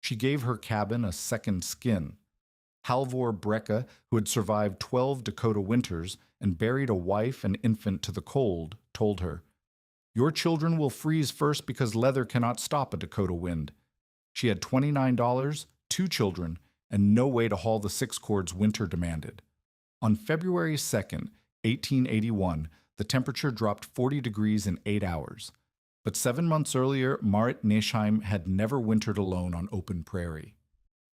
She gave her cabin a second skin. Halvor Brecka, who had survived 12 Dakota winters and buried a wife and infant to the cold, told her, "Your children will freeze first because leather cannot stop a Dakota wind." She had $29, two children, and no way to haul the six cords winter demanded. On February 2nd, 1881, the temperature dropped 40 degrees in 8 hours. But 7 months earlier, Marit Neschheim had never wintered alone on open prairie.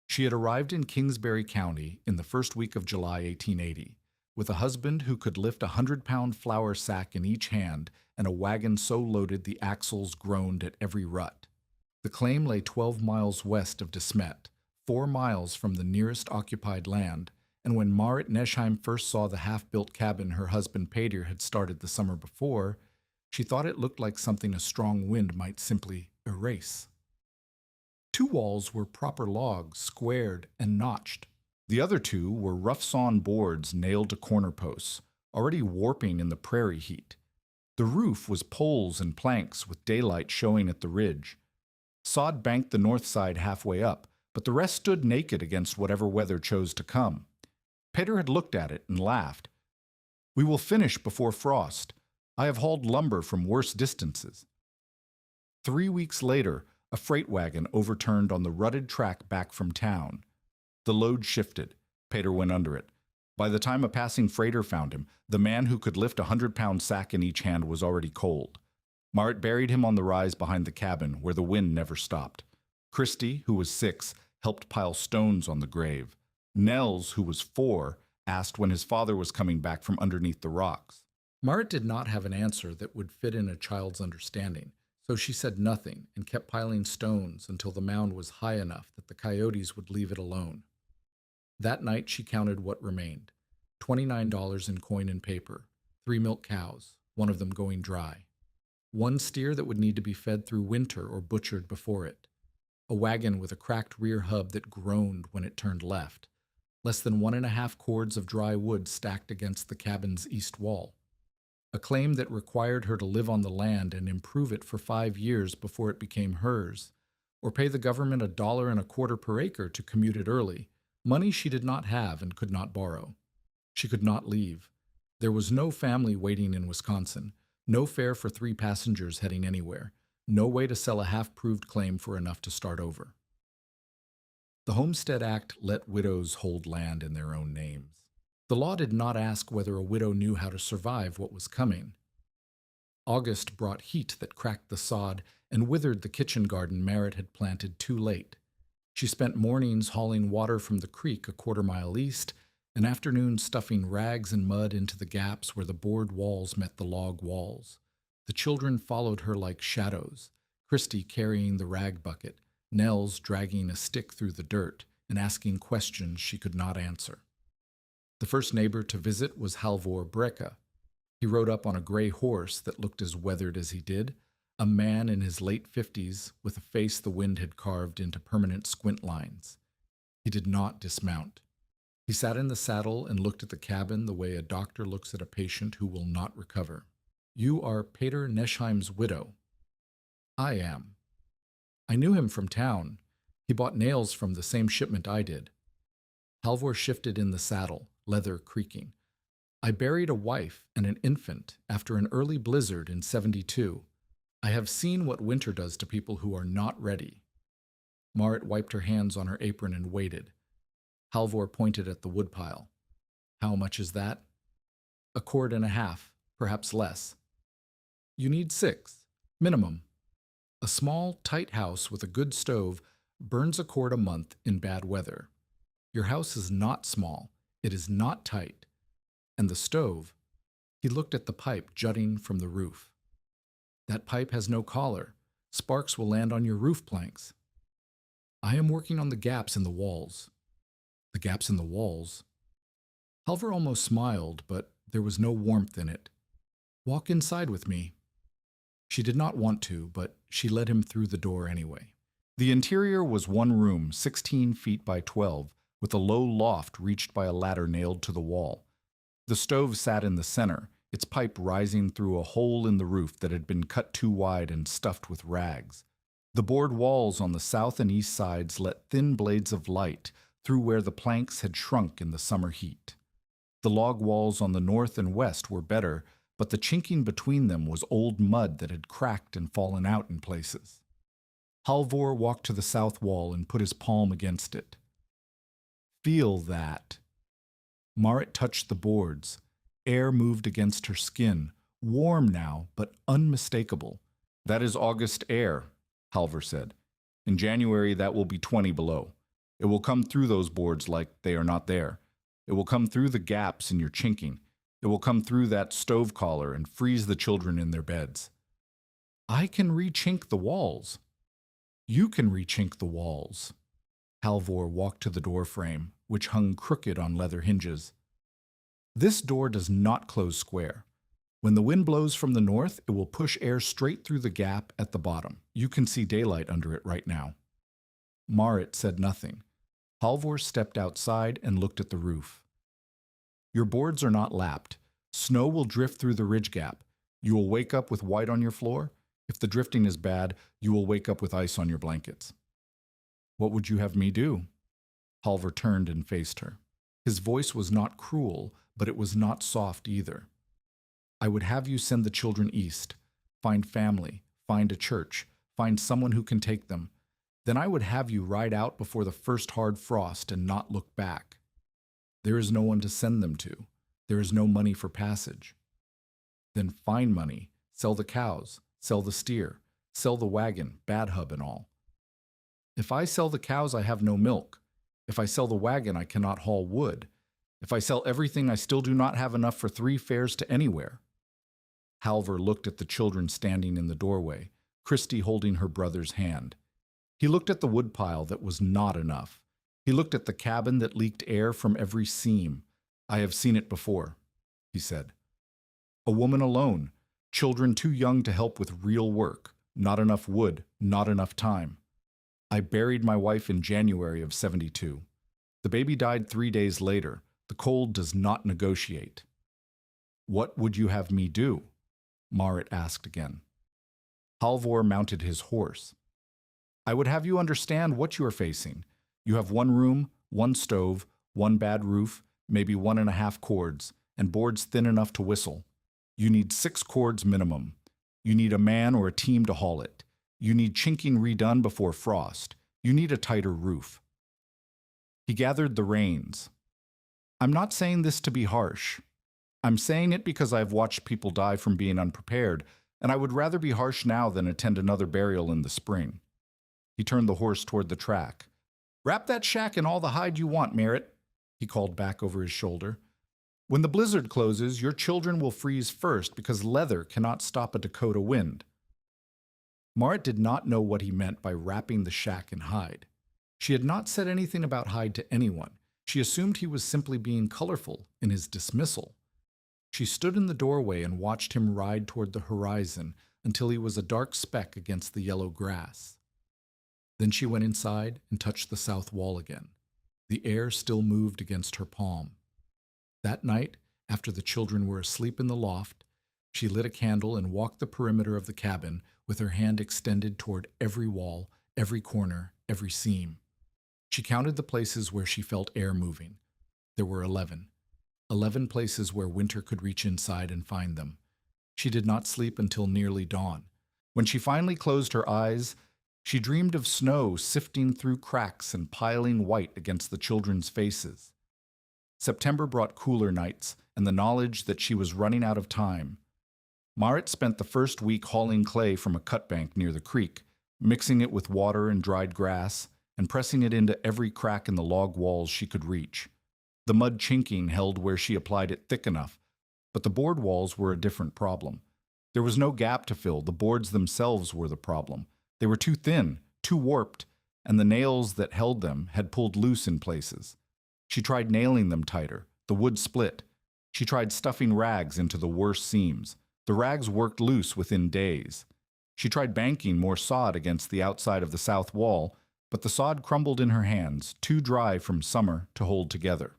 She had arrived in Kingsbury County in the first week of July 1880, with a husband who could lift a 100-pound flour sack in each hand and a wagon so loaded the axles groaned at every rut. The claim lay 12 miles west of De Smet, 4 miles from the nearest occupied land, and when Marit Neschheim first saw the half-built cabin her husband Peter had started the summer before, she thought it looked like something a strong wind might simply erase. 2 walls were proper logs, squared and notched. The other 2 were rough-sawn boards nailed to corner posts, already warping in the prairie heat. The roof was poles and planks with daylight showing at the ridge. Sod banked the north side halfway up, but the rest stood naked against whatever weather chose to come. Peter had looked at it and laughed. "We will finish before frost. I have hauled lumber from worse distances." 3 weeks later, a freight wagon overturned on the rutted track back from town. The load shifted. Peter went under it. By the time a passing freighter found him, the man who could lift a 100-pound sack in each hand was already cold. Marit buried him on the rise behind the cabin, where the wind never stopped. Christy, who was 6, helped pile stones on the grave. Nels, who was 4, asked when his father was coming back from underneath the rocks. Marit did not have an answer that would fit in a child's understanding, so she said nothing and kept piling stones until the mound was high enough that the coyotes would leave it alone. That night she counted what remained: $29 in coin and paper, 3 milk cows, one of them going dry, 1 steer that would need to be fed through winter or butchered before it, a wagon with a cracked rear hub that groaned when it turned left, less than 1.5 cords of dry wood stacked against the cabin's east wall, a claim that required her to live on the land and improve it for 5 years before it became hers, or pay the government $1.25 per acre to commute it early, money she did not have and could not borrow. She could not leave. There was no family waiting in Wisconsin, no fare for 3 passengers heading anywhere, no way to sell a half-proved claim for enough to start over. The Homestead Act let widows hold land in their own names. The law did not ask whether a widow knew how to survive what was coming. August brought heat that cracked the sod and withered the kitchen garden Marit had planted too late. She spent mornings hauling water from the creek a 1/4 mile east, and afternoons stuffing rags and mud into the gaps where the board walls met the log walls. The children followed her like shadows, Christy carrying the rag bucket, Nels dragging a stick through the dirt and asking questions she could not answer. The first neighbor to visit was Halvor Brecka. He rode up on a gray horse that looked as weathered as he did, a man in his late 50s with a face the wind had carved into permanent squint lines. He did not dismount. He sat in the saddle and looked at the cabin the way a doctor looks at a patient who will not recover. "You are Peter Neschheim's widow." "I am." "I knew him from town. He bought nails from the same shipment I did." Halvor shifted in the saddle, leather creaking. "I buried a wife and an infant after an early blizzard in '72. I have seen what winter does to people who are not ready." Marit wiped her hands on her apron and waited. Halvor pointed at the woodpile. "How much is that?" "1.5 cords, perhaps less." "You need 6, minimum. A small, tight house with a good stove burns 1 cord a month in bad weather. Your house is not small, it is not tight. And the stove," he looked at the pipe jutting from the roof. "That pipe has no collar. Sparks will land on your roof planks." "I am working on the gaps in the walls." "The gaps in the walls?" Halvor almost smiled, but there was no warmth in it. "Walk inside with me." She did not want to, but she led him through the door anyway. The interior was 1 room, 16 feet by 12, with a low loft reached by a ladder nailed to the wall. The stove sat in the center, its pipe rising through a hole in the roof that had been cut too wide and stuffed with rags. The board walls on the south and east sides let thin blades of light through where the planks had shrunk in the summer heat. The log walls on the north and west were better, but the chinking between them was old mud that had cracked and fallen out in places. Halvor walked to the south wall and put his palm against it. Feel that. Marit touched the boards. Air moved against her skin, warm now, but unmistakable. That is August air, Halvor said. In January, that will be 20 below. It will come through those boards like they are not there. It will come through the gaps in your chinking. It will come through that stove collar and freeze the children in their beds. I can re-chink the walls. You can re-chink the walls. Halvor walked to the door frame, which hung crooked on leather hinges. This door does not close square. When the wind blows from the north, it will push air straight through the gap at the bottom. You can see daylight under it right now. Marit said nothing. Halvor stepped outside and looked at the roof. Your boards are not lapped. Snow will drift through the ridge gap. You will wake up with white on your floor. If the drifting is bad, you will wake up with ice on your blankets. What would you have me do? Halvor turned and faced her. His voice was not cruel, but it was not soft either. I would have you send the children east, find family, find a church, find someone who can take them. Then I would have you ride out before the first hard frost and not look back. There is no one to send them to. There is no money for passage. Then find money, sell the cows, sell the steer, sell the wagon, bad hub and all. If I sell the cows, I have no milk. If I sell the wagon, I cannot haul wood. If I sell everything, I still do not have enough for 3 fares to anywhere. Halvor looked at the children standing in the doorway, Christy holding her brother's hand. He looked at the woodpile that was not enough. He looked at the cabin that leaked air from every seam. I have seen it before, he said. A woman alone, children too young to help with real work, not enough wood, not enough time. I buried my wife in January of 72. The baby died 3 days later. The cold does not negotiate. What would you have me do? Marit asked again. Halvor mounted his horse. I would have you understand what you are facing. You have 1 room, 1 stove, 1 bad roof, maybe 1.5 cords, and boards thin enough to whistle. You need 6 cords minimum. You need a man or a team to haul it. You need chinking redone before frost. You need a tighter roof. He gathered the reins. I'm not saying this to be harsh. I'm saying it because I've watched people die from being unprepared, and I would rather be harsh now than attend another burial in the spring. He turned the horse toward the track. Wrap that shack in all the hide you want, Marit, he called back over his shoulder. When the blizzard closes, your children will freeze first because leather cannot stop a Dakota wind. Marit did not know what he meant by wrapping the shack in hide. She had not said anything about hide to anyone. She assumed he was simply being colorful in his dismissal. She stood in the doorway and watched him ride toward the horizon until he was a dark speck against the yellow grass. Then she went inside and touched the south wall again. The air still moved against her palm. That night, after the children were asleep in the loft, she lit a candle and walked the perimeter of the cabin with her hand extended toward every wall, every corner, every seam. She counted the places where she felt air moving. There were 11. 11 places where winter could reach inside and find them. She did not sleep until nearly dawn. When she finally closed her eyes, she dreamed of snow sifting through cracks and piling white against the children's faces. September brought cooler nights and the knowledge that she was running out of time. Marit spent the first week hauling clay from a cut bank near the creek, mixing it with water and dried grass, and pressing it into every crack in the log walls she could reach. The mud chinking held where she applied it thick enough, but the board walls were a different problem. There was no gap to fill. The boards themselves were the problem. They were too thin, too warped, and the nails that held them had pulled loose in places. She tried nailing them tighter. The wood split. She tried stuffing rags into the worst seams. The rags worked loose within days. She tried banking more sod against the outside of the south wall, but the sod crumbled in her hands, too dry from summer to hold together.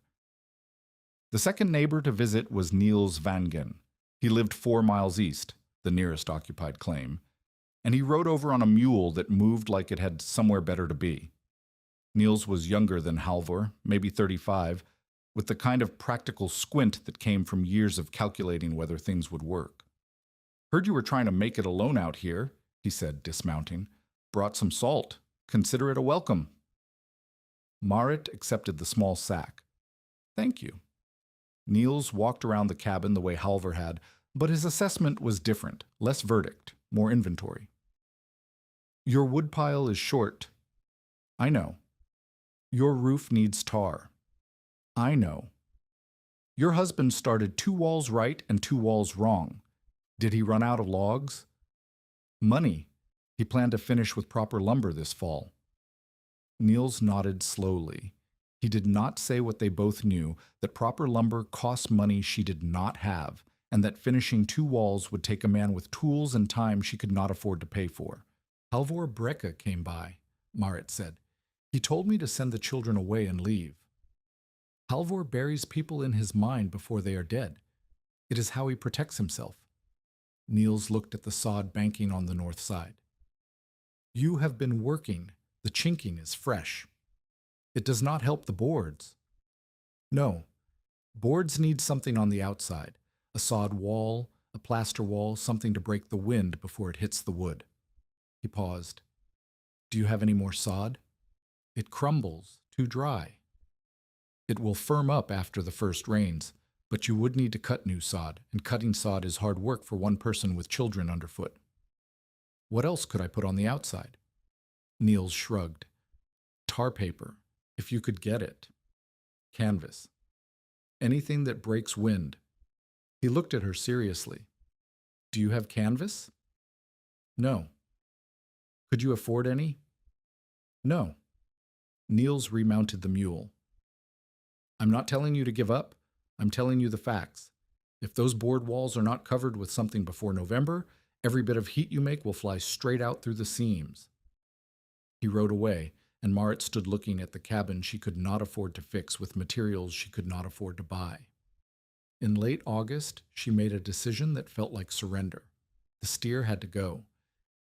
The second neighbor to visit was Niels Vangen. He lived 4 miles east, the nearest occupied claim. and he rode over on a mule that moved like it had somewhere better to be. Niels was younger than Halvor, maybe 35, with the kind of practical squint that came from years of calculating whether things would work. Heard you were trying to make it alone out here, he said, dismounting. Brought some salt. Consider it a welcome. Marit accepted the small sack. Thank you. Niels walked around the cabin the way Halvor had, but his assessment was different, less verdict, more inventory. Your woodpile is short. I know. Your roof needs tar. I know. Your husband started 2 walls right and 2 walls wrong. Did he run out of logs? Money. He planned to finish with proper lumber this fall. Niels nodded slowly. He did not say what they both knew, that proper lumber cost money she did not have, and that finishing 2 walls would take a man with tools and time she could not afford to pay for. Halvor Brekke came by, Marit said. He told me to send the children away and leave. Halvor buries people in his mind before they are dead. It is how he protects himself. Niels looked at the sod banking on the north side. You have been working. The chinking is fresh. It does not help the boards. No. Boards need something on the outside. A sod wall, a plaster wall, something to break the wind before it hits the wood. He paused. Do you have any more sod? It crumbles, too dry. It will firm up after the first rains, but you would need to cut new sod, and cutting sod is hard work for one person with children underfoot. What else could I put on the outside? Niels shrugged. Tar paper, if you could get it. Canvas. Anything that breaks wind. He looked at her seriously. Do you have canvas? No. Could you afford any? No. Niels remounted the mule. I'm not telling you to give up. I'm telling you the facts. If those board walls are not covered with something before November, every bit of heat you make will fly straight out through the seams. He rode away, and Marit stood looking at the cabin she could not afford to fix with materials she could not afford to buy. In late August, she made a decision that felt like surrender. The steer had to go.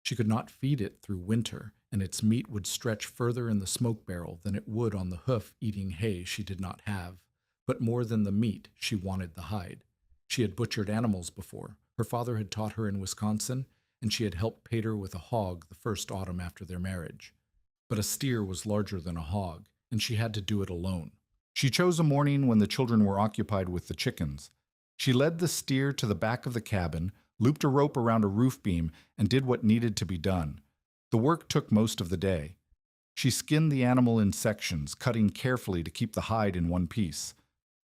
She could not feed it through winter, and its meat would stretch further in the smoke barrel than it would on the hoof eating hay she did not have. But more than the meat, she wanted the hide. She had butchered animals before. Her father had taught her in Wisconsin, and she had helped Peter with a hog the first autumn after their marriage. But a steer was larger than a hog, and she had to do it alone. She chose a morning when the children were occupied with the chickens. She led the steer to the back of the cabin, looped a rope around a roof beam, and did what needed to be done. The work took most of the day. She skinned the animal in sections, cutting carefully to keep the hide in one piece.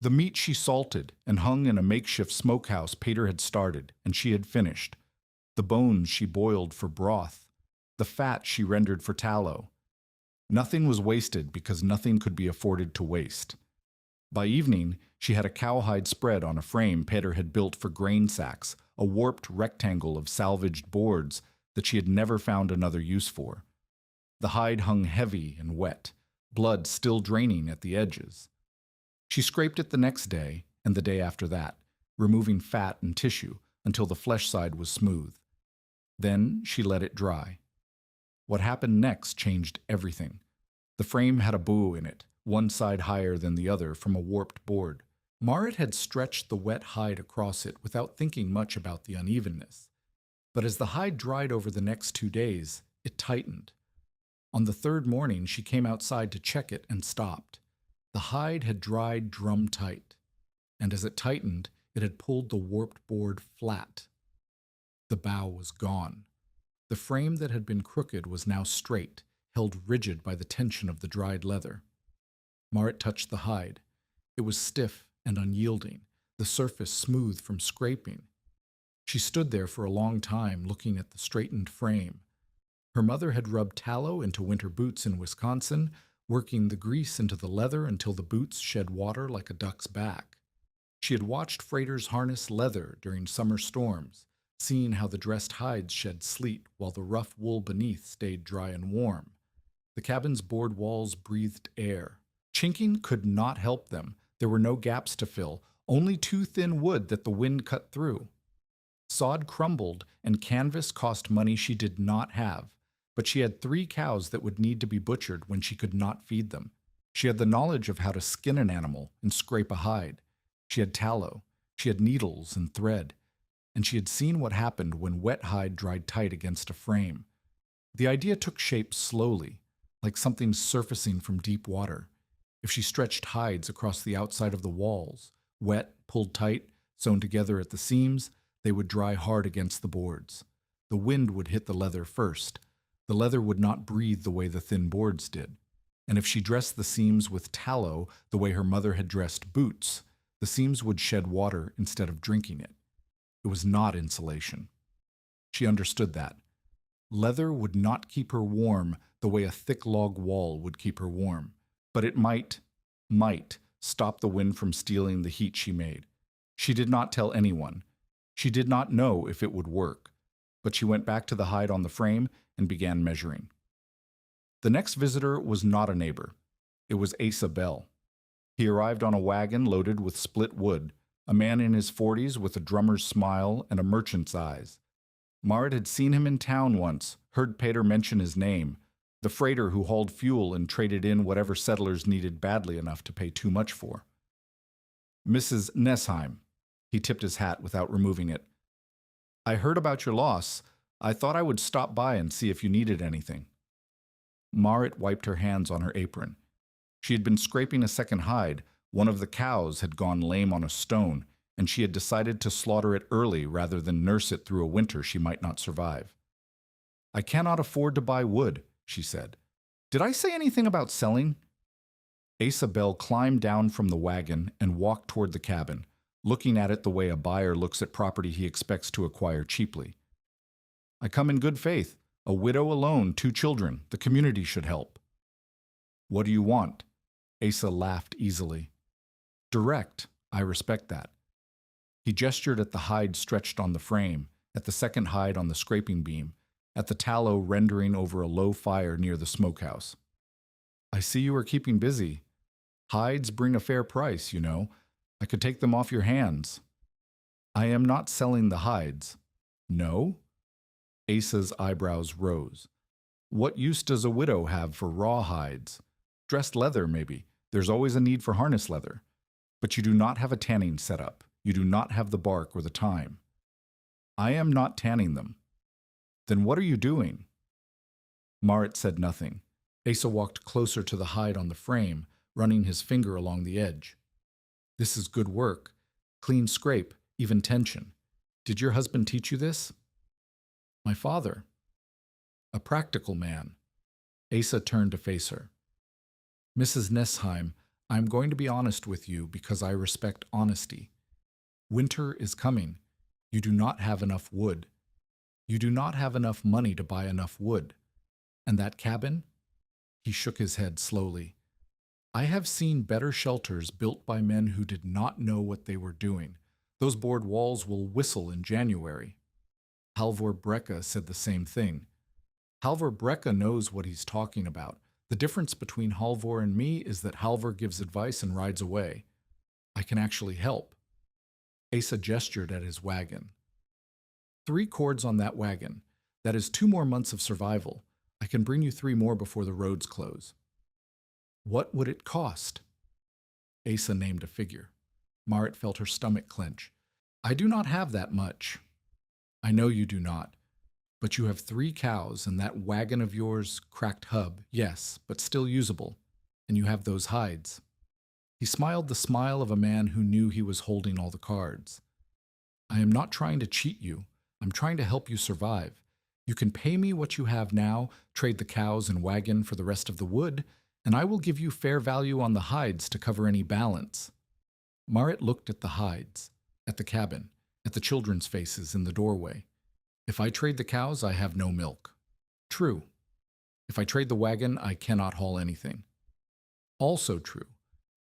The meat she salted and hung in a makeshift smokehouse Peter had started, and she had finished. The bones she boiled for broth. The fat she rendered for tallow. Nothing was wasted because nothing could be afforded to waste. By evening, she had a cowhide spread on a frame Peter had built for grain sacks, a warped rectangle of salvaged boards that she had never found another use for. The hide hung heavy and wet, blood still draining at the edges. She scraped it the next day and the day after that, removing fat and tissue until the flesh side was smooth. Then she let it dry. What happened next changed everything. The frame had a bow in it, one side higher than the other from a warped board. Marit had stretched the wet hide across it without thinking much about the unevenness. But as the hide dried over the next 2 days, it tightened. On the third morning, she came outside to check it and stopped. The hide had dried drum tight, and as it tightened, it had pulled the warped board flat. The bow was gone. The frame that had been crooked was now straight, held rigid by the tension of the dried leather. Marit touched the hide. It was stiff and unyielding, the surface smooth from scraping. She stood there for a long time looking at the straightened frame. Her mother had rubbed tallow into winter boots in Wisconsin, working the grease into the leather until the boots shed water like a duck's back. She had watched freighters harness leather during summer storms, seeing how the dressed hides shed sleet while the rough wool beneath stayed dry and warm. The cabin's board walls breathed air. Chinking could not help them. There were no gaps to fill, only too thin wood that the wind cut through. Sod crumbled, and canvas cost money she did not have, but she had 3 cows that would need to be butchered when she could not feed them. She had the knowledge of how to skin an animal and scrape a hide. She had tallow. She had needles and thread. And she had seen what happened when wet hide dried tight against a frame. The idea took shape slowly, like something surfacing from deep water. If she stretched hides across the outside of the walls, wet, pulled tight, sewn together at the seams, they would dry hard against the boards. The wind would hit the leather first. The leather would not breathe the way the thin boards did. And if she dressed the seams with tallow the way her mother had dressed boots, the seams would shed water instead of drinking it. It was not insulation. She understood that. Leather would not keep her warm the way a thick log wall would keep her warm, but it might stop the wind from stealing the heat she made. She did not tell anyone. She did not know if it would work, but she went back to the hide on the frame and began measuring. The next visitor was not a neighbor. It was Asa Bell. He arrived on a wagon loaded with split wood, a man in his 40s with a drummer's smile and a merchant's eyes. Marit had seen him in town once, heard Peter mention his name, the freighter who hauled fuel and traded in whatever settlers needed badly enough to pay too much for. Mrs. Nesheim. He tipped his hat without removing it. I heard about your loss. I thought I would stop by and see if you needed anything. Marit wiped her hands on her apron. She had been scraping a second hide. One of the cows had gone lame on a stone, and she had decided to slaughter it early rather than nurse it through a winter she might not survive. I cannot afford to buy wood, she said. Did I say anything about selling? Asa Bell climbed down from the wagon and walked toward the cabin, looking at it the way a buyer looks at property he expects to acquire cheaply. I come in good faith. A widow alone, 2 children. The community should help. What do you want? Asa laughed easily. Direct. I respect that. He gestured at the hide stretched on the frame, at the second hide on the scraping beam, at the tallow rendering over a low fire near the smokehouse. I see you are keeping busy. Hides bring a fair price, you know. I could take them off your hands. I am not selling the hides. No? Asa's eyebrows rose. What use does a widow have for raw hides? Dressed leather, maybe. There's always a need for harness leather. But you do not have a tanning setup. You do not have the bark or the time. I am not tanning them. Then what are you doing? Marit said nothing. Asa walked closer to the hide on the frame, running his finger along the edge. This is good work. Clean scrape, even tension. Did your husband teach you this? My father. A practical man. Asa turned to face her. Mrs. Nesheim, I am going to be honest with you because I respect honesty. Winter is coming. You do not have enough wood. You do not have enough money to buy enough wood. And that cabin? He shook his head slowly. I have seen better shelters built by men who did not know what they were doing. Those board walls will whistle in January. Halvor Brekka said the same thing. Halvor Brekka knows what he's talking about. The difference between Halvor and me is that Halvor gives advice and rides away. I can actually help. Asa gestured at his wagon. 3 cords on that wagon. That is 2 more months of survival. I can bring you 3 more before the roads close. What would it cost? Asa named a figure. Marit felt her stomach clench. I do not have that much. I know you do not. But you have 3 cows and that wagon of yours, cracked hub, yes, but still usable. And you have those hides. He smiled the smile of a man who knew he was holding all the cards. I am not trying to cheat you. I'm trying to help you survive. You can pay me what you have now, trade the cows and wagon for the rest of the wood, and I will give you fair value on the hides to cover any balance. Marit looked at the hides, at the cabin, at the children's faces in the doorway. If I trade the cows, I have no milk. True. If I trade the wagon, I cannot haul anything. Also true.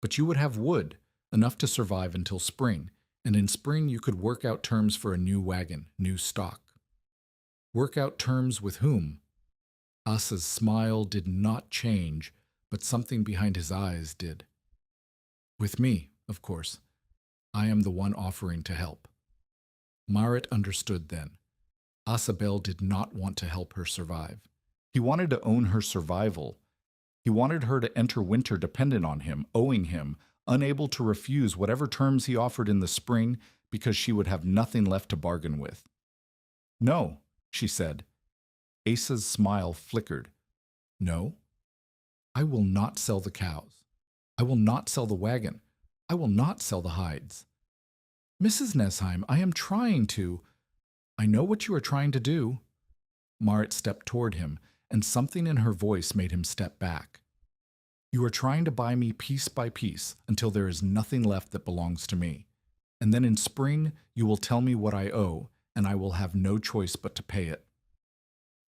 But you would have wood, enough to survive until spring, and in spring you could work out terms for a new wagon, new stock. Work out terms with whom? Asa's smile did not change, but something behind his eyes did. With me, of course. I am the one offering to help. Marit understood then. Asabel did not want to help her survive. He wanted to own her survival. He wanted her to enter winter dependent on him, owing him, unable to refuse whatever terms he offered in the spring because she would have nothing left to bargain with. "No," she said. Asa's smile flickered. "No? I will not sell the cows. I will not sell the wagon. I will not sell the hides. Mrs. Nesheim, I am trying to. I know what you are trying to do." Marit stepped toward him, and something in her voice made him step back. "You are trying to buy me piece by piece until there is nothing left that belongs to me. And then in spring you will tell me what I owe, and I will have no choice but to pay it."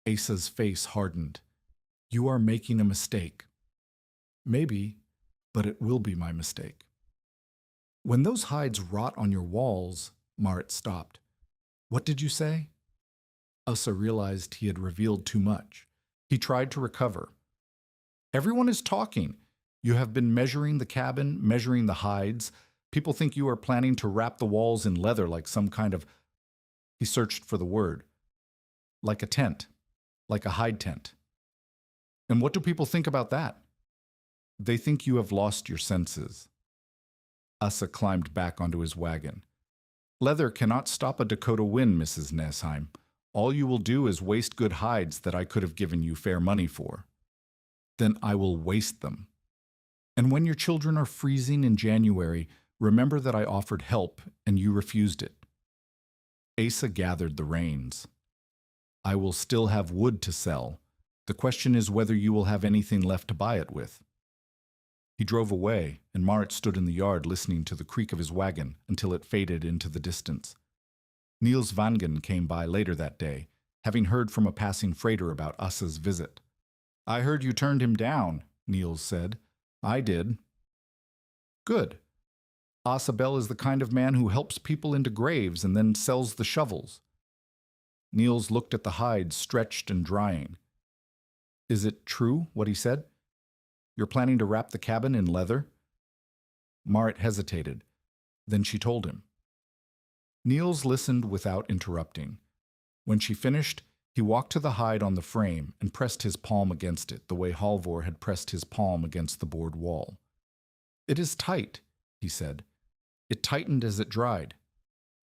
Asa's face hardened. "You are making a mistake." "Maybe, but it will be my mistake." "When those hides rot on your walls," Marit stopped. "What did you say?" Asa realized he had revealed too much. He tried to recover. "Everyone is talking. You have been measuring the cabin, measuring the hides. People think you are planning to wrap the walls in leather like some kind of—" He searched for the word. "Like a tent. Like a hide tent." "And what do people think about that?" "They think you have lost your senses." Asa climbed back onto his wagon. "Leather cannot stop a Dakota wind, Mrs. Nesheim. All you will do is waste good hides that I could have given you fair money for." "Then I will waste them. And when your children are freezing in January, remember that I offered help and you refused it." Asa gathered the reins. "I will still have wood to sell. The question is whether you will have anything left to buy it with." He drove away, and Marit stood in the yard listening to the creak of his wagon until it faded into the distance. Niels Vangen came by later that day, having heard from a passing freighter about Asa's visit. "I heard you turned him down," Niels said. "I did." "Good. Asabel is the kind of man who helps people into graves and then sells the shovels." Niels looked at the hides stretched and drying. "Is it true, what he said? You're planning to wrap the cabin in leather?" Marit hesitated. Then she told him. Niels listened without interrupting. When she finished, he walked to the hide on the frame and pressed his palm against it the way Halvor had pressed his palm against the board wall. "It is tight," he said. "It tightened as it dried.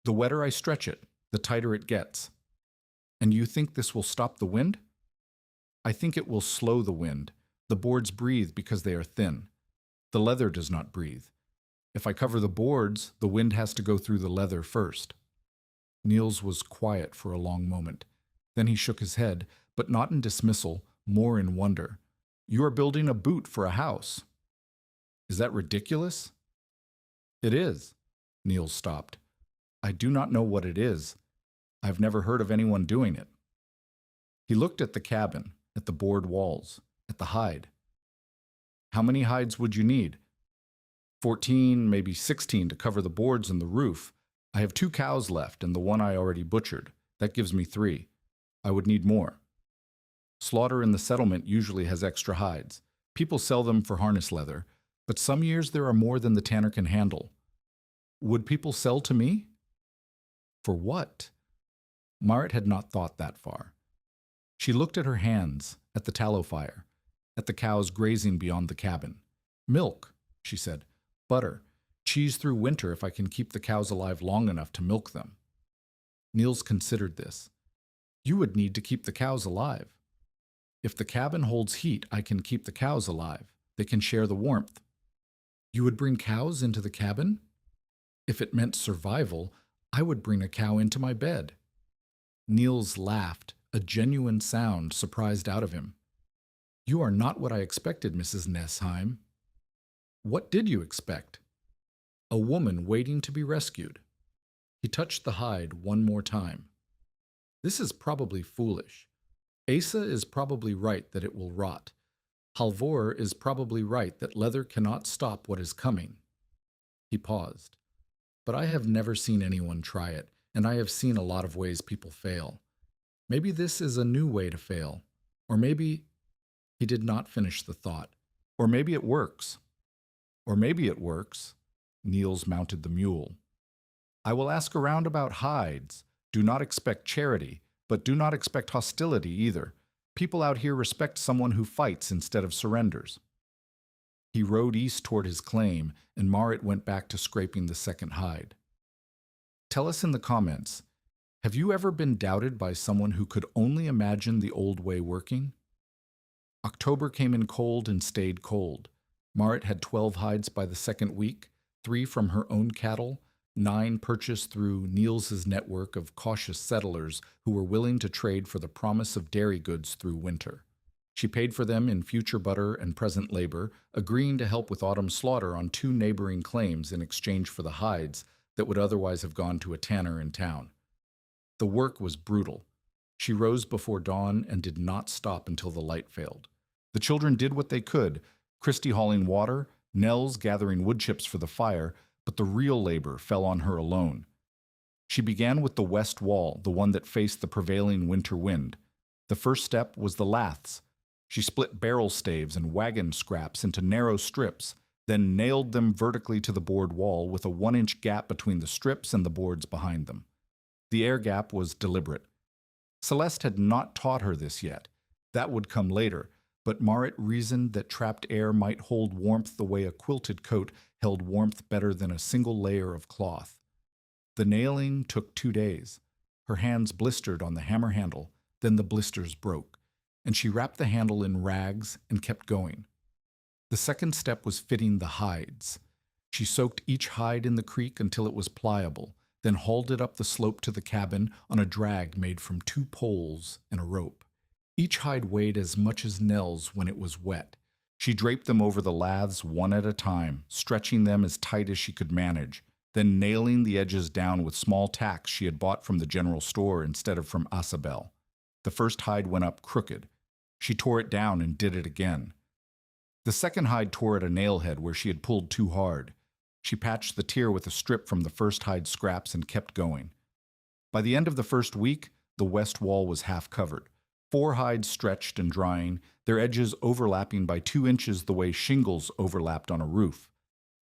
The wetter I stretch it, the tighter it gets. And you think this will stop the wind?" "I think it will slow the wind. The boards breathe because they are thin. The leather does not breathe. If I cover the boards, the wind has to go through the leather first." Niels was quiet for a long moment. Then he shook his head, but not in dismissal, more in wonder. "You are building a boot for a house." "Is that ridiculous?" "It is." Niels stopped. "I do not know what it is. I have never heard of anyone doing it." He looked at the cabin, at the board walls, at the hide. "How many hides would you need?" 14, maybe 16 to cover the boards and the roof. I have 2 cows left and the one I already butchered. That gives me 3. I would need more. Slaughter in the settlement usually has extra hides. People sell them for harness leather, but some years there are more than the tanner can handle. Would people sell to me? For what? Marit had not thought that far. She looked at her hands, at the tallow fire, at the cows grazing beyond the cabin. "Milk," she said. "Butter. Cheese through winter if I can keep the cows alive long enough to milk them." Niels considered this. "You would need to keep the cows alive." "If the cabin holds heat, I can keep the cows alive. They can share the warmth." "You would bring cows into the cabin?" "If it meant survival, I would bring a cow into my bed." Niels laughed, a genuine sound surprised out of him. "You are not what I expected, Mrs. Nesheim." "What did you expect?" "A woman waiting to be rescued." He touched the hide one more time. "This is probably foolish. Asa is probably right that it will rot. Halvor is probably right that leather cannot stop what is coming." He paused. "But I have never seen anyone try it, and I have seen a lot of ways people fail. Maybe this is a new way to fail. Or maybe—" He did not finish the thought. "Or maybe it works." "Or maybe it works." Niels mounted the mule. I will ask around about hides. Do not expect charity, but do not expect hostility either. People out here respect someone who fights instead of surrenders. He rode east toward his claim, and Marit went back to scraping the second hide. Tell us in the comments, have you ever been doubted by someone who could only imagine the old way working? October came in cold and stayed cold. Marit had 12 hides by the second week, 3 from her own cattle, 9 purchased through Niels's network of cautious settlers who were willing to trade for the promise of dairy goods through winter. She paid for them in future butter and present labor, agreeing to help with autumn slaughter on 2 neighboring claims in exchange for the hides that would otherwise have gone to a tanner in town. The work was brutal. She rose before dawn and did not stop until the light failed. The children did what they could, Christy hauling water, Nels gathering wood chips for the fire, but the real labor fell on her alone. She began with the west wall, the one that faced the prevailing winter wind. The first step was the laths. She split barrel staves and wagon scraps into narrow strips, then nailed them vertically to the board wall with a 1-inch gap between the strips and the boards behind them. The air gap was deliberate. Celeste had not taught her this yet. That would come later, but Marit reasoned that trapped air might hold warmth the way a quilted coat held warmth better than a single layer of cloth. The nailing took 2 days. Her hands blistered on the hammer handle, then the blisters broke, and she wrapped the handle in rags and kept going. The second step was fitting the hides. She soaked each hide in the creek until it was pliable, then hauled it up the slope to the cabin on a drag made from 2 poles and a rope. Each hide weighed as much as Nell's when it was wet. She draped them over the laths one at a time, stretching them as tight as she could manage, then nailing the edges down with small tacks she had bought from the general store instead of from Asabel. The first hide went up crooked. She tore it down and did it again. The second hide tore at a nail head where she had pulled too hard. She patched the tear with a strip from the first hide scraps and kept going. By the end of the first week, the west wall was half covered. 4 hides stretched and drying, their edges overlapping by 2 inches the way shingles overlapped on a roof.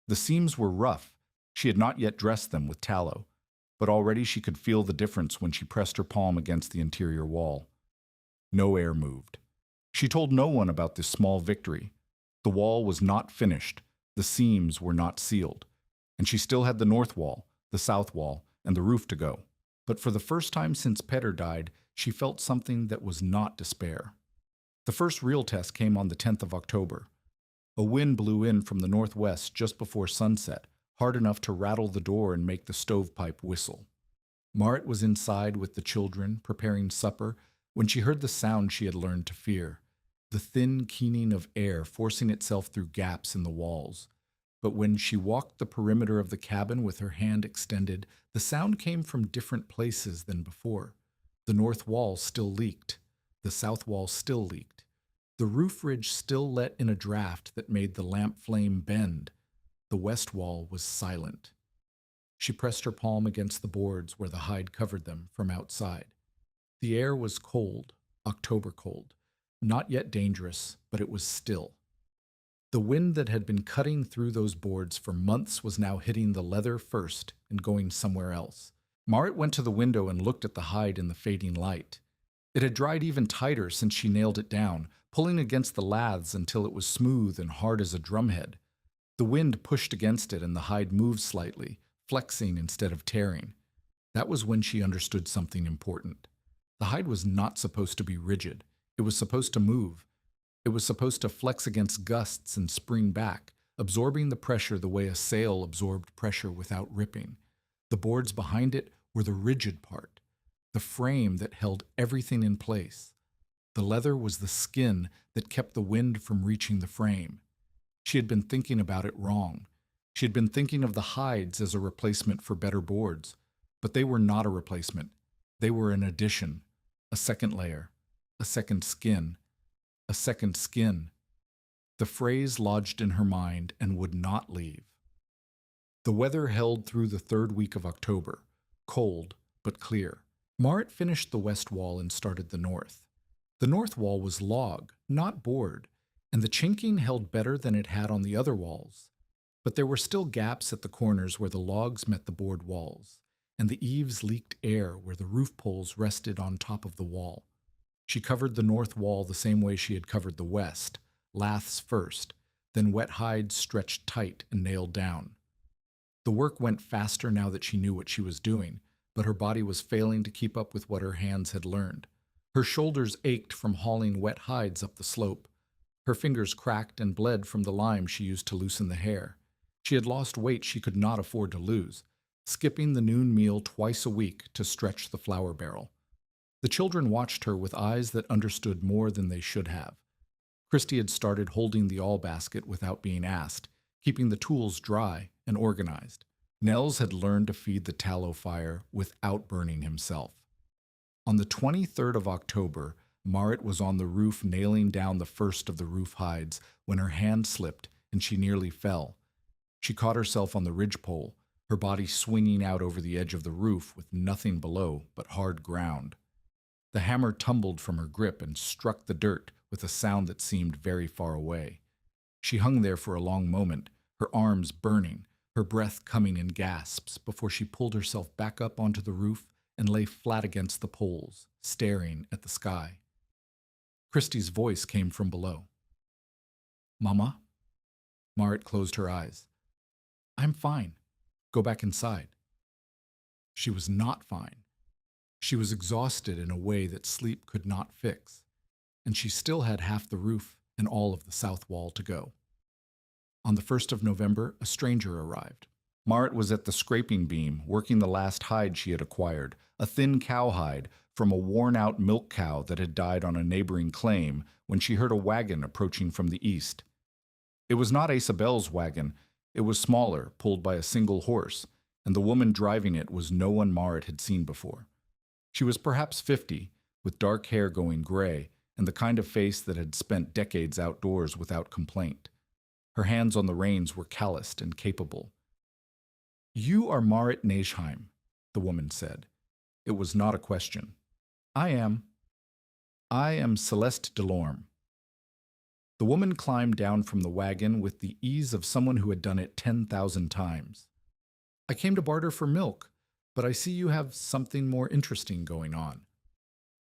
The seams were rough. She had not yet dressed them with tallow, but already she could feel the difference when she pressed her palm against the interior wall. No air moved. She told no one about this small victory. The wall was not finished. The seams were not sealed. And she still had the north wall, the south wall, and the roof to go. But for the first time since Petter died, she felt something that was not despair. The first real test came on the 10th of October. A wind blew in from the northwest just before sunset, hard enough to rattle the door and make the stovepipe whistle. Marit was inside with the children, preparing supper, when she heard the sound she had learned to fear, the thin keening of air forcing itself through gaps in the walls. But when she walked the perimeter of the cabin with her hand extended, the sound came from different places than before. The north wall still leaked. The south wall still leaked. The roof ridge still let in a draft that made the lamp flame bend. The west wall was silent. She pressed her palm against the boards where the hide covered them from outside. The air was cold, October cold, not yet dangerous, but it was still. The wind that had been cutting through those boards for months was now hitting the leather first and going somewhere else. Marit went to the window and looked at the hide in the fading light. It had dried even tighter since she nailed it down, pulling against the laths until it was smooth and hard as a drumhead. The wind pushed against it and the hide moved slightly, flexing instead of tearing. That was when she understood something important. The hide was not supposed to be rigid. It was supposed to move. It was supposed to flex against gusts and spring back, absorbing the pressure the way a sail absorbed pressure without ripping. The boards behind it were the rigid part, the frame that held everything in place. The leather was the skin that kept the wind from reaching the frame. She had been thinking about it wrong. She had been thinking of the hides as a replacement for better boards, but they were not a replacement. They were an addition, a second layer, a second skin, a second skin. The phrase lodged in her mind and would not leave. The weather held through the third week of October, cold but clear. Marit finished the west wall and started the north. The north wall was log, not board, and the chinking held better than it had on the other walls. But there were still gaps at the corners where the logs met the board walls, and the eaves leaked air where the roof poles rested on top of the wall. She covered the north wall the same way she had covered the west, laths first, then wet hides stretched tight and nailed down. The work went faster now that she knew what she was doing, but her body was failing to keep up with what her hands had learned. Her shoulders ached from hauling wet hides up the slope. Her fingers cracked and bled from the lime she used to loosen the hair. She had lost weight she could not afford to lose, skipping the noon meal twice a week to stretch the flour barrel. The children watched her with eyes that understood more than they should have. Christy had started holding the awl basket without being asked, keeping the tools dry and organized. Nels had learned to feed the tallow fire without burning himself. On the 23rd of October, Marit was on the roof nailing down the first of the roof hides when her hand slipped and she nearly fell. She caught herself on the ridgepole, her body swinging out over the edge of the roof with nothing below but hard ground. The hammer tumbled from her grip and struck the dirt with a sound that seemed very far away. She hung there for a long moment, her arms burning, her breath coming in gasps before she pulled herself back up onto the roof and lay flat against the poles, staring at the sky. Christy's voice came from below. "Mama?" Marit closed her eyes. "I'm fine. Go back inside." She was not fine. She was exhausted in a way that sleep could not fix, and she still had half the roof and all of the south wall to go. On the 1st of November, a stranger arrived. Marit was at the scraping beam, working the last hide she had acquired, a thin cowhide from a worn-out milk cow that had died on a neighboring claim, when she heard a wagon approaching from the east. It was not Isabel's wagon. It was smaller, pulled by a single horse, and the woman driving it was no one Marit had seen before. She was perhaps 50, with dark hair going gray, and the kind of face that had spent decades outdoors without complaint. Her hands on the reins were calloused and capable. "You are Marit Neesheim," the woman said. It was not a question. I am Celeste Delorme." The woman climbed down from the wagon with the ease of someone who had done it 10,000 times. "I came to barter for milk, but I see you have something more interesting going on."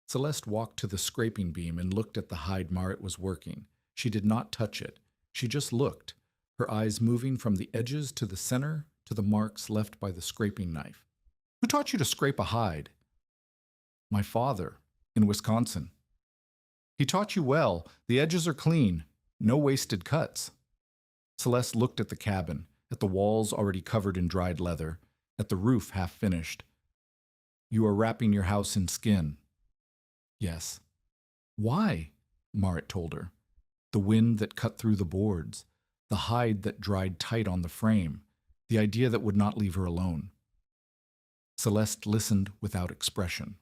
Celeste walked to the scraping beam and looked at the hide Marit was working. She did not touch it. She just looked, her eyes moving from the edges to the center to the marks left by the scraping knife. "Who taught you to scrape a hide?" "My father, in Wisconsin." "He taught you well. The edges are clean. No wasted cuts." Celeste looked at the cabin, at the walls already covered in dried leather, at the roof half finished. "You are wrapping your house in skin." "Yes." "Why?" Marit told her. The wind that cut through the boards, the hide that dried tight on the frame, the idea that would not leave her alone. Celeste listened without expression.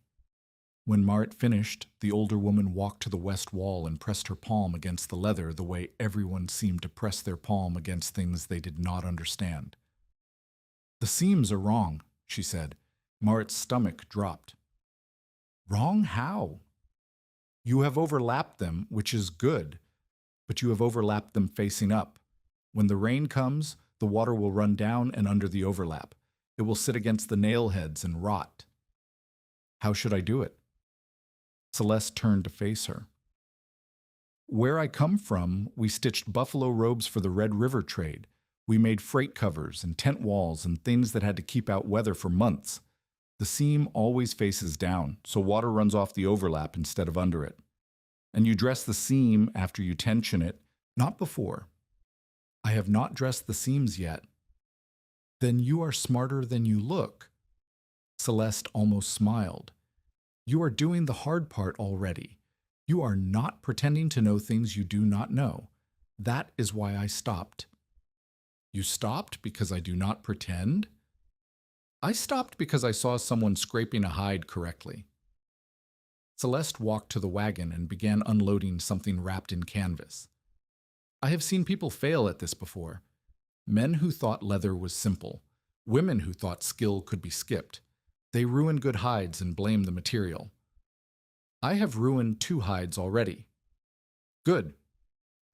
When Marit finished, the older woman walked to the west wall and pressed her palm against the leather the way everyone seemed to press their palm against things they did not understand. "The seams are wrong," she said. Marit's stomach dropped. "Wrong how?" "You have overlapped them, which is good, but you have overlapped them facing up. When the rain comes, the water will run down and under the overlap. It will sit against the nail heads and rot." "How should I do it?" Celeste turned to face her. "Where I come from, we stitched buffalo robes for the Red River trade. We made freight covers and tent walls and things that had to keep out weather for months. The seam always faces down, so water runs off the overlap instead of under it. And you dress the seam after you tension it, not before." "I have not dressed the seams yet." "Then you are smarter than you look." Celeste almost smiled. "You are doing the hard part already. You are not pretending to know things you do not know. That is why I stopped." "You stopped because I do not pretend?" "I stopped because I saw someone scraping a hide correctly." Celeste walked to the wagon and began unloading something wrapped in canvas. "I have seen people fail at this before. Men who thought leather was simple. Women who thought skill could be skipped. They ruin good hides and blame the material. I have ruined 2 hides already." "Good.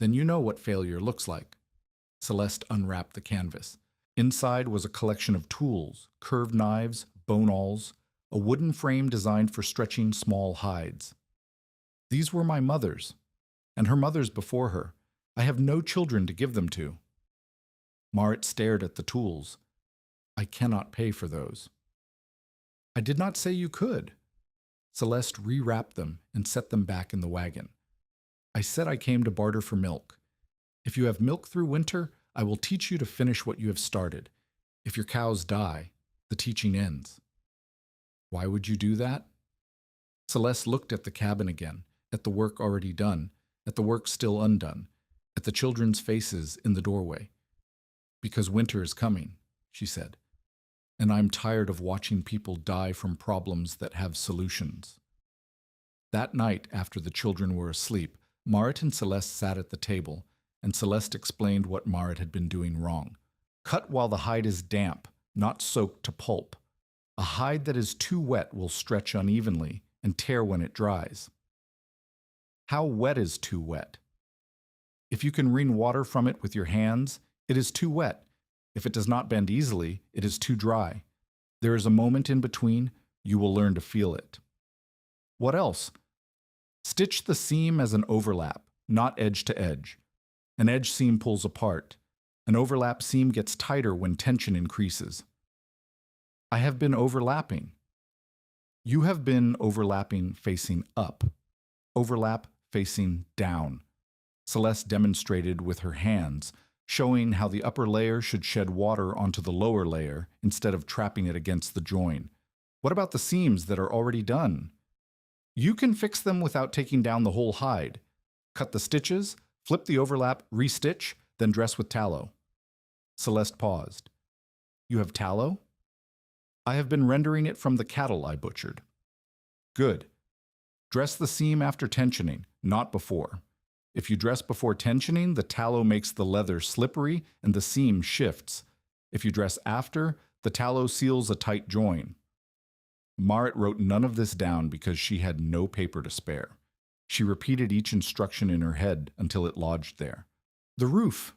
Then you know what failure looks like." Celeste unwrapped the canvas. Inside was a collection of tools, curved knives, bone-alls, a wooden frame designed for stretching small hides. These were my mother's, and her mother's before her. I have no children to give them to. Marit stared at the tools. I cannot pay for those. I did not say you could. Celeste rewrapped them and set them back in the wagon. I said I came to barter for milk. If you have milk through winter, I will teach you to finish what you have started. If your cows die, the teaching ends. Why would you do that? Celeste looked at the cabin again, at the work already done, at the work still undone, at the children's faces in the doorway. Because winter is coming, she said, and I'm tired of watching people die from problems that have solutions. That night, after the children were asleep, Marit and Celeste sat at the table, and Celeste explained what Marit had been doing wrong. Cut while the hide is damp, not soaked to pulp. A hide that is too wet will stretch unevenly and tear when it dries. How wet is too wet? If you can wring water from it with your hands, it is too wet. If it does not bend easily, it is too dry. There is a moment in between. You will learn to feel it. What else? Stitch the seam as an overlap, not edge to edge. An edge seam pulls apart. An overlap seam gets tighter when tension increases. I have been overlapping. You have been overlapping facing up. Overlap facing down. Celeste demonstrated with her hands, showing how the upper layer should shed water onto the lower layer instead of trapping it against the join. What about the seams that are already done? You can fix them without taking down the whole hide. Cut the stitches, flip the overlap, restitch, then dress with tallow. Celeste paused. You have tallow? I have been rendering it from the cattle I butchered. Good. Dress the seam after tensioning, not before. If you dress before tensioning, the tallow makes the leather slippery and the seam shifts. If you dress after, the tallow seals a tight join. Marit wrote none of this down because she had no paper to spare. She repeated each instruction in her head until it lodged there. The roof,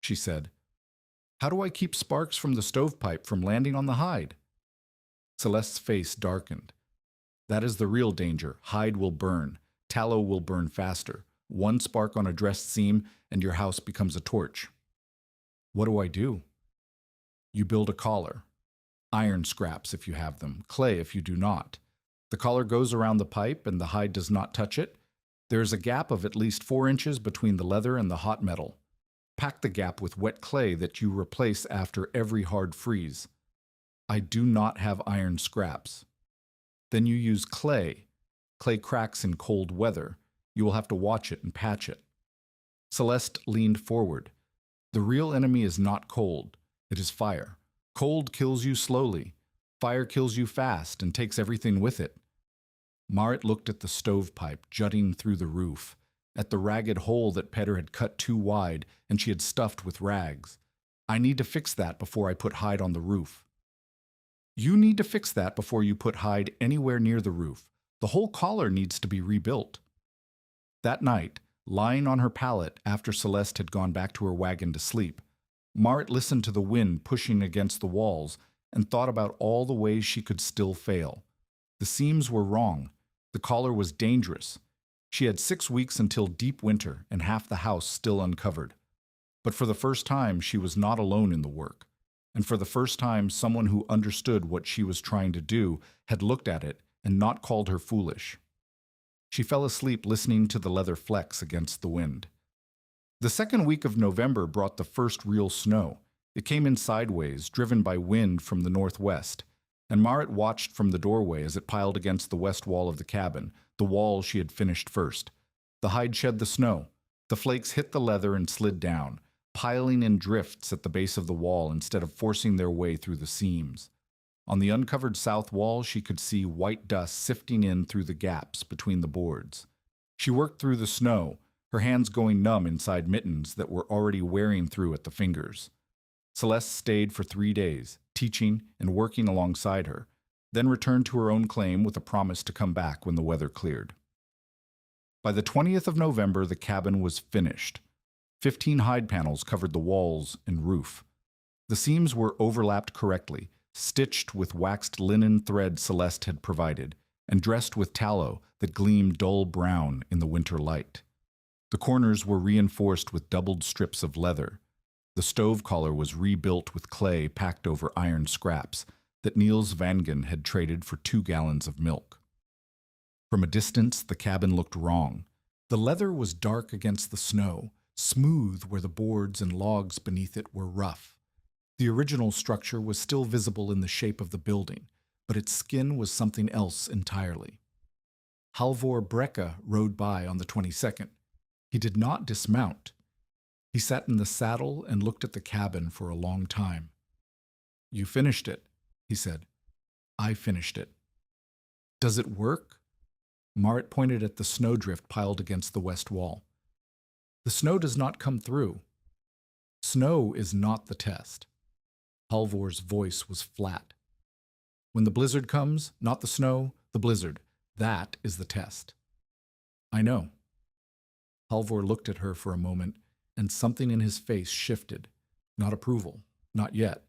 she said. How do I keep sparks from the stovepipe from landing on the hide? Celeste's face darkened. That is the real danger. Hide will burn. Tallow will burn faster. One spark on a dressed seam, and your house becomes a torch. What do I do? You build a collar. Iron scraps if you have them, clay if you do not. The collar goes around the pipe and the hide does not touch it. There is a gap of at least 4 inches between the leather and the hot metal. Pack the gap with wet clay that you replace after every hard freeze. I do not have iron scraps. Then you use clay. Clay cracks in cold weather. You will have to watch it and patch it. Celeste leaned forward. The real enemy is not cold. It is fire. Cold kills you slowly. Fire kills you fast and takes everything with it. Marit looked at the stovepipe jutting through the roof, at the ragged hole that Petter had cut too wide and she had stuffed with rags. I need to fix that before I put hide on the roof. You need to fix that before you put hide anywhere near the roof. The whole collar needs to be rebuilt. That night, lying on her pallet after Celeste had gone back to her wagon to sleep, Marit listened to the wind pushing against the walls and thought about all the ways she could still fail. The seams were wrong. The collar was dangerous. She had 6 weeks until deep winter and half the house still uncovered. But for the first time, she was not alone in the work. And for the first time, someone who understood what she was trying to do had looked at it and not called her foolish. She fell asleep listening to the leather flex against the wind. The second week of November brought the first real snow. It came in sideways, driven by wind from the northwest, and Marit watched from the doorway as it piled against the west wall of the cabin, the wall she had finished first. The hide shed the snow. The flakes hit the leather and slid down, piling in drifts at the base of the wall instead of forcing their way through the seams. On the uncovered south wall, she could see white dust sifting in through the gaps between the boards. She worked through the snow, her hands going numb inside mittens that were already wearing through at the fingers. Celeste stayed for 3 days, teaching and working alongside her, then returned to her own claim with a promise to come back when the weather cleared. By the 20th of November, the cabin was finished. 15 hide panels covered the walls and roof. The seams were overlapped correctly, stitched with waxed linen thread Celeste had provided, and dressed with tallow that gleamed dull brown in the winter light. The corners were reinforced with doubled strips of leather. The stove collar was rebuilt with clay packed over iron scraps that Niels Vangen had traded for 2 gallons of milk. From a distance, the cabin looked wrong. The leather was dark against the snow, smooth where the boards and logs beneath it were rough. The original structure was still visible in the shape of the building, but its skin was something else entirely. Halvor Brekke rode by on the 22nd. He did not dismount. He sat in the saddle and looked at the cabin for a long time. "You finished it," he said. "I finished it." "Does it work?" Marit pointed at the snowdrift piled against the west wall. "The snow does not come through." "Snow is not the test." Halvor's voice was flat. "When the blizzard comes, not the snow, the blizzard, that is the test." "I know." Halvor looked at her for a moment, and something in his face shifted. Not approval, not yet,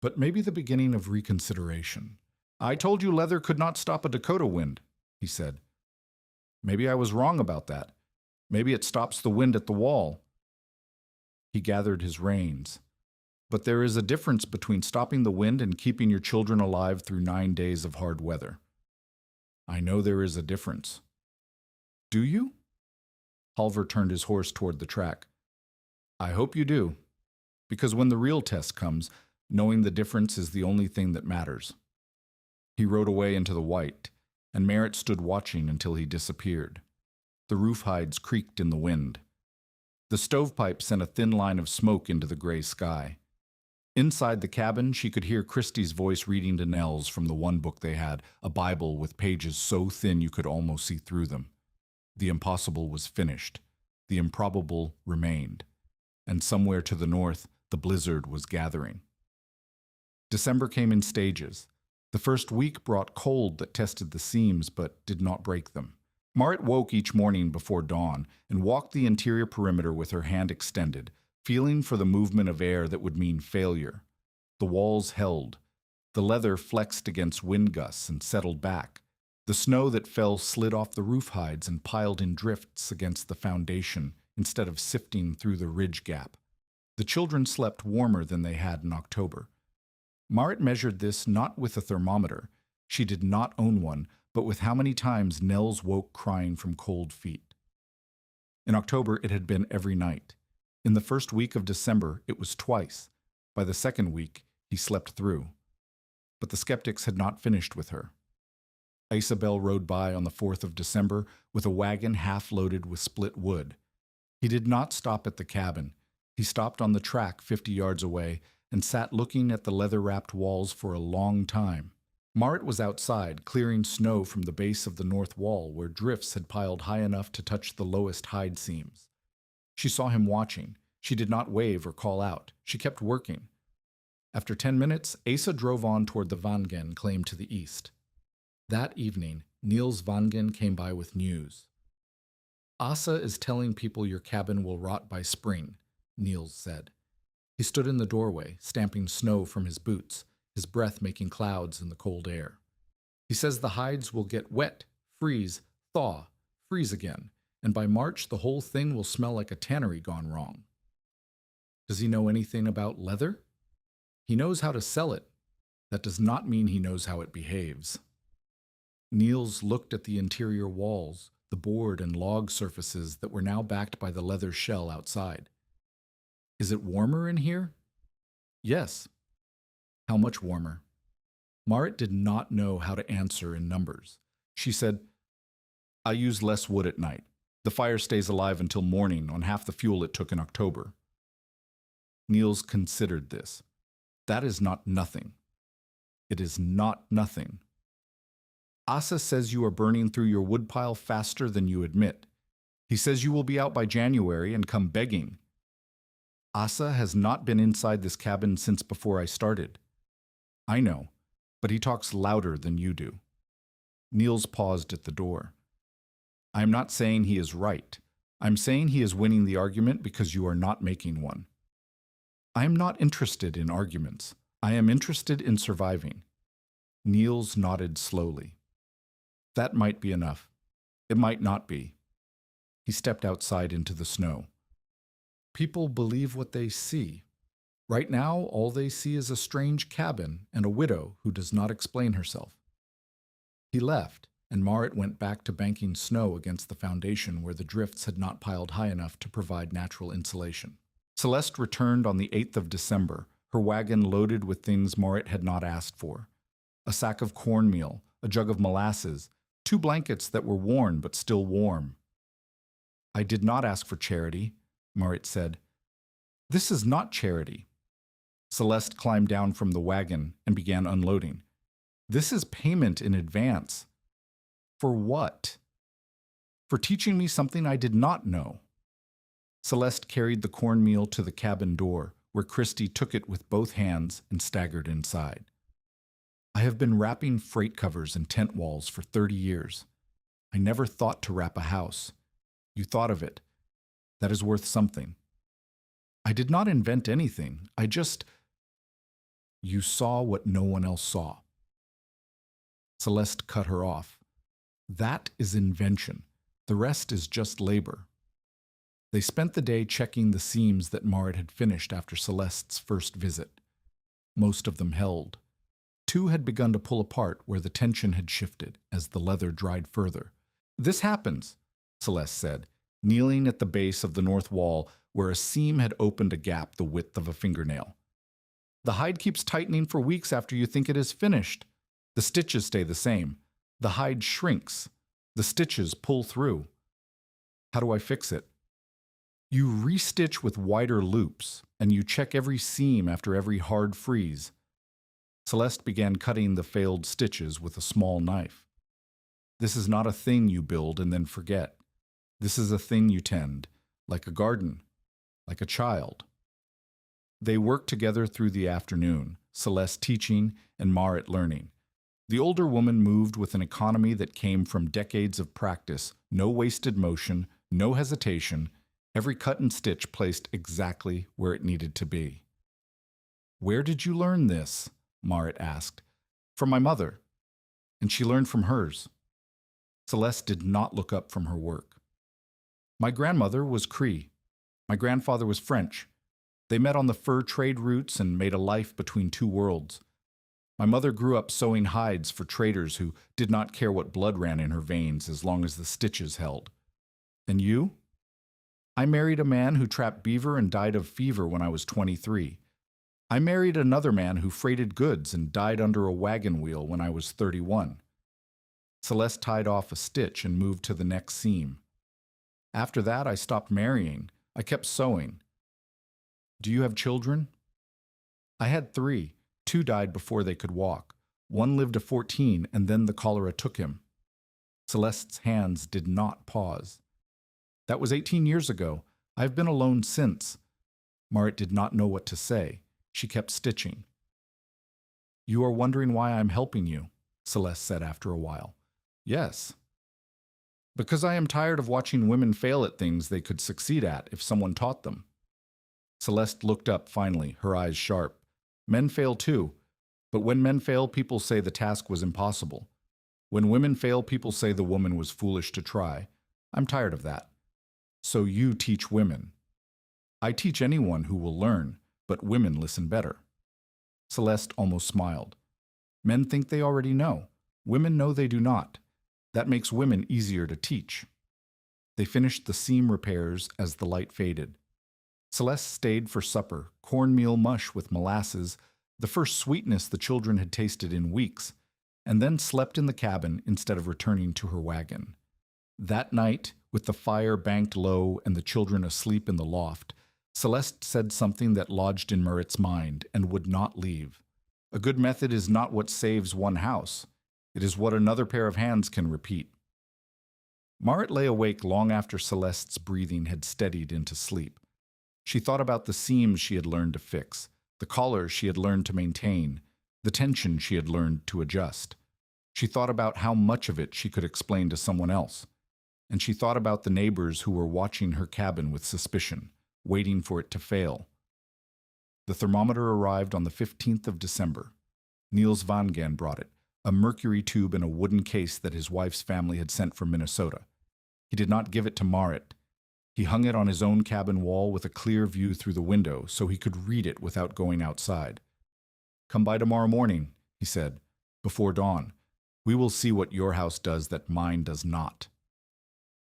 but maybe the beginning of reconsideration. "I told you leather could not stop a Dakota wind," he said. "Maybe I was wrong about that. Maybe it stops the wind at the wall." He gathered his reins. "But there is a difference between stopping the wind and keeping your children alive through 9 days of hard weather." "I know there is a difference." "Do you?" Halvor turned his horse toward the track. "I hope you do, because when the real test comes, knowing the difference is the only thing that matters." He rode away into the white, and Marit stood watching until he disappeared. The roof hides creaked in the wind. The stovepipe sent a thin line of smoke into the gray sky. Inside the cabin, she could hear Christie's voice reading to Nels from the one book they had, a Bible with pages so thin you could almost see through them. The impossible was finished. The improbable remained. And somewhere to the north, the blizzard was gathering. December came in stages. The first week brought cold that tested the seams but did not break them. Marit woke each morning before dawn and walked the interior perimeter with her hand extended, feeling for the movement of air that would mean failure. The walls held. The leather flexed against wind gusts and settled back. The snow that fell slid off the roof hides and piled in drifts against the foundation instead of sifting through the ridge gap. The children slept warmer than they had in October. Marit measured this not with a thermometer. She did not own one, but with how many times Nels woke crying from cold feet. In October, it had been every night. In the first week of December, it was twice. By the second week, he slept through. But the skeptics had not finished with her. Isabel rode by on the 4th of December with a wagon half loaded with split wood. He did not stop at the cabin. He stopped on the track 50 yards away and sat looking at the leather-wrapped walls for a long time. Marit was outside, clearing snow from the base of the north wall where drifts had piled high enough to touch the lowest hide seams. She saw him watching. She did not wave or call out. She kept working. After 10 minutes, Asa drove on toward the Vangen claim to the east. That evening, Niels Vangen came by with news. "Asa is telling people your cabin will rot by spring," Niels said. He stood in the doorway, stamping snow from his boots, his breath making clouds in the cold air. "He says the hides will get wet, freeze, thaw, freeze again, and by March the whole thing will smell like a tannery gone wrong." "Does he know anything about leather?" "He knows how to sell it. That does not mean he knows how it behaves." Niels looked at the interior walls, the board and log surfaces that were now backed by the leather shell outside. "Is it warmer in here?" "Yes." "How much warmer?" Marit did not know how to answer in numbers. She said, "I use less wood at night. The fire stays alive until morning on half the fuel it took in October." Niels considered this. "That is not nothing." "It is not nothing." "Asa says you are burning through your woodpile faster than you admit. He says you will be out by January and come begging." "Asa has not been inside this cabin since before I started." "I know, but he talks louder than you do." Niels paused at the door. "I am not saying he is right. I'm saying he is winning the argument because you are not making one." "I am not interested in arguments. I am interested in surviving. Niels nodded slowly. That might be enough. It might not be. He stepped outside into the snow. People believe what they see. Right now, all they see is a strange cabin and a widow who does not explain herself. He left, and Marit went back to banking snow against the foundation where the drifts had not piled high enough to provide natural insulation. Celeste returned on the 8th of December, her wagon loaded with things Marit had not asked for. A sack of cornmeal, a jug of molasses, 2 blankets that were worn but still warm. I did not ask for charity, Marit said. This is not charity. Celeste climbed down from the wagon and began unloading. This is payment in advance. For what? For teaching me something I did not know. Celeste carried the cornmeal to the cabin door, where Christy took it with both hands and staggered inside. I have been wrapping freight covers and tent walls for 30 years. I never thought to wrap a house. You thought of it. That is worth something. I did not invent anything. You saw what no one else saw. Celeste cut her off. That is invention. The rest is just labor. They spent the day checking the seams that Marit had finished after Celeste's first visit. Most of them held. 2 had begun to pull apart where the tension had shifted as the leather dried further. This happens, Celeste said, kneeling at the base of the north wall where a seam had opened a gap the width of a fingernail. The hide keeps tightening for weeks after you think it is finished. The stitches stay the same. The hide shrinks. The stitches pull through. How do I fix it? You restitch with wider loops, and you check every seam after every hard freeze. Celeste began cutting the failed stitches with a small knife. This is not a thing you build and then forget. This is a thing you tend, like a garden, like a child. They worked together through the afternoon, Celeste teaching and Marit learning. The older woman moved with an economy that came from decades of practice, no wasted motion, no hesitation, every cut and stitch placed exactly where it needed to be. Where did you learn this? Marit asked. From my mother. And she learned from hers. Celeste did not look up from her work. My grandmother was Cree. My grandfather was French. They met on the fur trade routes and made a life between 2 worlds. My mother grew up sewing hides for traders who did not care what blood ran in her veins as long as the stitches held. And you? I married a man who trapped beaver and died of fever when I was 23. I married another man who freighted goods and died under a wagon wheel when I was 31. Celeste tied off a stitch and moved to the next seam. After that, I stopped marrying. I kept sewing. Do you have children? I had 3. 2 died before they could walk. 1 lived to 14, and then the cholera took him. Celeste's hands did not pause. That was 18 years ago. I've been alone since. Marit did not know what to say. She kept stitching. You are wondering why I'm helping you, Celeste said after a while. Yes. Because I am tired of watching women fail at things they could succeed at if someone taught them. Celeste looked up finally, her eyes sharp. Men fail too, but when men fail, people say the task was impossible. When women fail, people say the woman was foolish to try. I'm tired of that. So you teach women. I teach anyone who will learn, but women listen better. Celeste almost smiled. Men think they already know. Women know they do not. That makes women easier to teach. They finished the seam repairs as the light faded. Celeste stayed for supper, cornmeal mush with molasses, the first sweetness the children had tasted in weeks, and then slept in the cabin instead of returning to her wagon. That night, with the fire banked low and the children asleep in the loft, Celeste said something that lodged in Marit's mind and would not leave. A good method is not what saves one house. It is what another pair of hands can repeat. Marit lay awake long after Celeste's breathing had steadied into sleep. She thought about the seams she had learned to fix, the collar she had learned to maintain, the tension she had learned to adjust. She thought about how much of it she could explain to someone else. And she thought about the neighbors who were watching her cabin with suspicion, waiting for it to fail. The thermometer arrived on the 15th of December. Niels Vangen brought it, a mercury tube in a wooden case that his wife's family had sent from Minnesota. He did not give it to Marit. He hung it on his own cabin wall with a clear view through the window so he could read it without going outside. "Come by tomorrow morning," he said, "before dawn. We will see what your house does that mine does not."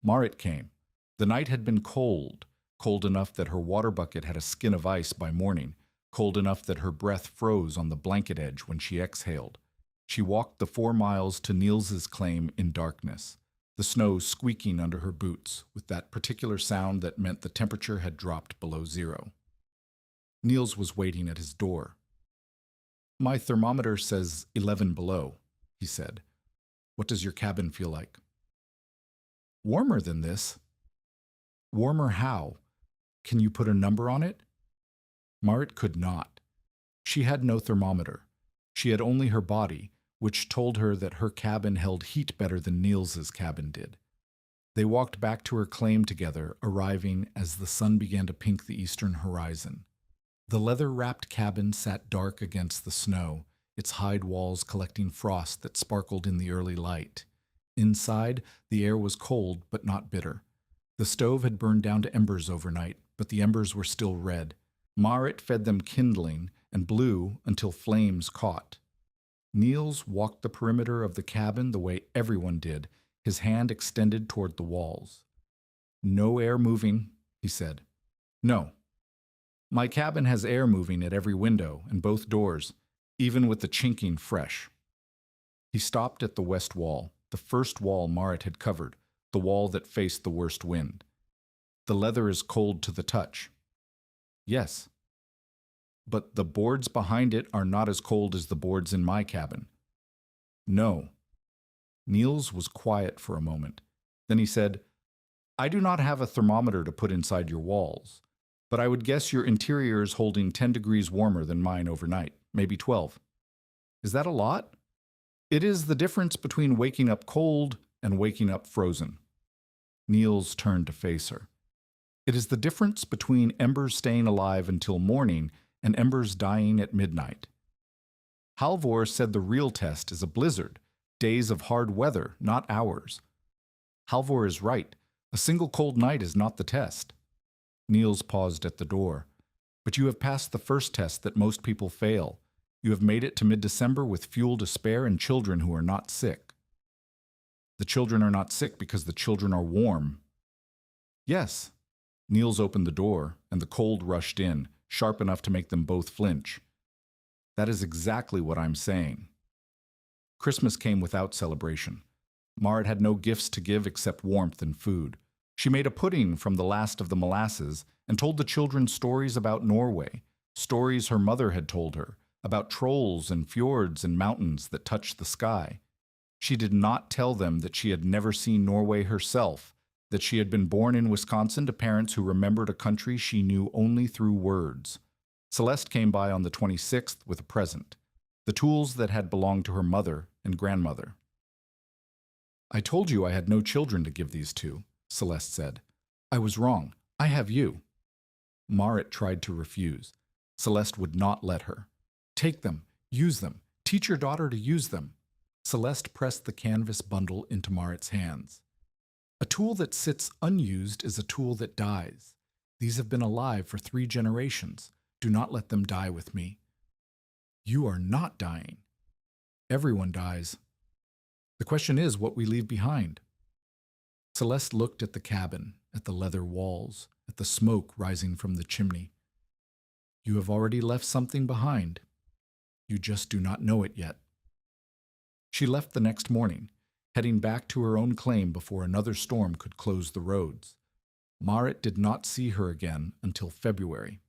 Marit came. The night had been cold, cold enough that her water bucket had a skin of ice by morning, cold enough that her breath froze on the blanket edge when she exhaled. She walked the 4 miles to Niels's claim in darkness, the snow squeaking under her boots with that particular sound that meant the temperature had dropped below 0. Niels was waiting at his door. "My thermometer says 11 below," he said. "What does your cabin feel like?" "Warmer than this." "Warmer how? Can you put a number on it?" Marit could not. She had no thermometer. She had only her body, which told her that her cabin held heat better than Niels's cabin did. They walked back to her claim together, arriving as the sun began to pink the eastern horizon. The leather-wrapped cabin sat dark against the snow, its hide walls collecting frost that sparkled in the early light. Inside, the air was cold but not bitter. The stove had burned down to embers overnight, but the embers were still red. Marit fed them kindling and blew until flames caught. Niels walked the perimeter of the cabin the way everyone did, his hand extended toward the walls. "No air moving," he said. "No. My cabin has air moving at every window and both doors, even with the chinking fresh." He stopped at the west wall, the first wall Marit had covered, the wall that faced the worst wind. "The leather is cold to the touch." "Yes." "But the boards behind it are not as cold as the boards in my cabin." "No." Niels was quiet for a moment. Then he said, "I do not have a thermometer to put inside your walls, but I would guess your interior is holding 10 degrees warmer than mine overnight, maybe 12. Is that a lot? It is the difference between waking up cold and waking up frozen." Niels turned to face her. "It is the difference between embers staying alive until morning and embers dying at midnight. Halvor said the real test is a blizzard, days of hard weather, not hours. Halvor is right. A single cold night is not the test." Niels paused at the door. "But you have passed the first test that most people fail. You have made it to mid-December with fuel to spare and children who are not sick." "The children are not sick because the children are warm." "Yes." Niels opened the door, and the cold rushed in, sharp enough to make them both flinch. "That is exactly what I'm saying." Christmas came without celebration. Marit had no gifts to give except warmth and food. She made a pudding from the last of the molasses and told the children stories about Norway, stories her mother had told her, about trolls and fjords and mountains that touched the sky. She did not tell them that she had never seen Norway herself, that she had been born in Wisconsin to parents who remembered a country she knew only through words. Celeste came by on the 26th with a present, the tools that had belonged to her mother and grandmother. "I told you I had no children to give these to," Celeste said. "I was wrong. I have you." Marit tried to refuse. Celeste would not let her. "Take them. Use them. Teach your daughter to use them." Celeste pressed the canvas bundle into Marit's hands. "A tool that sits unused is a tool that dies. These have been alive for 3 generations. Do not let them die with me." "You are not dying." "Everyone dies. The question is what we leave behind." Celeste looked at the cabin, at the leather walls, at the smoke rising from the chimney. "You have already left something behind. You just do not know it yet." She left the next morning, heading back to her own claim before another storm could close the roads. Marit did not see her again until February.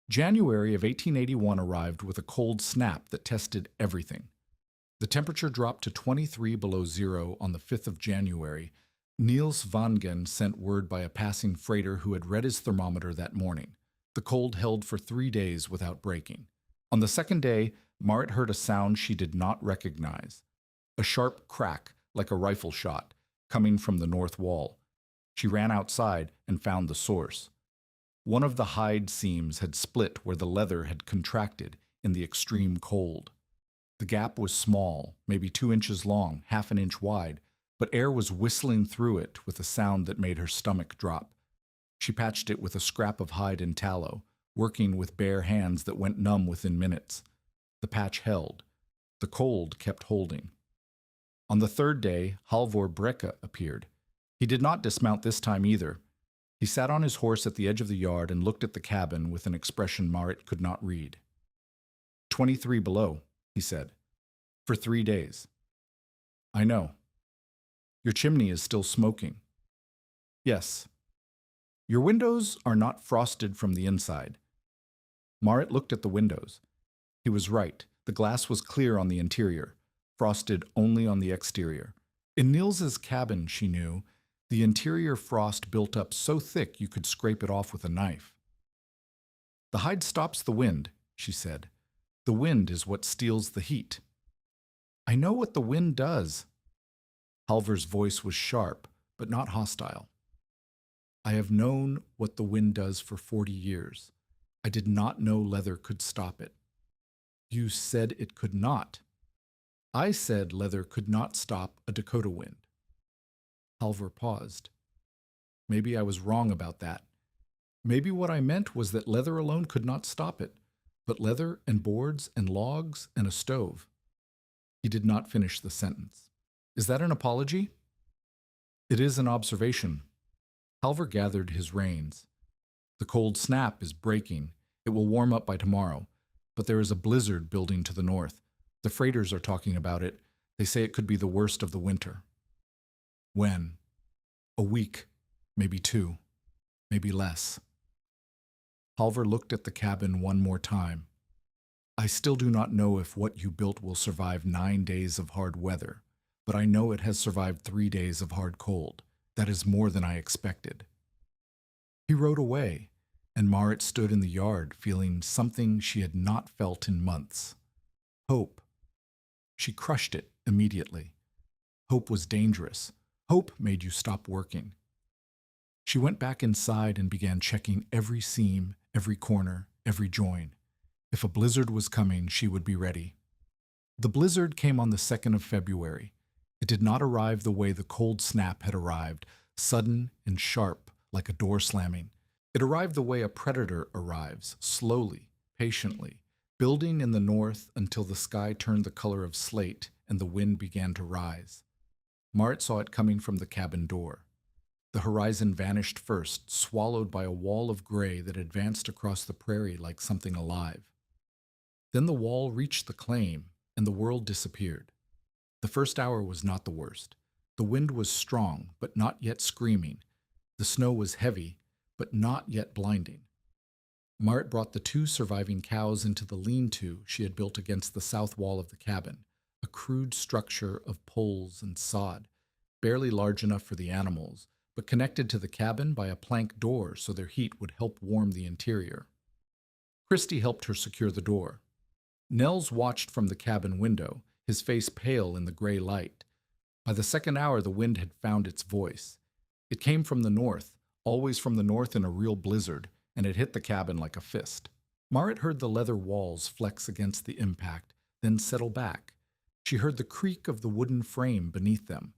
January of 1881 arrived with a cold snap that tested everything. The temperature dropped to 23 below 0 on the 5th of January. Niels Vangen sent word by a passing freighter who had read his thermometer that morning. The cold held for 3 days without breaking. On the second day, Marit heard a sound she did not recognize. A sharp crack, like a rifle shot, coming from the north wall. She ran outside and found the source. One of the hide seams had split where the leather had contracted in the extreme cold. The gap was small, maybe 2 inches long, half an inch wide, but air was whistling through it with a sound that made her stomach drop. She patched it with a scrap of hide and tallow, working with bare hands that went numb within minutes. The patch held. The cold kept holding. On the third day, Halvor Brekka appeared. He did not dismount this time either. He sat on his horse at the edge of the yard and looked at the cabin with an expression Marit could not read. 23 below, he said. For 3 days. I know. Your chimney is still smoking. Yes. Your windows are not frosted from the inside. Marit looked at the windows. He was right. The glass was clear on the interior, frosted only on the exterior. In Nils's cabin, she knew, the interior frost built up so thick you could scrape it off with a knife. The hide stops the wind, she said. The wind is what steals the heat. I know what the wind does. Halvor's voice was sharp, but not hostile. I have known what the wind does for 40 years. I did not know leather could stop it. You said it could not. I said leather could not stop a Dakota wind. Halvor paused. Maybe I was wrong about that. Maybe what I meant was that leather alone could not stop it, but leather and boards and logs and a stove. He did not finish the sentence. Is that an apology? It is an observation. Halvor gathered his reins. The cold snap is breaking. It will warm up by tomorrow, but there is a blizzard building to the north. The freighters are talking about it. They say it could be the worst of the winter. When? A week, maybe 2, maybe less. Halvor looked at the cabin one more time. I still do not know if what you built will survive 9 days of hard weather, but I know it has survived 3 days of hard cold. That is more than I expected. He rode away, and Marit stood in the yard feeling something she had not felt in months. Hope. She crushed it immediately. Hope was dangerous. Hope made you stop working. She went back inside and began checking every seam, every corner, every join. If a blizzard was coming, she would be ready. The blizzard came on the 2nd of February. It did not arrive the way the cold snap had arrived, sudden and sharp, like a door slamming. It arrived the way a predator arrives, slowly, patiently, building in the north until the sky turned the color of slate and the wind began to rise. Marit saw it coming from the cabin door. The horizon vanished first, swallowed by a wall of gray that advanced across the prairie like something alive. Then the wall reached the claim, and the world disappeared. The first hour was not the worst. The wind was strong, but not yet screaming. The snow was heavy, but not yet blinding. Marit brought the 2 surviving cows into the lean-to she had built against the south wall of the cabin, a crude structure of poles and sod, barely large enough for the animals, but connected to the cabin by a plank door so their heat would help warm the interior. Christy helped her secure the door. Nels watched from the cabin window, his face pale in the gray light. By the second hour, the wind had found its voice. It came from the north, always from the north in a real blizzard, and it hit the cabin like a fist. Marit heard the leather walls flex against the impact, then settle back. She heard the creak of the wooden frame beneath them.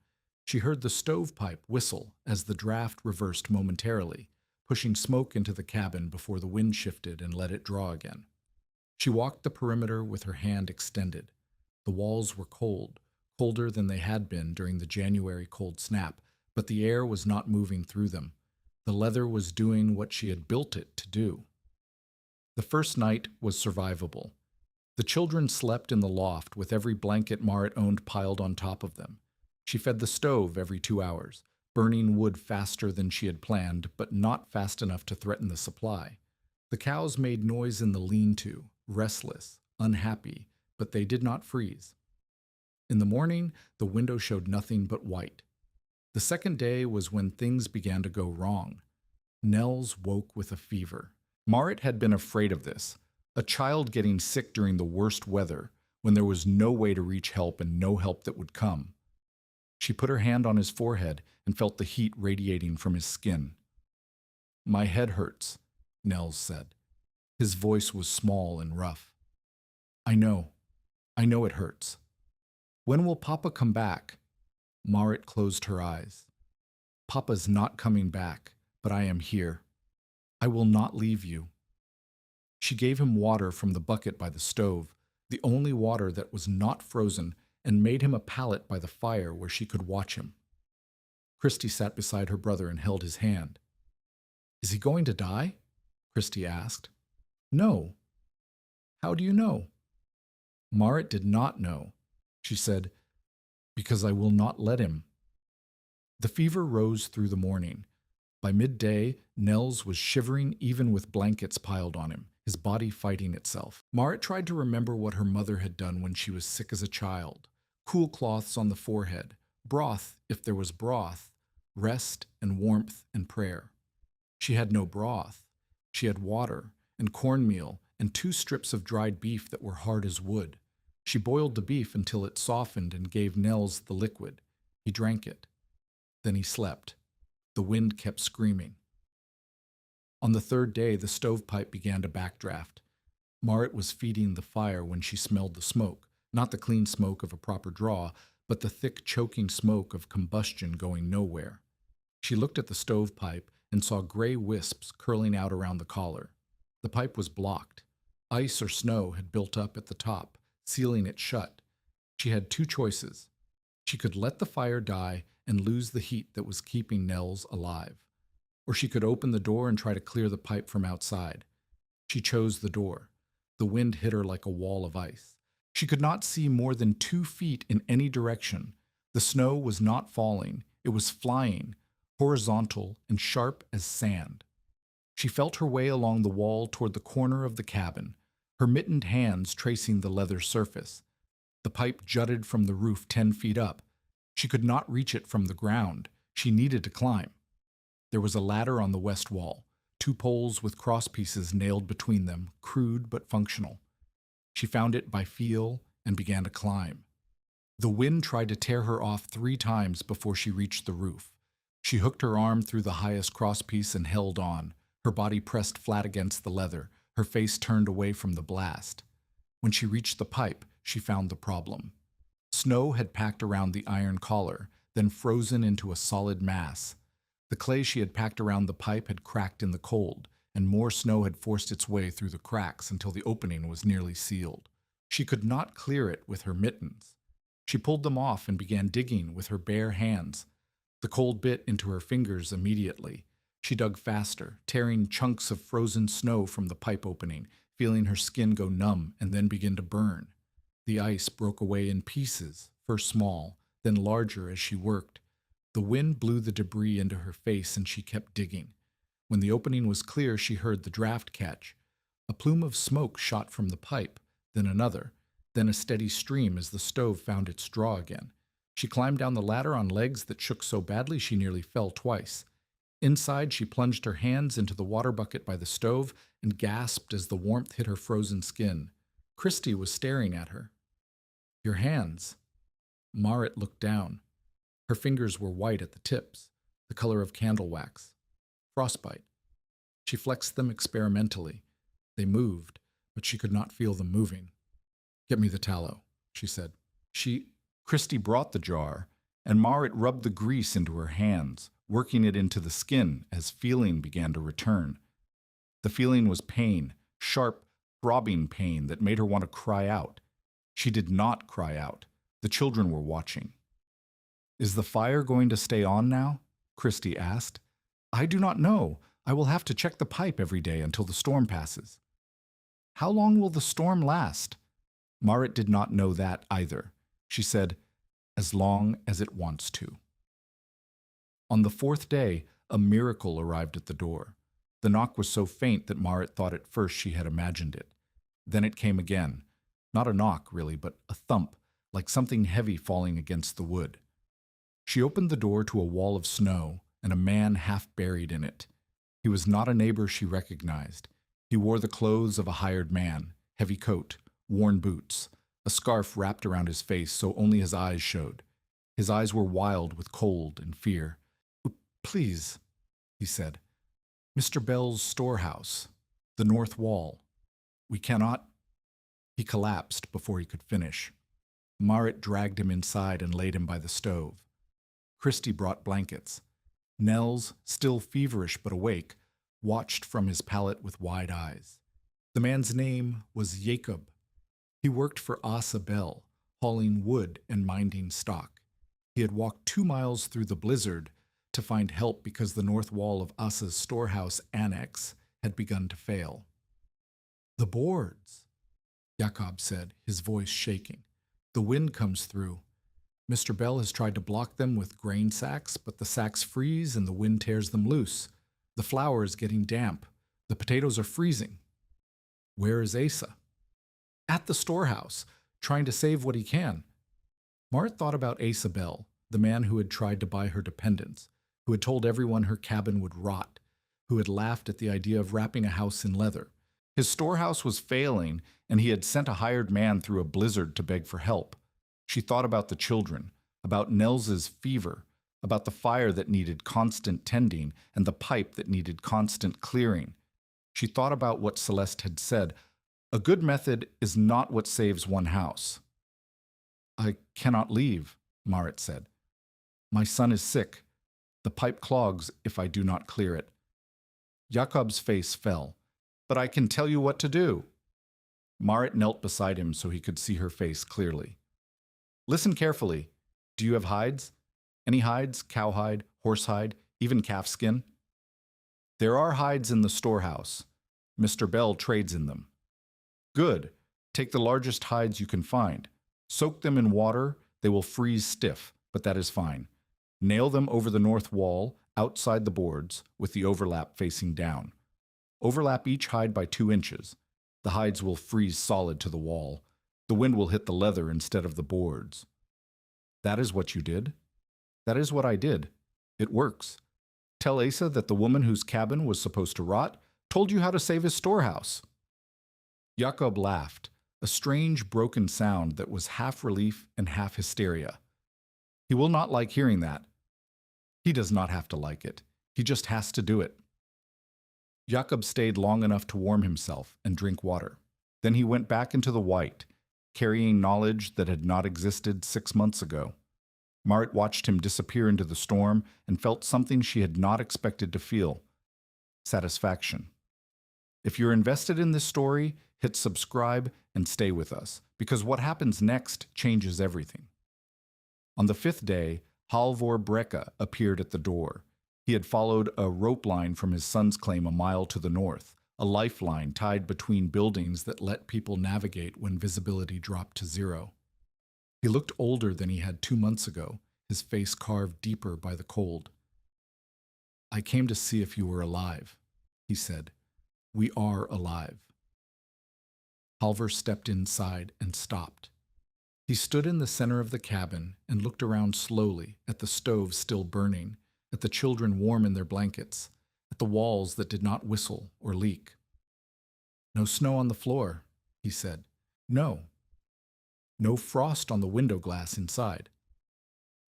She heard the stovepipe whistle as the draft reversed momentarily, pushing smoke into the cabin before the wind shifted and let it draw again. She walked the perimeter with her hand extended. The walls were cold, colder than they had been during the January cold snap, but the air was not moving through them. The leather was doing what she had built it to do. The first night was survivable. The children slept in the loft with every blanket Marit owned piled on top of them. She fed the stove every 2 hours, burning wood faster than she had planned, but not fast enough to threaten the supply. The cows made noise in the lean-to, restless, unhappy, but they did not freeze. In the morning, the window showed nothing but white. The second day was when things began to go wrong. Nels woke with a fever. Marit had been afraid of this, a child getting sick during the worst weather, when there was no way to reach help and no help that would come. She put her hand on his forehead and felt the heat radiating from his skin. My head hurts. Nels said. His voice was small and rough. I know. I know it hurts. When will Papa come back? Marit closed her eyes. Papa's not coming back, but I am here. I will not leave you. She gave him water from the bucket by the stove, the only water that was not frozen, and made him a pallet by the fire where she could watch him. Christy sat beside her brother and held his hand. Is he going to die? Christy asked. No. How do you know? Marit did not know. She said, because I will not let him. The fever rose through the morning. By midday, Nels was shivering even with blankets piled on him, his body fighting itself. Marit tried to remember what her mother had done when she was sick as a child. Cool cloths on the forehead, broth if there was broth, rest and warmth and prayer. She had no broth. She had water and cornmeal and 2 strips of dried beef that were hard as wood. She boiled the beef until it softened and gave Nels the liquid. He drank it. Then he slept. The wind kept screaming. On the 3rd day, the stovepipe began to backdraft. Marit was feeding the fire when she smelled the smoke, not the clean smoke of a proper draw, but the thick, choking smoke of combustion going nowhere. She looked at the stovepipe and saw gray wisps curling out around the collar. The pipe was blocked. Ice or snow had built up at the top, sealing it shut. She had 2 choices. She could let the fire die and lose the heat that was keeping Nels alive, or she could open the door and try to clear the pipe from outside. She chose the door. The wind hit her like a wall of ice. She could not see more than 2 feet in any direction. The snow was not falling. It was flying, horizontal and sharp as sand. She felt her way along the wall toward the corner of the cabin, her mittened hands tracing the leather surface. The pipe jutted from the roof 10 feet up. She could not reach it from the ground. She needed to climb. There was a ladder on the west wall, 2 poles with crosspieces nailed between them, crude but functional. She found it by feel and began to climb. The wind tried to tear her off 3 times before she reached the roof. She hooked her arm through the highest crosspiece and held on, her body pressed flat against the leather, her face turned away from the blast. When she reached the pipe, she found the problem. Snow had packed around the iron collar, then frozen into a solid mass. The clay she had packed around the pipe had cracked in the cold, and more snow had forced its way through the cracks until the opening was nearly sealed. She could not clear it with her mittens. She pulled them off and began digging with her bare hands. The cold bit into her fingers immediately. She dug faster, tearing chunks of frozen snow from the pipe opening, feeling her skin go numb and then begin to burn. The ice broke away in pieces, first small, then larger as she worked. The wind blew the debris into her face and she kept digging. When the opening was clear, she heard the draft catch. A plume of smoke shot from the pipe, then another, then a steady stream as the stove found its draw again. She climbed down the ladder on legs that shook so badly she nearly fell twice. Inside, she plunged her hands into the water bucket by the stove and gasped as the warmth hit her frozen skin. Christy was staring at her. Your hands. Marit looked down. Her fingers were white at the tips, the color of candle wax. Frostbite. She flexed them experimentally. They moved, but she could not feel them moving. Get me the tallow, she said. Christy brought the jar, and Marit rubbed the grease into her hands, working it into the skin as feeling began to return. The feeling was pain, sharp, throbbing pain that made her want to cry out. She did not cry out. The children were watching. Is the fire going to stay on now? Christy asked. I do not know. I will have to check the pipe every day until the storm passes. How long will the storm last? Marit did not know that either. She said, as long as it wants to. On the 4th day, a miracle arrived at the door. The knock was so faint that Marit thought at first she had imagined it. Then it came again. Not a knock, really, but a thump, like something heavy falling against the wood. She opened the door to a wall of snow and a man half buried in it. He was not a neighbor she recognized. He wore the clothes of a hired man, heavy coat, worn boots, a scarf wrapped around his face so only his eyes showed. His eyes were wild with cold and fear. Please, he said. Mr. Bell's storehouse, the north wall. We cannot. He collapsed before he could finish. Marit dragged him inside and laid him by the stove. Christy brought blankets. Nels, still feverish but awake, watched from his pallet with wide eyes. The man's name was Jacob. He worked for Asa Bell, hauling wood and minding stock. He had walked 2 miles through the blizzard to find help because the north wall of Asa's storehouse annex had begun to fail. "The boards," Jacob said, his voice shaking. "The wind comes through. Mr. Bell has tried to block them with grain sacks, but the sacks freeze and the wind tears them loose. The flour is getting damp. The potatoes are freezing." "Where is Asa?" "At the storehouse, trying to save what he can." Marit thought about Asa Bell, the man who had tried to buy her dependence, who had told everyone her cabin would rot, who had laughed at the idea of wrapping a house in leather. His storehouse was failing, and he had sent a hired man through a blizzard to beg for help. She thought about the children, about Nels's fever, about the fire that needed constant tending and the pipe that needed constant clearing. She thought about what Celeste had said. A good method is not what saves one house. "I cannot leave," Marit said. "My son is sick. The pipe clogs if I do not clear it." Jacob's face fell. "But I can tell you what to do." Marit knelt beside him so he could see her face clearly. "Listen carefully. Do you have hides? Any hides, cowhide, horsehide, even calfskin?" "There are hides in the storehouse. Mr. Bell trades in them." "Good. Take the largest hides you can find. Soak them in water. They will freeze stiff, but that is fine. Nail them over the north wall, outside the boards, with the overlap facing down. Overlap each hide by 2 inches. The hides will freeze solid to the wall. The wind will hit the leather instead of the boards." "That is what you did?" "That is what I did. It works. Tell Asa that the woman whose cabin was supposed to rot told you how to save his storehouse." Jacob laughed, a strange broken sound that was half relief and half hysteria. "He will not like hearing that." "He does not have to like it. He just has to do it." Jacob stayed long enough to warm himself and drink water. Then he went back into the white, carrying knowledge that had not existed 6 months ago. Marit watched him disappear into the storm and felt something she had not expected to feel: satisfaction. If you're invested in this story, hit subscribe and stay with us, because what happens next changes everything. On the 5th day, Halvor Brekka appeared at the door. He had followed a rope line from his son's claim a mile to the north, a lifeline tied between buildings that let people navigate when visibility dropped to 0. He looked older than he had 2 months ago, his face carved deeper by the cold. "I came to see if you were alive," he said. "We are alive." Halvor stepped inside and stopped. He stood in the center of the cabin and looked around slowly at the stove still burning, at the children warm in their blankets, at the walls that did not whistle or leak. "No snow on the floor," he said. "No. No frost on the window glass inside."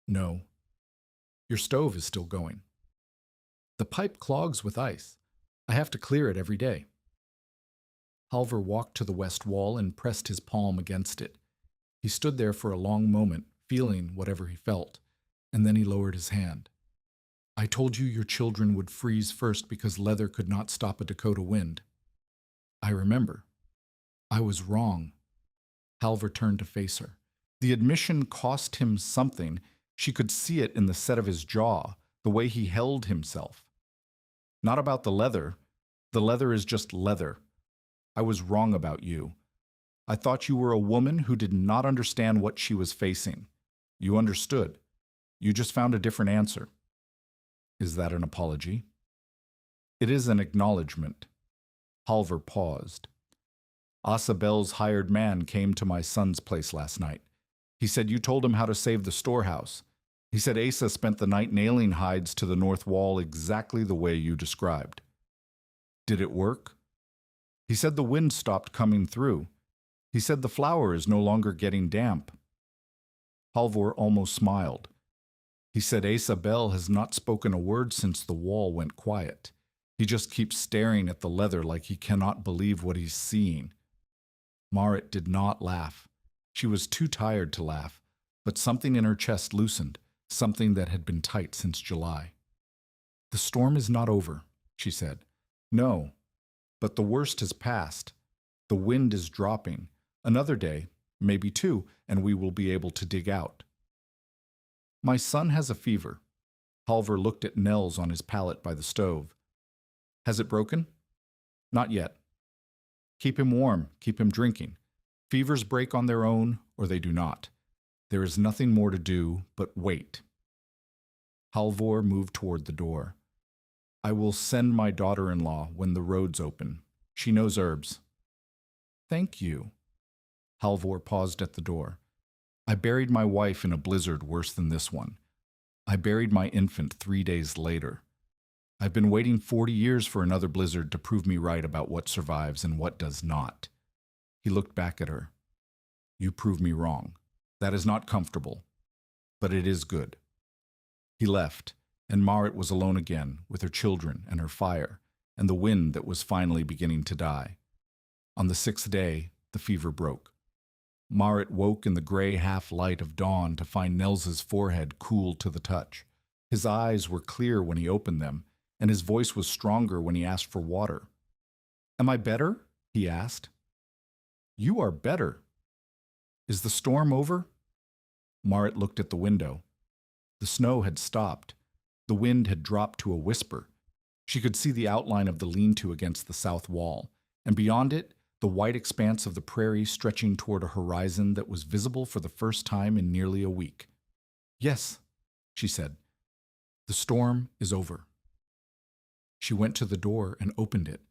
"No. Your stove is still going." "The pipe clogs with ice. I have to clear it every day." Halvor walked to the west wall and pressed his palm against it. He stood there for a long moment, feeling whatever he felt, and then he lowered his hand. "I told you your children would freeze first because leather could not stop a Dakota wind." "I remember. I was wrong." Halvor turned to face her. The admission cost him something. She could see it in the set of his jaw, the way he held himself. "Not about the leather. The leather is just leather. I was wrong about you. I thought you were a woman who did not understand what she was facing. You understood. You just found a different answer." "Is that an apology?" "It is an acknowledgement." Halvor paused. "Asa Bell's hired man came to my son's place last night. He said you told him how to save the storehouse. He said Asa spent the night nailing hides to the north wall exactly the way you described." "Did it work?" "He said the wind stopped coming through. He said the flour is no longer getting damp." Halvor almost smiled. "He said Asa Bell has not spoken a word since the wall went quiet. He just keeps staring at the leather like he cannot believe what he's seeing. Marit did not laugh. She was too tired to laugh, but something in her chest loosened, something that had been tight since July. "The storm is not over," she said. "No, but the worst has passed. The wind is dropping. Another day, maybe two, and we will be able to dig out." "My son has a fever." Halvor looked at Nels on his pallet by the stove. "Has it broken?" "Not yet." "Keep him warm, keep him drinking. Fevers break on their own, or they do not. There is nothing more to do but wait." Halvor moved toward the door. "I will send my daughter-in-law when the roads open. She knows herbs." "Thank you." Halvor paused at the door. "I buried my wife in a blizzard worse than this one. I buried my infant 3 days later. I've been waiting 40 years for another blizzard to prove me right about what survives and what does not." He looked back at her. "You prove me wrong. That is not comfortable, but it is good." He left, and Marit was alone again with her children and her fire, and the wind that was finally beginning to die. On the 6th day, the fever broke. Marit woke in the gray half-light of dawn to find Nels's forehead cool to the touch. His eyes were clear when he opened them, and his voice was stronger when he asked for water. "Am I better?" he asked. "You are better. Is the storm over?" Marit looked at the window. The snow had stopped. The wind had dropped to a whisper. She could see the outline of the lean-to against the south wall, and beyond it, the white expanse of the prairie stretching toward a horizon that was visible for the first time in nearly a week. "Yes," she said. "The storm is over." She went to the door and opened it.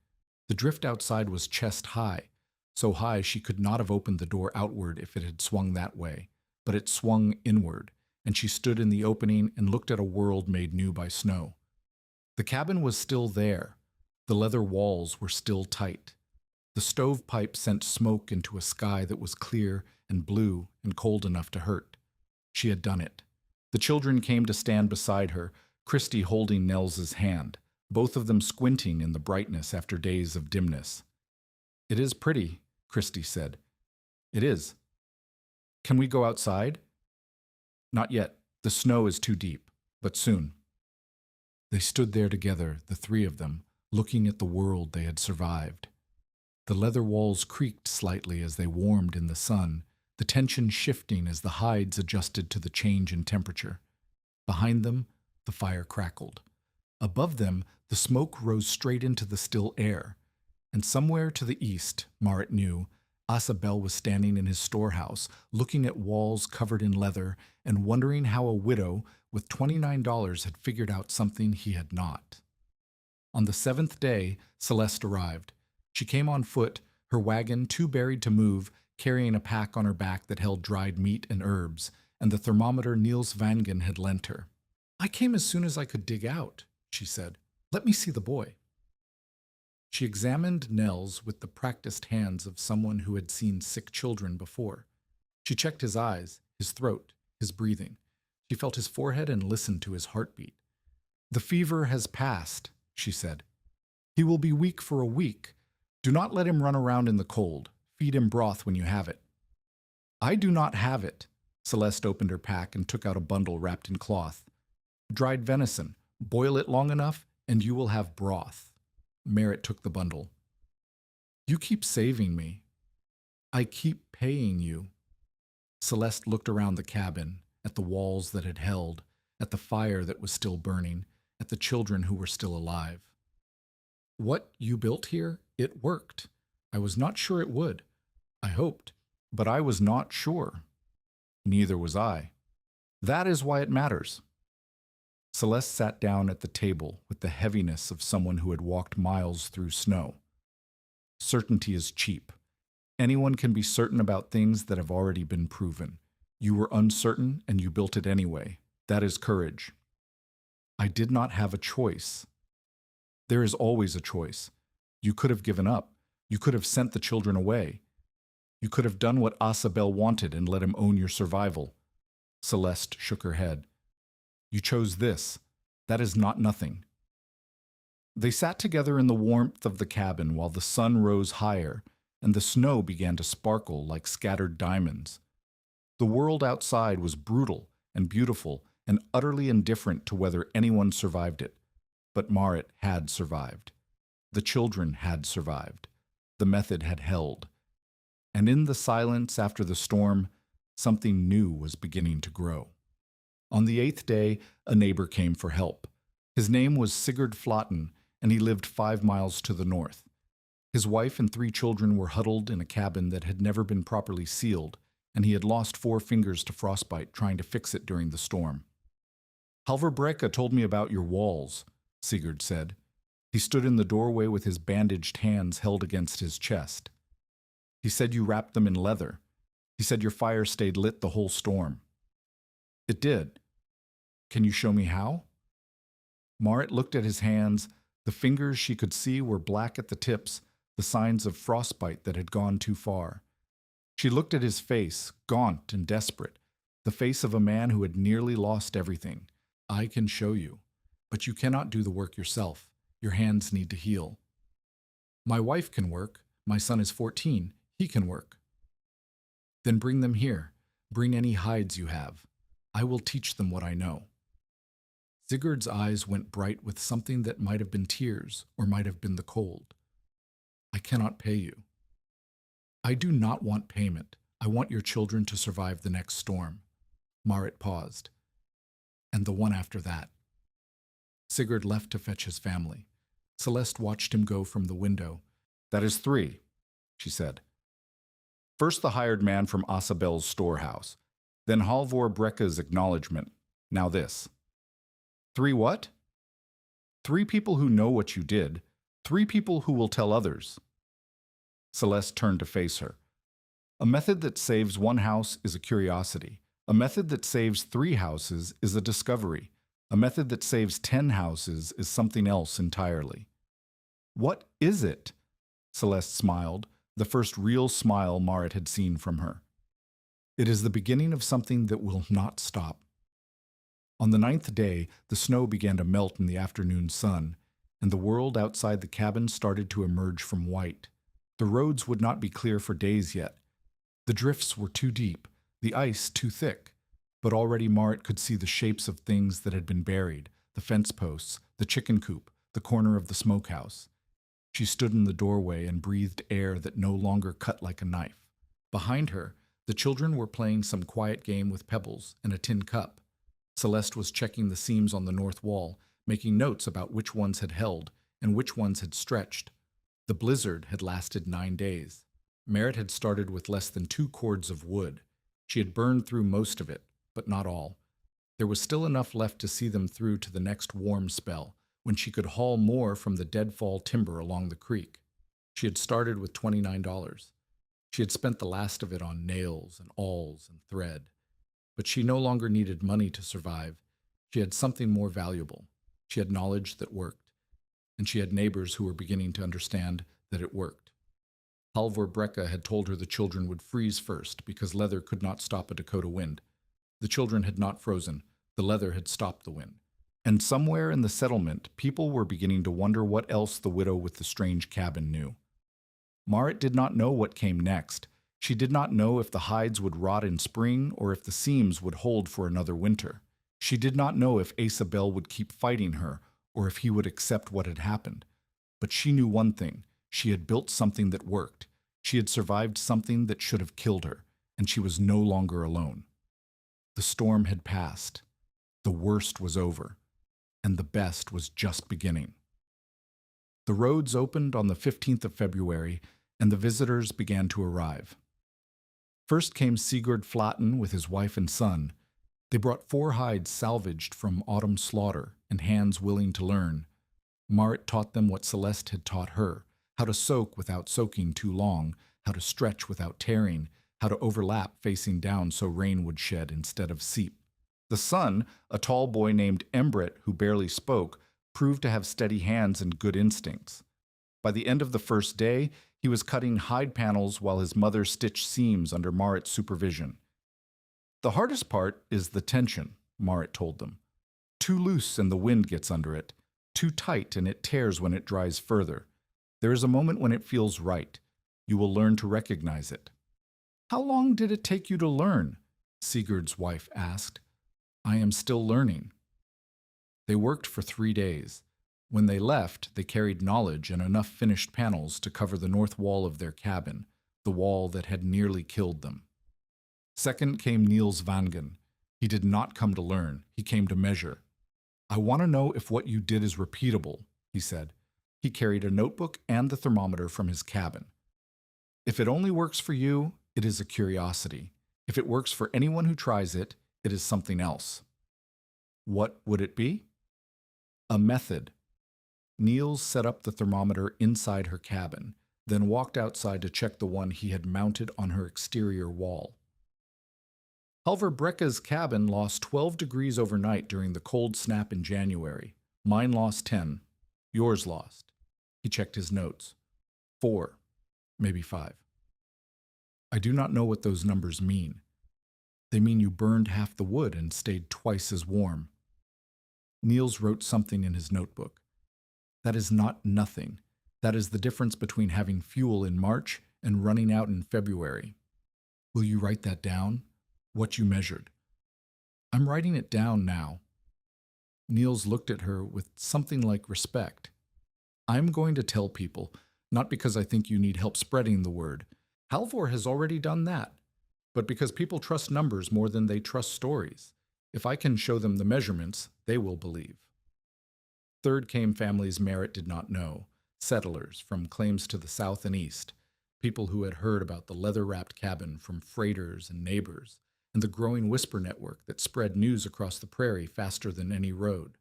The drift outside was chest high, so high she could not have opened the door outward if it had swung that way, but it swung inward, and she stood in the opening and looked at a world made new by snow. The cabin was still there. The leather walls were still tight. The stovepipe sent smoke into a sky that was clear and blue and cold enough to hurt. She had done it. The children came to stand beside her, Christy holding Nels's hand, both of them squinting in the brightness after days of dimness. "It is pretty," Christy said. "It is. Can we go outside?" "Not yet. The snow is too deep, but soon." They stood there together, the three of them, looking at the world they had survived. The leather walls creaked slightly as they warmed in the sun, the tension shifting as the hides adjusted to the change in temperature. Behind them, the fire crackled. Above them, the smoke rose straight into the still air, and somewhere to the east, Marit knew, Asabel was standing in his storehouse, looking at walls covered in leather and wondering how a widow with $29 had figured out something he had not. On the 7th day, Celeste arrived. She came on foot, her wagon too buried to move, carrying a pack on her back that held dried meat and herbs, and the thermometer Niels Vangen had lent her. "I came as soon as I could dig out," she said. "Let me see the boy." She examined Nels with the practiced hands of someone who had seen sick children before. She checked his eyes, his throat, his breathing. She felt his forehead and listened to his heartbeat. "The fever has passed," she said. "He will be weak for a week. Do not let him run around in the cold. Feed him broth when you have it." "I do not have it." Celeste opened her pack and took out a bundle wrapped in cloth. "Dried venison. Boil it long enough, and you will have broth." Marit took the bundle. "You keep saving me." "I keep paying you." Celeste looked around the cabin, at the walls that had held, at the fire that was still burning, at the children who were still alive. "What you built here, it worked. I was not sure it would. I hoped, but I was not sure." "Neither was I. That is why it matters." Celeste sat down at the table with the heaviness of someone who had walked miles through snow. Certainty is cheap. Anyone can be certain about things that have already been proven. You were uncertain and you built it anyway. That is courage. "I did not have a choice." "There is always a choice. You could have given up. You could have sent the children away. You could have done what Asabel wanted and let him own your survival." Celeste shook her head. "You chose this. That is not nothing." They sat together in the warmth of the cabin while the sun rose higher and the snow began to sparkle like scattered diamonds. The world outside was brutal and beautiful and utterly indifferent to whether anyone survived it. But Marit had survived. The children had survived. The method had held. And in the silence after the storm, something new was beginning to grow. On the 8th day, a neighbor came for help. His name was Sigurd Flaten, and he lived 5 miles to the north. His wife and 3 children were huddled in a cabin that had never been properly sealed, and he had lost 4 fingers to frostbite trying to fix it during the storm. Halvor Breke told me about your walls, Sigurd said. He stood in the doorway with his bandaged hands held against his chest. He said you wrapped them in leather. He said your fire stayed lit the whole storm. It did. Can you show me how? Marit looked at his hands. The fingers she could see were black at the tips, the signs of frostbite that had gone too far. She looked at his face, gaunt and desperate, the face of a man who had nearly lost everything. I can show you, but you cannot do the work yourself. Your hands need to heal. My wife can work. My son is 14. He can work. Then bring them here. Bring any hides you have. I will teach them what I know. Sigurd's eyes went bright with something that might have been tears or might have been the cold. I cannot pay you. I do not want payment. I want your children to survive the next storm. Marit paused. And the one after that. Sigurd left to fetch his family. Celeste watched him go from the window. That is 3, she said. First the hired man from Asabel's storehouse, then Halvor Breke's acknowledgement. Now this. 3 what? 3 people who know what you did. 3 people who will tell others. Celeste turned to face her. A method that saves 1 house is a curiosity. A method that saves 3 houses is a discovery. A method that saves 10 houses is something else entirely. What is it? Celeste smiled, the first real smile Marit had seen from her. It is the beginning of something that will not stop. On the 9th day, the snow began to melt in the afternoon sun, and the world outside the cabin started to emerge from white. The roads would not be clear for days yet. The drifts were too deep, the ice too thick, but already Marit could see the shapes of things that had been buried, the fence posts, the chicken coop, the corner of the smokehouse. She stood in the doorway and breathed air that no longer cut like a knife. Behind her, the children were playing some quiet game with pebbles and a tin cup. Celeste was checking the seams on the north wall, making notes about which ones had held and which ones had stretched. The blizzard had lasted 9 days. Marit had started with less than 2 cords of wood. She had burned through most of it, but not all. There was still enough left to see them through to the next warm spell, when she could haul more from the deadfall timber along the creek. She had started with $29. She had spent the last of it on nails and awls and thread. But she no longer needed money to survive. She had something more valuable. She had knowledge that worked. And she had neighbors who were beginning to understand that it worked. Halvor Breke had told her the children would freeze first because leather could not stop a Dakota wind. The children had not frozen. The leather had stopped the wind. And somewhere in the settlement, people were beginning to wonder what else the widow with the strange cabin knew. Marit did not know what came next. She did not know if the hides would rot in spring or if the seams would hold for another winter. She did not know if Asabel would keep fighting her or if he would accept what had happened. But she knew one thing. She had built something that worked. She had survived something that should have killed her, and she was no longer alone. The storm had passed. The worst was over, and the best was just beginning. The roads opened on the 15th of February, and the visitors began to arrive. First came Sigurd Flaten with his wife and son. They brought 4 hides salvaged from autumn slaughter and hands willing to learn. Marit taught them what Celeste had taught her, how to soak without soaking too long, how to stretch without tearing, how to overlap facing down so rain would shed instead of seep. The son, a tall boy named Embret who barely spoke, proved to have steady hands and good instincts. By the end of the first day, he was cutting hide panels while his mother stitched seams under Marit's supervision. The hardest part is the tension, Marit told them. Too loose and the wind gets under it. too tight and it tears when it dries further. There is a moment when it feels right. You will learn to recognize it. How long did it take you to learn? Sigurd's wife asked. I am still learning. They worked for 3 days. When they left, they carried knowledge and enough finished panels to cover the north wall of their cabin, the wall that had nearly killed them. Second came Niels Vangen. He did not come to learn, he came to measure. I want to know if what you did is repeatable, he said. He carried a notebook and the thermometer from his cabin. If it only works for you, it is a curiosity. If it works for anyone who tries it, it is something else. What would it be? A method. Niels set up the thermometer inside her cabin, then walked outside to check the one he had mounted on her exterior wall. Halvor Brekka's cabin lost 12 degrees overnight during the cold snap in January. Mine lost 10. Yours lost. He checked his notes. 4, maybe 5. I do not know what those numbers mean. They mean you burned half the wood and stayed twice as warm. Niels wrote something in his notebook. That is not nothing. That is the difference between having fuel in March and running out in February. Will you write that down? What you measured? I'm writing it down now. Niels looked at her with something like respect. I'm going to tell people, not because I think you need help spreading the word. Halvor has already done that, but because people trust numbers more than they trust stories. If I can show them the measurements, they will believe. Third came families Merritt did not know, settlers from claims to the south and east, people who had heard about the leather-wrapped cabin from freighters and neighbors, and the growing whisper network that spread news across the prairie faster than any road.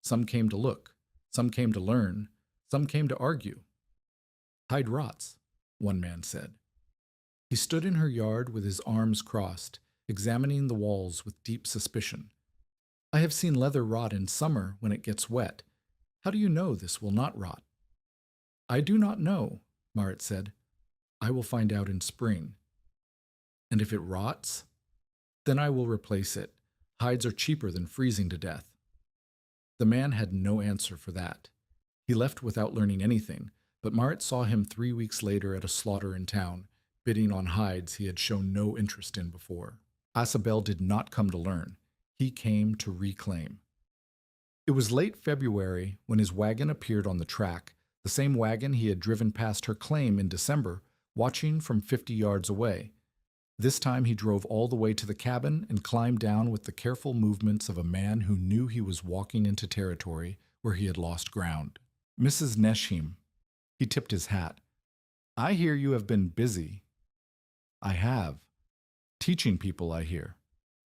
Some came to look, some came to learn, some came to argue. Hide rots, one man said. He stood in her yard with his arms crossed, examining the walls with deep suspicion. I have seen leather rot in summer when it gets wet. How do you know this will not rot? I do not know, Marit said. I will find out in spring. And if it rots, then I will replace it. Hides are cheaper than freezing to death. The man had no answer for that. He left without learning anything, but Marit saw him 3 weeks later at a slaughter in town, bidding on hides he had shown no interest in before. Asabel did not come to learn. He came to reclaim. It was late February when his wagon appeared on the track, the same wagon he had driven past her claim in December, watching from 50 yards away. This time he drove all the way to the cabin and climbed down with the careful movements of a man who knew he was walking into territory where he had lost ground. Mrs. Neshim. He tipped his hat. I hear you have been busy. I have. Teaching people, I hear.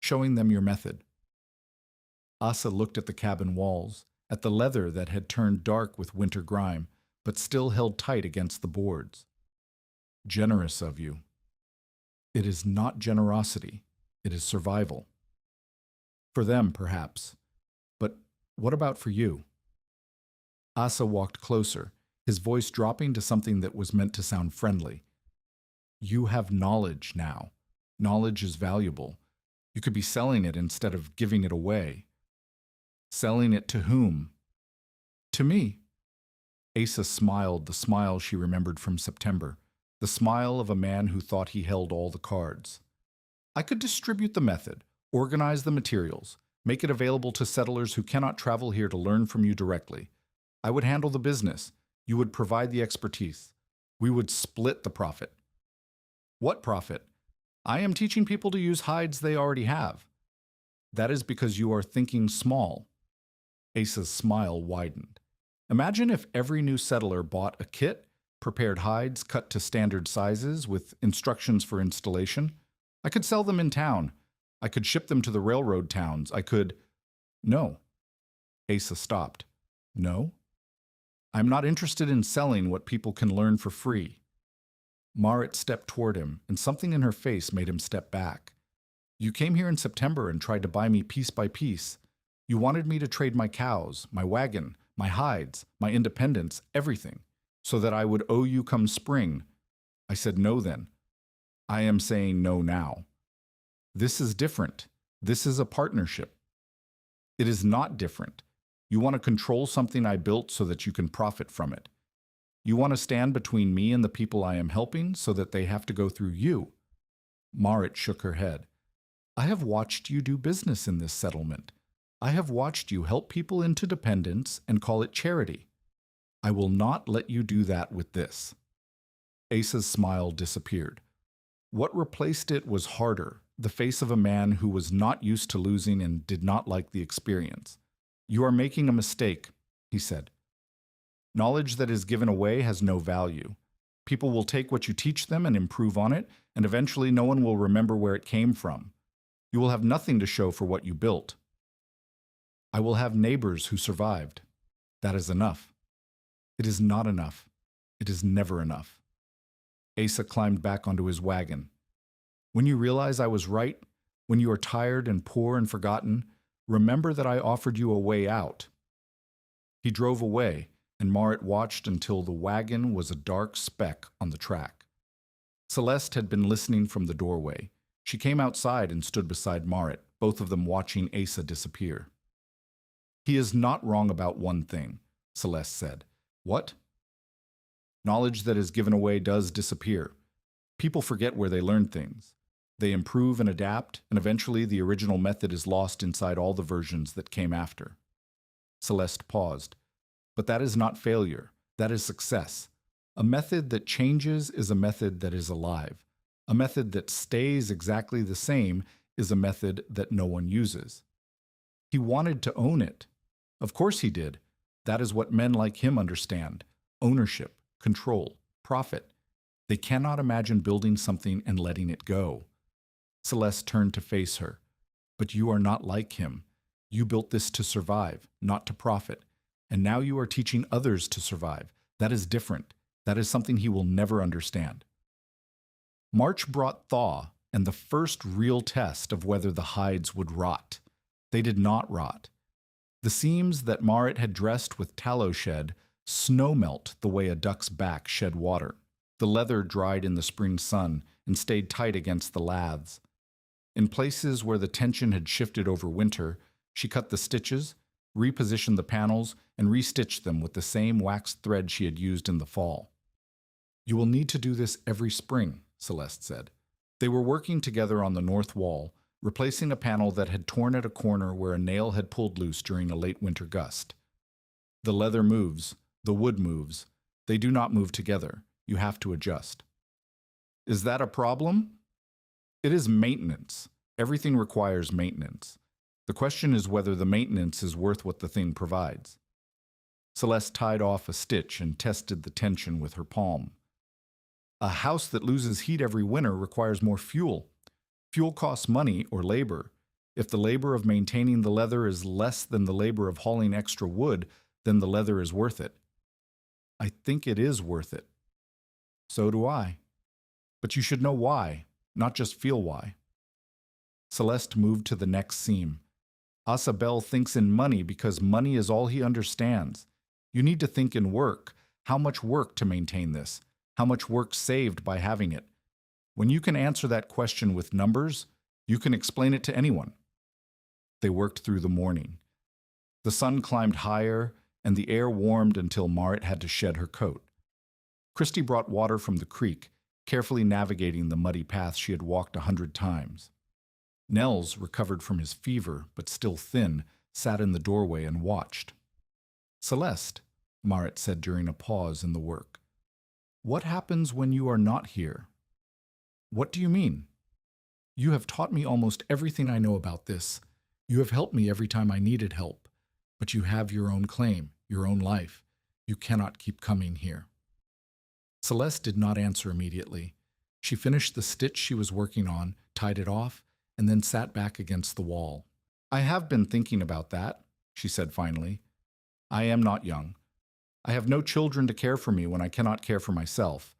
Showing them your method. Asa looked at the cabin walls, at the leather that had turned dark with winter grime, but still held tight against the boards. Generous of you. It is not generosity, it is survival. For them, perhaps. But what about for you? Asa walked closer, his voice dropping to something that was meant to sound friendly. You have knowledge now. Knowledge is valuable. You could be selling it instead of giving it away. Selling it to whom? To me. Asa smiled, the smile she remembered from September, the smile of a man who thought he held all the cards. I could distribute the method, organize the materials, make it available to settlers who cannot travel here to learn from you directly. I would handle the business. You would provide the expertise. We would split the profit. What profit? I am teaching people to use hides they already have. That is because you are thinking small. Asa's smile widened. Imagine if every new settler bought a kit, prepared hides cut to standard sizes with instructions for installation. I could sell them in town. I could ship them to the railroad towns. I could... No. Asa stopped. No? I'm not interested in selling what people can learn for free. Marit stepped toward him, and something in her face made him step back. You came here in September and tried to buy me piece by piece. You wanted me to trade my cows, my wagon, my hides, my independence, everything, so that I would owe you come spring. I said no then. I am saying no now. This is different. This is a partnership. It is not different. You want to control something I built so that you can profit from it. You want to stand between me and the people I am helping so that they have to go through you." Marit shook her head. "I have watched you do business in this settlement. I have watched you help people into dependence and call it charity. I will not let you do that with this." Asa's smile disappeared. What replaced it was harder, the face of a man who was not used to losing and did not like the experience. "You are making a mistake," he said. "Knowledge that is given away has no value. People will take what you teach them and improve on it, and eventually no one will remember where it came from. You will have nothing to show for what you built." "I will have neighbors who survived. That is enough." "It is not enough. It is never enough." Asa climbed back onto his wagon. "When you realize I was right, when you are tired and poor and forgotten, remember that I offered you a way out." He drove away, and Marit watched until the wagon was a dark speck on the track. Celeste had been listening from the doorway. She came outside and stood beside Marit, both of them watching Asa disappear. "He is not wrong about one thing," Celeste said. "What?" "Knowledge that is given away does disappear. People forget where they learn things. They improve and adapt, and eventually the original method is lost inside all the versions that came after." Celeste paused. "But that is not failure. That is success. A method that changes is a method that is alive. A method that stays exactly the same is a method that no one uses." He wanted to own it. Of course he did. That is what men like him understand: ownership, control, profit. They cannot imagine building something and letting it go. Celeste turned to face her. "But you are not like him. You built this to survive, not to profit. And now you are teaching others to survive. That is different. That is something he will never understand." March brought thaw and the first real test of whether the hides would rot. They did not rot. The seams that Marit had dressed with tallow shed snowmelt the way a duck's back shed water. The leather dried in the spring sun and stayed tight against the laths. In places where the tension had shifted over winter, she cut the stitches, repositioned the panels, and restitched them with the same waxed thread she had used in the fall. "You will need to do this every spring," Celeste said. They were working together on the north wall, replacing a panel that had torn at a corner where a nail had pulled loose during a late winter gust. "The leather moves, the wood moves. They do not move together. You have to adjust." "Is that a problem?" "It is maintenance. Everything requires maintenance. The question is whether the maintenance is worth what the thing provides." Celeste tied off a stitch and tested the tension with her palm. "A house that loses heat every winter requires more fuel. Fuel costs money or labor. If the labor of maintaining the leather is less than the labor of hauling extra wood, then the leather is worth it." "I think it is worth it." "So do I. But you should know why, not just feel why." Celeste moved to the next seam. "Asabel thinks in money because money is all he understands. You need to think in work. How much work to maintain this? How much work saved by having it? When you can answer that question with numbers, you can explain it to anyone." They worked through the morning. The sun climbed higher, and the air warmed until Marit had to shed her coat. Christy brought water from the creek, carefully navigating the muddy path she had walked 100 times. Nels, recovered from his fever, but still thin, sat in the doorway and watched. "Celeste," Marit said during a pause in the work, "what happens when you are not here?" "What do you mean?" "You have taught me almost everything I know about this. You have helped me every time I needed help. But you have your own claim, your own life. You cannot keep coming here." Celeste did not answer immediately. She finished the stitch she was working on, tied it off, and then sat back against the wall. "I have been thinking about that," she said finally. "I am not young. I have no children to care for me when I cannot care for myself.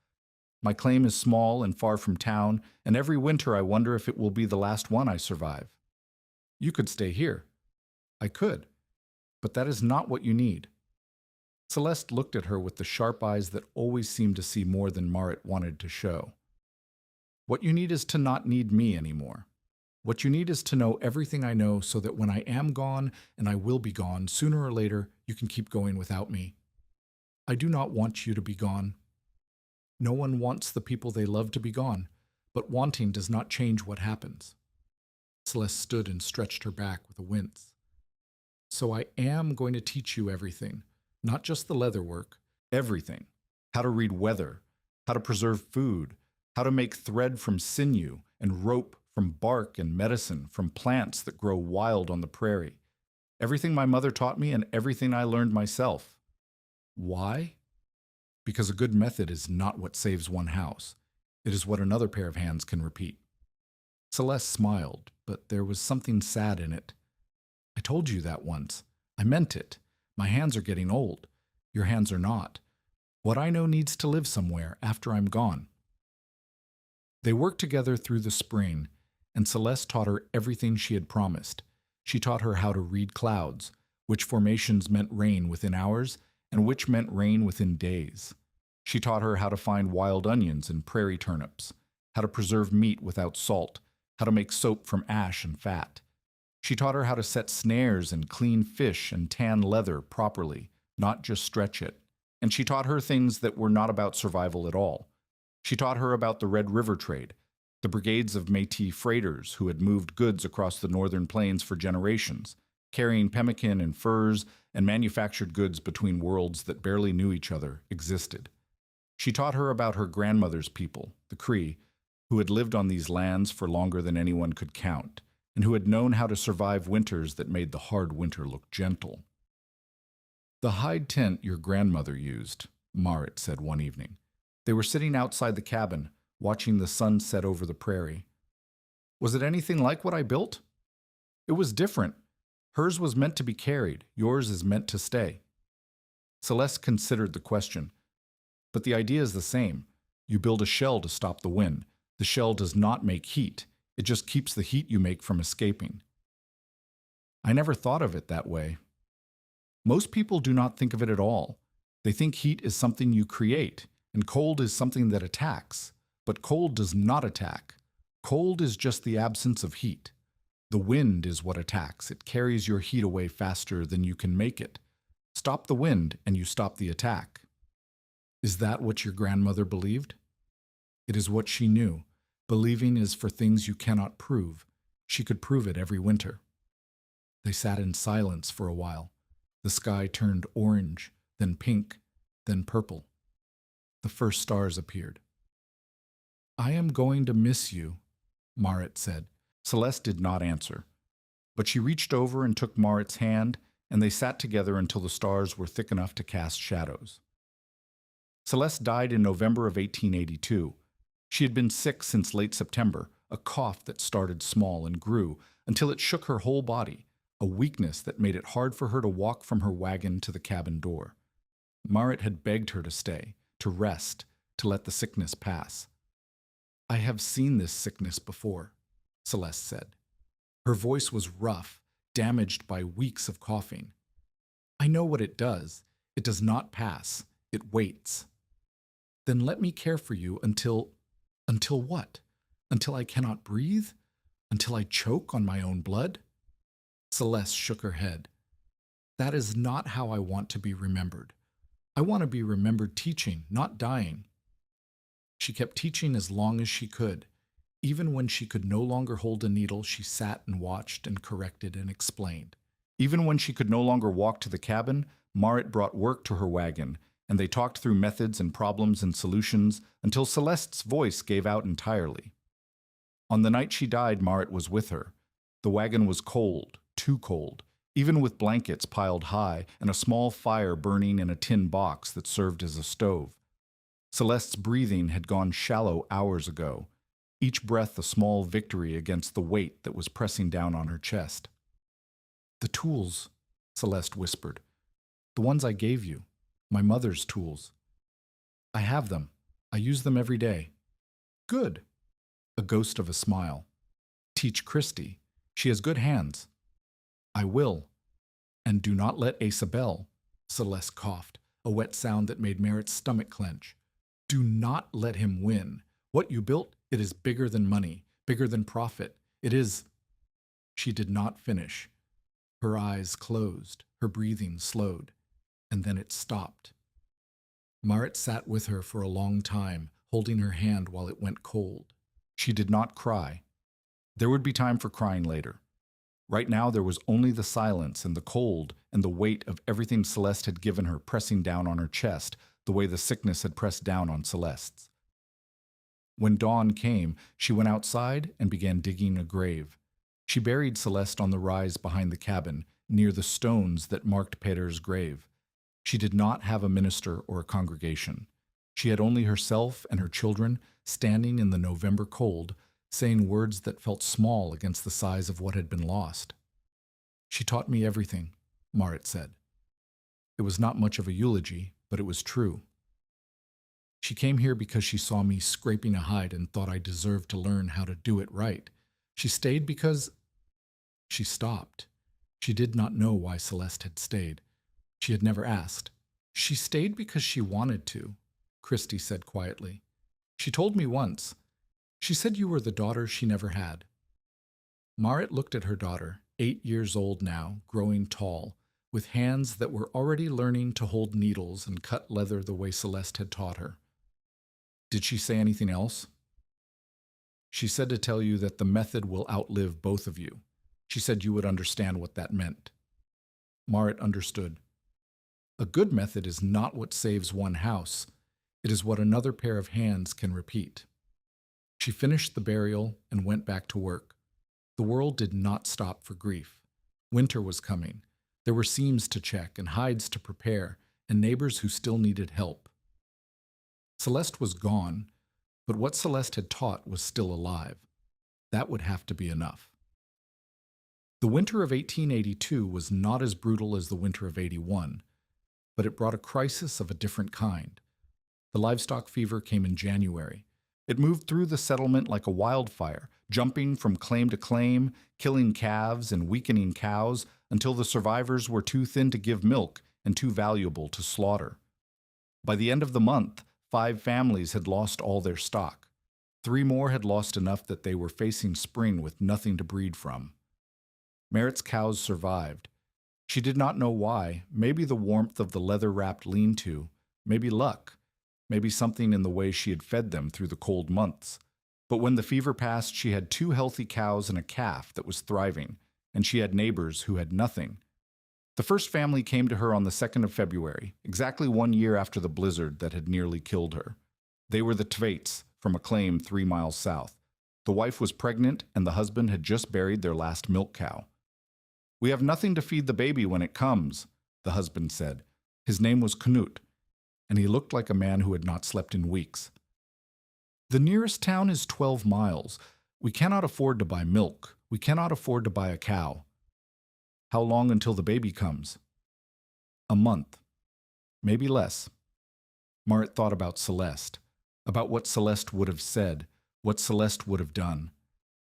My claim is small and far from town, and every winter I wonder if it will be the last one I survive. You could stay here." "I could. But that is not what you need." Celeste looked at her with the sharp eyes that always seemed to see more than Marit wanted to show. "What you need is to not need me anymore. What you need is to know everything I know so that when I am gone, and I will be gone, sooner or later, you can keep going without me. I do not want you to be gone. No one wants the people they love to be gone, but wanting does not change what happens. Celeste stood and stretched her back with a wince. So I am going to teach you everything, not just the leather work, everything. How to read weather, how to preserve food, how to make thread from sinew and rope from bark and medicine from plants that grow wild on the prairie. Everything my mother taught me and everything I learned myself. Why? Because a good method is not what saves one house. It is what another pair of hands can repeat. Celeste smiled, but there was something sad in it. I told you that once. I meant it. My hands are getting old. Your hands are not. What I know needs to live somewhere after I'm gone. They worked together through the spring, and Celeste taught her everything she had promised. She taught her how to read clouds, which formations meant rain within hours, and which meant rain within days. She taught her how to find wild onions and prairie turnips, how to preserve meat without salt, how to make soap from ash and fat. She taught her how to set snares and clean fish and tan leather properly, not just stretch it. And she taught her things that were not about survival at all. She taught her about the Red River trade, the brigades of Métis freighters who had moved goods across the northern plains for generations, carrying pemmican and furs and manufactured goods between worlds that barely knew each other existed. She taught her about her grandmother's people, the Cree, who had lived on these lands for longer than anyone could count, and who had known how to survive winters that made the hard winter look gentle. The hide tent your grandmother used, Marit said one evening. They were sitting outside the cabin, watching the sun set over the prairie. Was it anything like what I built? It was different. Hers was meant to be carried, yours is meant to stay. Celeste considered the question. But the idea is the same. You build a shell to stop the wind. The shell does not make heat. It just keeps the heat you make from escaping. I never thought of it that way. Most people do not think of it at all. They think heat is something you create, and cold is something that attacks. But cold does not attack. Cold is just the absence of heat. The wind is what attacks. It carries your heat away faster than you can make it. Stop the wind, and you stop the attack. Is that what your grandmother believed? It is what she knew. Believing is for things you cannot prove. She could prove it every winter. They sat in silence for a while. The sky turned orange, then pink, then purple. The first stars appeared. I am going to miss you, Marit said. Celeste did not answer, but she reached over and took Marit's hand, and they sat together until the stars were thick enough to cast shadows. Celeste died in November of 1882. She had been sick since late September, a cough that started small and grew until it shook her whole body, a weakness that made it hard for her to walk from her wagon to the cabin door. Marit had begged her to stay, to rest, to let the sickness pass. I have seen this sickness before, Celeste said. Her voice was rough, damaged by weeks of coughing. I know what it does. It does not pass. It waits. Then let me care for you until what? Until I cannot breathe? Until I choke on my own blood? Celeste shook her head. That is not how I want to be remembered. I want to be remembered teaching, not dying. She kept teaching as long as she could. Even when she could no longer hold a needle, she sat and watched and corrected and explained. Even when she could no longer walk to the cabin, Marit brought work to her wagon, and they talked through methods and problems and solutions until Celeste's voice gave out entirely. On the night she died, Marit was with her. The wagon was cold, too cold, even with blankets piled high and a small fire burning in a tin box that served as a stove. Celeste's breathing had gone shallow hours ago, each breath a small victory against the weight that was pressing down on her chest. The tools, Celeste whispered. The ones I gave you. My mother's tools. I have them. I use them every day. Good. A ghost of a smile. Teach Christy. She has good hands. I will. And do not let Isabel, Celeste coughed, a wet sound that made Marit's stomach clench. Do not let him win. What you built, it is bigger than money, bigger than profit. It is She did not finish. Her eyes closed, her breathing slowed, and then it stopped. Marit sat with her for a long time, holding her hand while it went cold. She did not cry. There would be time for crying later. Right now there was only the silence and the cold and the weight of everything Celeste had given her pressing down on her chest, the way the sickness had pressed down on Celeste's. When dawn came, she went outside and began digging a grave. She buried Celeste on the rise behind the cabin, near the stones that marked Peter's grave. She did not have a minister or a congregation. She had only herself and her children standing in the November cold, saying words that felt small against the size of what had been lost. She taught me everything, Marit said. It was not much of a eulogy, but it was true. She came here because she saw me scraping a hide and thought I deserved to learn how to do it right. She stayed because... She stopped. She did not know why Celeste had stayed. She had never asked. She stayed because she wanted to, Christy said quietly. She told me once. She said you were the daughter she never had. Marit looked at her daughter, 8 years old now, growing tall, with hands that were already learning to hold needles and cut leather the way Celeste had taught her. Did she say anything else? She said to tell you that the method will outlive both of you. She said you would understand what that meant. Marit understood. A good method is not what saves one house. It is what another pair of hands can repeat. She finished the burial and went back to work. The world did not stop for grief. Winter was coming. There were seams to check and hides to prepare, and neighbors who still needed help. Celeste was gone, but what Celeste had taught was still alive. That would have to be enough. The winter of 1882 was not as brutal as the winter of 81, but it brought a crisis of a different kind. The livestock fever came in January. It moved through the settlement like a wildfire, jumping from claim to claim, killing calves and weakening cows until the survivors were too thin to give milk and too valuable to slaughter. By the end of the month, 5 families had lost all their stock. 3 more had lost enough that they were facing spring with nothing to breed from. Marit's cows survived. She did not know why, maybe the warmth of the leather-wrapped lean-to, maybe luck, maybe something in the way she had fed them through the cold months. But when the fever passed, she had 2 healthy cows and a calf that was thriving, and she had neighbors who had nothing. The first family came to her on the 2nd of February, exactly 1 year after the blizzard that had nearly killed her. They were the Tvaits, from a claim 3 miles south. The wife was pregnant, and the husband had just buried their last milk cow. "We have nothing to feed the baby when it comes," the husband said. His name was Knut, and he looked like a man who had not slept in weeks. "The nearest town is 12 miles. We cannot afford to buy milk. We cannot afford to buy a cow." "How long until the baby comes?" "A month. Maybe less." Marit thought about Celeste, about what Celeste would have said, what Celeste would have done.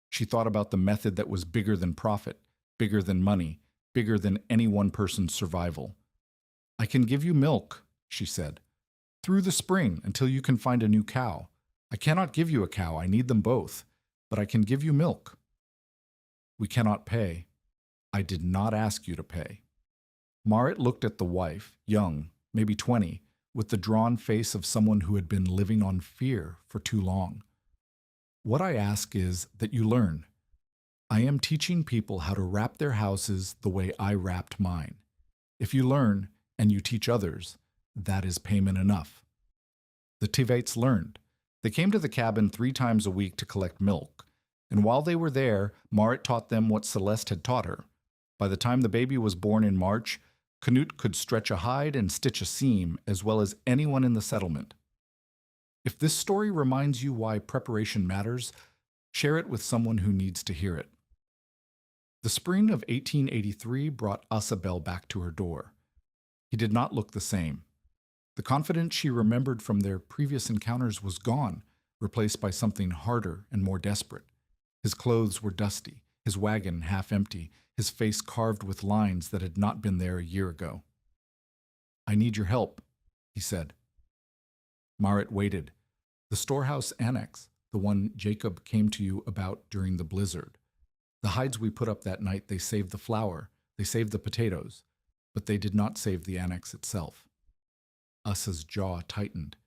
She thought about the method that was bigger than profit, bigger than money, bigger than any one person's survival. "I can give you milk," she said, "through the spring until you can find a new cow. I cannot give you a cow, I need them both, but I can give you milk." "We cannot pay." "I did not ask you to pay." Marit looked at the wife, young, maybe 20, with the drawn face of someone who had been living on fear for too long. "What I ask is that you learn. I am teaching people how to wrap their houses the way I wrapped mine. If you learn, and you teach others, that is payment enough." The Tvaits learned. They came to the cabin 3 times a week to collect milk, and while they were there, Marit taught them what Celeste had taught her. By the time the baby was born in March, Knut could stretch a hide and stitch a seam as well as anyone in the settlement. If this story reminds you why preparation matters, share it with someone who needs to hear it. The spring of 1883 brought Asabel back to her door. He did not look the same. The confidence she remembered from their previous encounters was gone, replaced by something harder and more desperate. His clothes were dusty, his wagon half empty, his face carved with lines that had not been there a year ago. "I need your help," he said. Marit waited. The storehouse annex, the one Jacob came to you about during the blizzard. The hides we put up that night, they saved the flour, they saved the potatoes, but they did not save the annex itself. Asa's jaw tightened.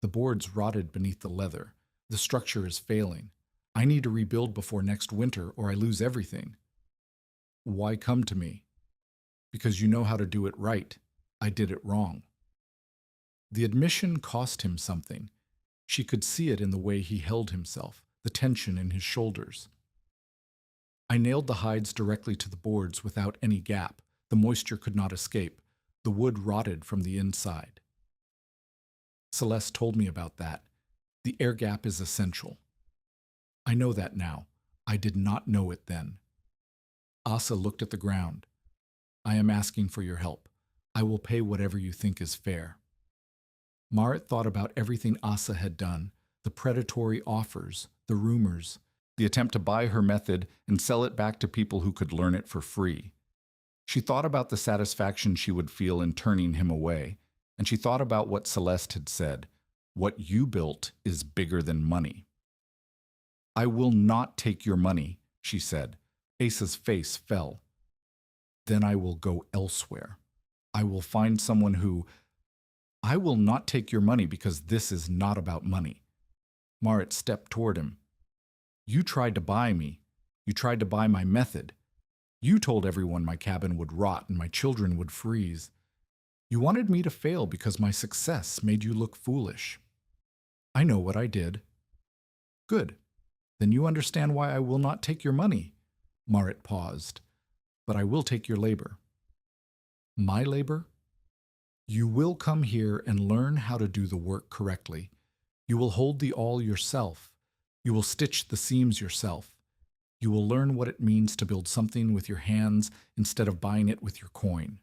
The boards rotted beneath the leather. The structure is failing. I need to rebuild before next winter or I lose everything. Why come to me? Because you know how to do it right. I did it wrong. The admission cost him something. She could see it in the way he held himself, the tension in his shoulders. I nailed the hides directly to the boards without any gap. The moisture could not escape. The wood rotted from the inside. Celeste told me about that. The air gap is essential. I know that now. I did not know it then. Asa looked at the ground. I am asking for your help. I will pay whatever you think is fair. Marit thought about everything Asa had done, the predatory offers, the rumors, the attempt to buy her method and sell it back to people who could learn it for free. She thought about the satisfaction she would feel in turning him away, and she thought about what Celeste had said, "What you built is bigger than money." "I will not take your money," she said. Asa's face fell. "Then I will go elsewhere. I will find someone who... I will not take your money because this is not about money." Marit stepped toward him. "You tried to buy me. You tried to buy my method. You told everyone my cabin would rot and my children would freeze. You wanted me to fail because my success made you look foolish. I know what I did." "Good. Then you understand why I will not take your money." Marit paused. "But I will take your labor." "My labor?" "You will come here and learn how to do the work correctly. You will hold the awl yourself. You will stitch the seams yourself. You will learn what it means to build something with your hands instead of buying it with your coin."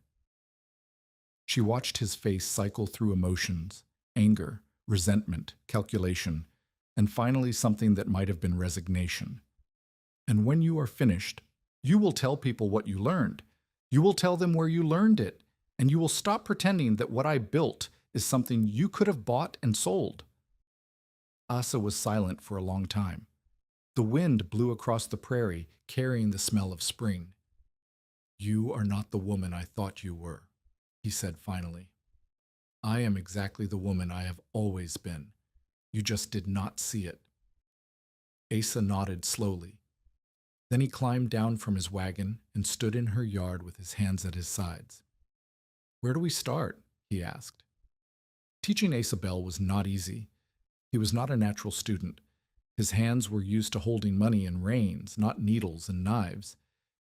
She watched his face cycle through emotions, anger, resentment, calculation, and finally something that might have been resignation. "And when you are finished, you will tell people what you learned. You will tell them where you learned it, and you will stop pretending that what I built is something you could have bought and sold." Asa was silent for a long time. The wind blew across the prairie, carrying the smell of spring. "You are not the woman I thought you were," he said finally. "I am exactly the woman I have always been. You just did not see it." Asa nodded slowly. Then he climbed down from his wagon and stood in her yard with his hands at his sides. "Where do we start?" he asked. Teaching Asa Bell was not easy. He was not a natural student. His hands were used to holding money and reins, not needles and knives.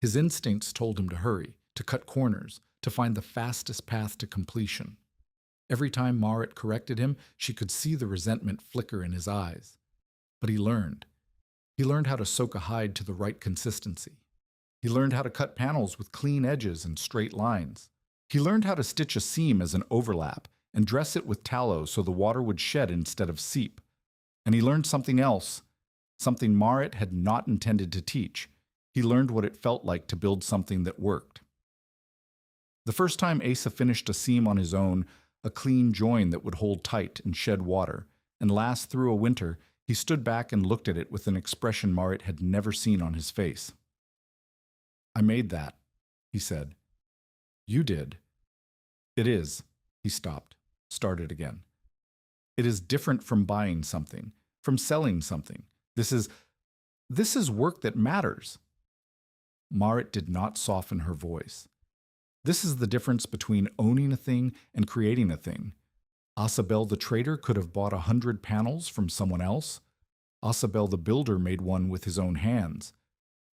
His instincts told him to hurry, to cut corners, to find the fastest path to completion. Every time Marit corrected him, she could see the resentment flicker in his eyes. But he learned. He learned how to soak a hide to the right consistency. He learned how to cut panels with clean edges and straight lines. He learned how to stitch a seam as an overlap and dress it with tallow so the water would shed instead of seep. And he learned something else, something Marit had not intended to teach. He learned what it felt like to build something that worked. The first time Asa finished a seam on his own, a clean join that would hold tight and shed water, and last through a winter, he stood back and looked at it with an expression Marit had never seen on his face. "I made that," he said. "You did." "It is." He stopped, started again. "It is different from buying something, from selling something. This is work that matters." Marit did not soften her voice. "This is the difference between owning a thing and creating a thing. Asabel the trader could have bought 100 panels from someone else. Asabel the builder made one with his own hands.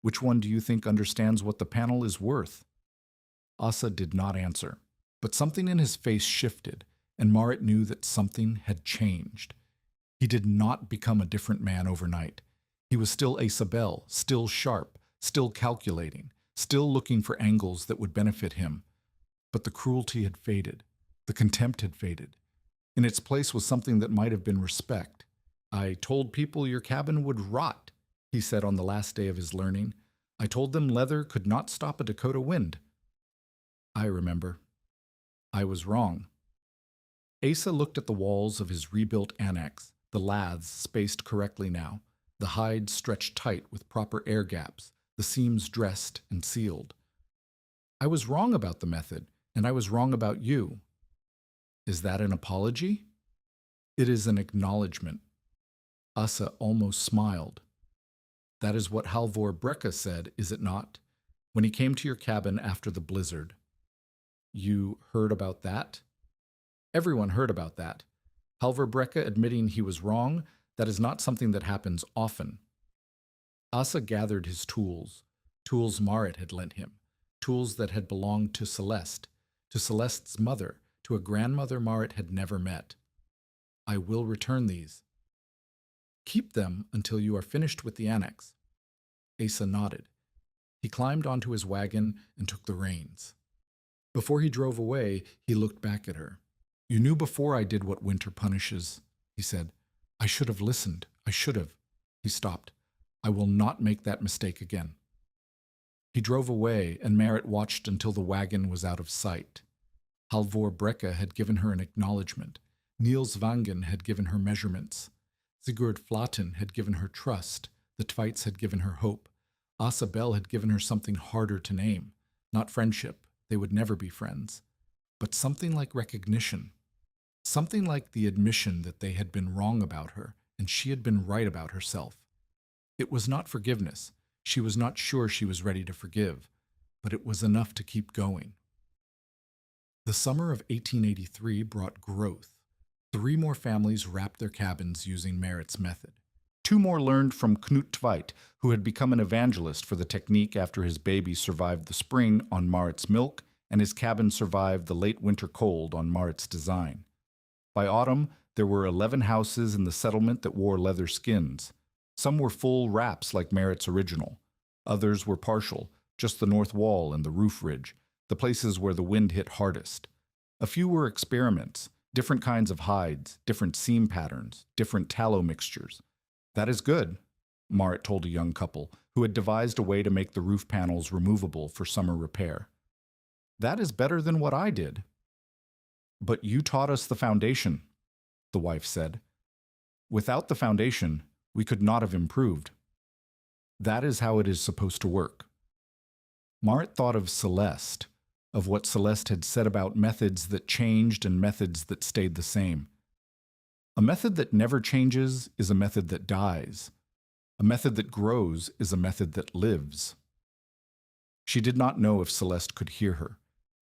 Which one do you think understands what the panel is worth?" Asa did not answer, but something in his face shifted, and Marit knew that something had changed. He did not become a different man overnight. He was still Asabel, still sharp, still calculating, still looking for angles that would benefit him. But the cruelty had faded. The contempt had faded. In its place was something that might have been respect. "I told people your cabin would rot," he said on the last day of his learning. "I told them leather could not stop a Dakota wind." "I remember. I was wrong." Asa looked at the walls of his rebuilt annex, the laths spaced correctly now, the hides stretched tight with proper air gaps, the seams dressed and sealed. I was wrong about the method, and I was wrong about you. Is that an apology? It is an acknowledgement. Asa almost smiled. That is what Halvor Brekka said, is it not, when he came to your cabin after the blizzard? You heard about that? Everyone heard about that. Halvor Brekka admitting he was wrong, that is not something that happens often. Asa gathered his tools Marit had lent him, tools that had belonged to Celeste's mother, to a grandmother Marit had never met. I will return these. Keep them until you are finished with the annex. Asa nodded. He climbed onto his wagon and took the reins. Before he drove away, he looked back at her. You knew before I did what winter punishes, he said. I should have listened. I should have. He stopped. I will not make that mistake again. He drove away, and Marit watched until the wagon was out of sight. Halvor Brekka had given her an acknowledgement. Niels Vangen had given her measurements. Sigurd Flaten had given her trust. The Tveits had given her hope. Asa Bell had given her something harder to name. Not friendship. They would never be friends. But something like recognition. Something like the admission that they had been wrong about her, and she had been right about herself. It was not forgiveness. She was not sure she was ready to forgive, but it was enough to keep going. The summer of 1883 brought growth. 3 more families wrapped their cabins using Marit's method. 2 more learned from Knut Tveit, who had become an evangelist for the technique after his baby survived the spring on Marit's milk and his cabin survived the late winter cold on Marit's design. By autumn, there were 11 houses in the settlement that wore leather skins. Some were full wraps like Marit's original. Others were partial, just the north wall and the roof ridge, the places where the wind hit hardest. A few were experiments, different kinds of hides, different seam patterns, different tallow mixtures. That is good, Marit told a young couple who had devised a way to make the roof panels removable for summer repair. That is better than what I did. But you taught us the foundation, the wife said. Without the foundation, we could not have improved. That is how it is supposed to work. Marit thought of Celeste, of what Celeste had said about methods that changed and methods that stayed the same. A method that never changes is a method that dies. A method that grows is a method that lives. She did not know if Celeste could hear her.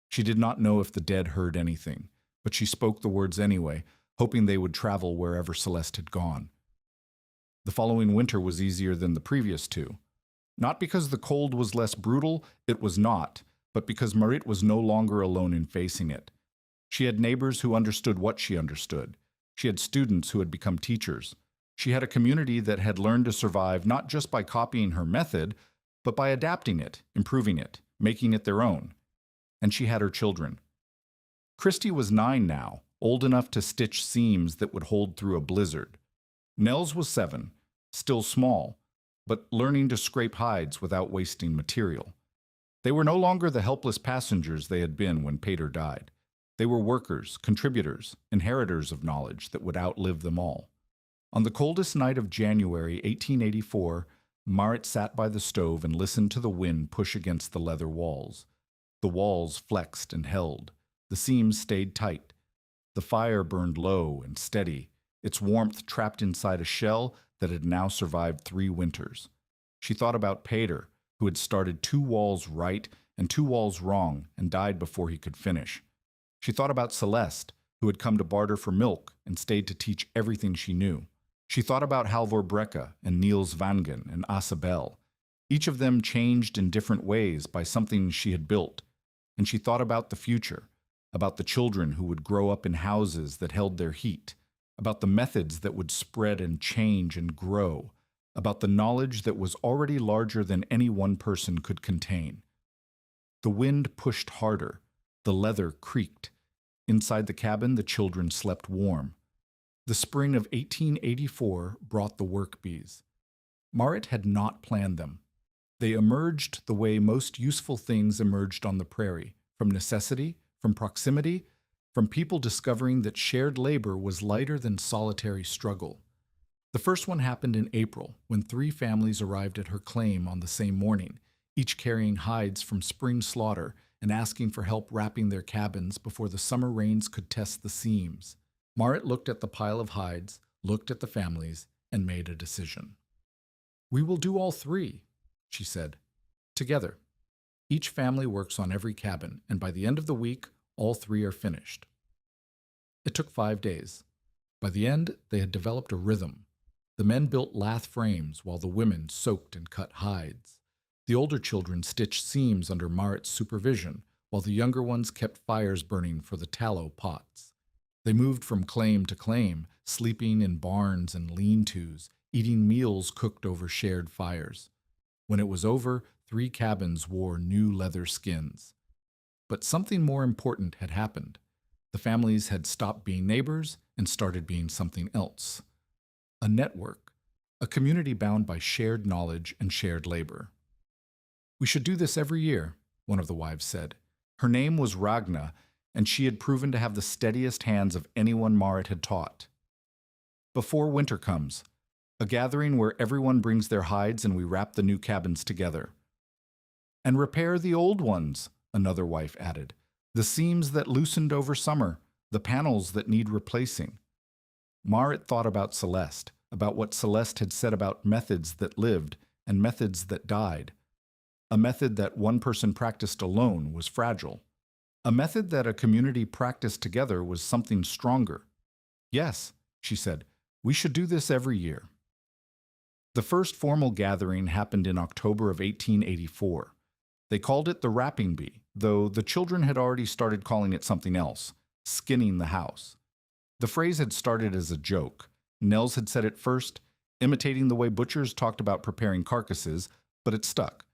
She did not know if the dead heard anything, but she spoke the words anyway, hoping they would travel wherever Celeste had gone. The following winter was easier than the previous 2. Not because the cold was less brutal, it was not, but because Marit was no longer alone in facing it. She had neighbors who understood what she understood. She had students who had become teachers. She had a community that had learned to survive not just by copying her method, but by adapting it, improving it, making it their own. And she had her children. Christy was 9 now, old enough to stitch seams that would hold through a blizzard. Nels was 7, still small, but learning to scrape hides without wasting material. They were no longer the helpless passengers they had been when Pater died. They were workers, contributors, inheritors of knowledge that would outlive them all. On the coldest night of January 1884, Marit sat by the stove and listened to the wind push against the leather walls. The walls flexed and held. The seams stayed tight. The fire burned low and steady, its warmth trapped inside a shell that had now survived 3 winters. She thought about Pater, who had started 2 walls right and 2 walls wrong and died before he could finish. She thought about Celeste, who had come to barter for milk and stayed to teach everything she knew. She thought about Halvor Brekka and Niels Vangen and Asa Bell. Each of them changed in different ways by something she had built. And she thought about the future, about the children who would grow up in houses that held their heat, about the methods that would spread and change and grow, about the knowledge that was already larger than any one person could contain. The wind pushed harder. The leather creaked. Inside the cabin, the children slept warm. The spring of 1884 brought the work bees. Marit had not planned them. They emerged the way most useful things emerged on the prairie, from necessity, from proximity, from people discovering that shared labor was lighter than solitary struggle. The first one happened in April, when 3 families arrived at her claim on the same morning, each carrying hides from spring slaughter and asking for help wrapping their cabins before the summer rains could test the seams. Marit looked at the pile of hides, looked at the families, and made a decision. "We will do all 3, she said. "Together. Each family works on every cabin, and by the end of the week, all 3 are finished." It took 5 days. By the end, they had developed a rhythm. The men built lath frames while the women soaked and cut hides. The older children stitched seams under Marit's supervision, while the younger ones kept fires burning for the tallow pots. They moved from claim to claim, sleeping in barns and lean-tos, eating meals cooked over shared fires. When it was over, 3 cabins wore new leather skins. But something more important had happened. The families had stopped being neighbors and started being something else. A network, a community bound by shared knowledge and shared labor. "We should do this every year," one of the wives said. Her name was Ragna, and she had proven to have the steadiest hands of anyone Marit had taught. "Before winter comes, a gathering where everyone brings their hides and we wrap the new cabins together." "And repair the old ones," another wife added. "The seams that loosened over summer, the panels that need replacing." Marit thought about Celeste, about what Celeste had said about methods that lived and methods that died. A method that one person practiced alone was fragile. A method that a community practiced together was something stronger. "Yes," she said, "we should do this every year." The first formal gathering happened in October of 1884. They called it the wrapping bee, though the children had already started calling it something else, skinning the house. The phrase had started as a joke. Nels had said it first, imitating the way butchers talked about preparing carcasses, but it stuck.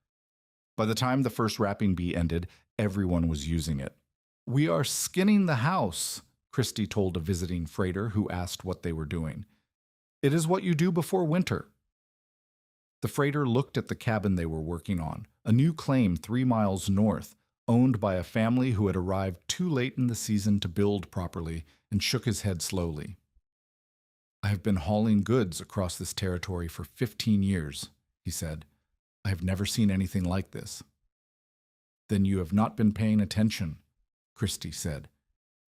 By the time the first wrapping bee ended, everyone was using it. "We are skinning the house," Christy told a visiting freighter who asked what they were doing. "It is what you do before winter." The freighter looked at the cabin they were working on, a new claim 3 miles north, owned by a family who had arrived too late in the season to build properly, and shook his head slowly. "I have been hauling goods across this territory for 15 years, he said. "I have never seen anything like this." "Then you have not been paying attention," Christy said.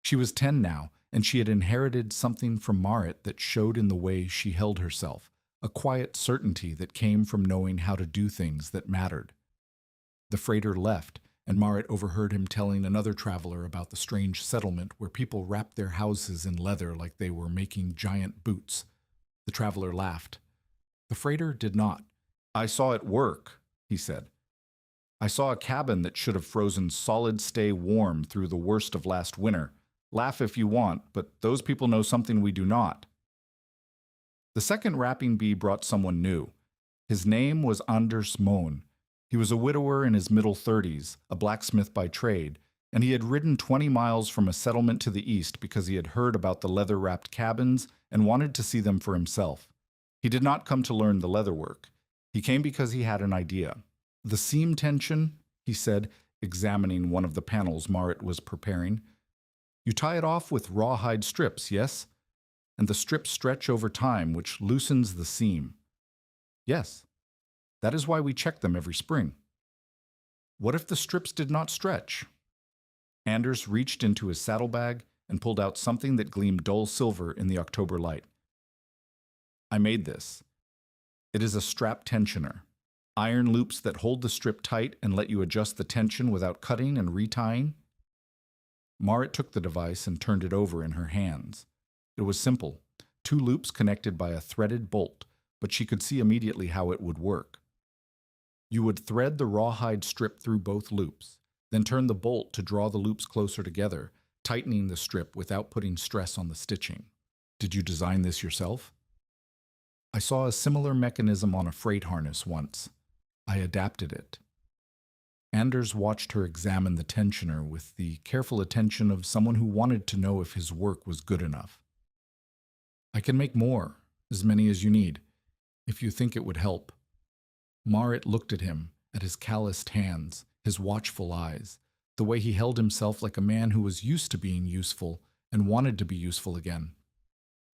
She was 10 now, and she had inherited something from Marit that showed in the way she held herself, a quiet certainty that came from knowing how to do things that mattered. The freighter left, and Marit overheard him telling another traveler about the strange settlement where people wrapped their houses in leather like they were making giant boots. The traveler laughed. The freighter did not. "I saw it work," he said. "I saw a cabin that should have frozen solid stay warm through the worst of last winter. Laugh if you want, but those people know something we do not." The second wrapping bee brought someone new. His name was Anders Mohn. He was a widower in his middle 30s, a blacksmith by trade, and he had ridden 20 miles from a settlement to the east because he had heard about the leather-wrapped cabins and wanted to see them for himself. He did not come to learn the leather work. He came because he had an idea. "The seam tension," he said, examining one of the panels Marit was preparing. "You tie it off with rawhide strips, yes? And the strips stretch over time, which loosens the seam." "Yes. That is why we check them every spring." "What if the strips did not stretch?" Anders reached into his saddlebag and pulled out something that gleamed dull silver in the October light. "I made this. It is a strap tensioner. Iron loops that hold the strip tight and let you adjust the tension without cutting and retying." Marit took the device and turned it over in her hands. It was simple, 2 loops connected by a threaded bolt, but she could see immediately how it would work. You would thread the rawhide strip through both loops, then turn the bolt to draw the loops closer together, tightening the strip without putting stress on the stitching. "Did you design this yourself?" "I saw a similar mechanism on a freight harness once. I adapted it." Anders watched her examine the tensioner with the careful attention of someone who wanted to know if his work was good enough. "I can make more, as many as you need, if you think it would help." Marit looked at him, at his calloused hands, his watchful eyes, the way he held himself like a man who was used to being useful and wanted to be useful again.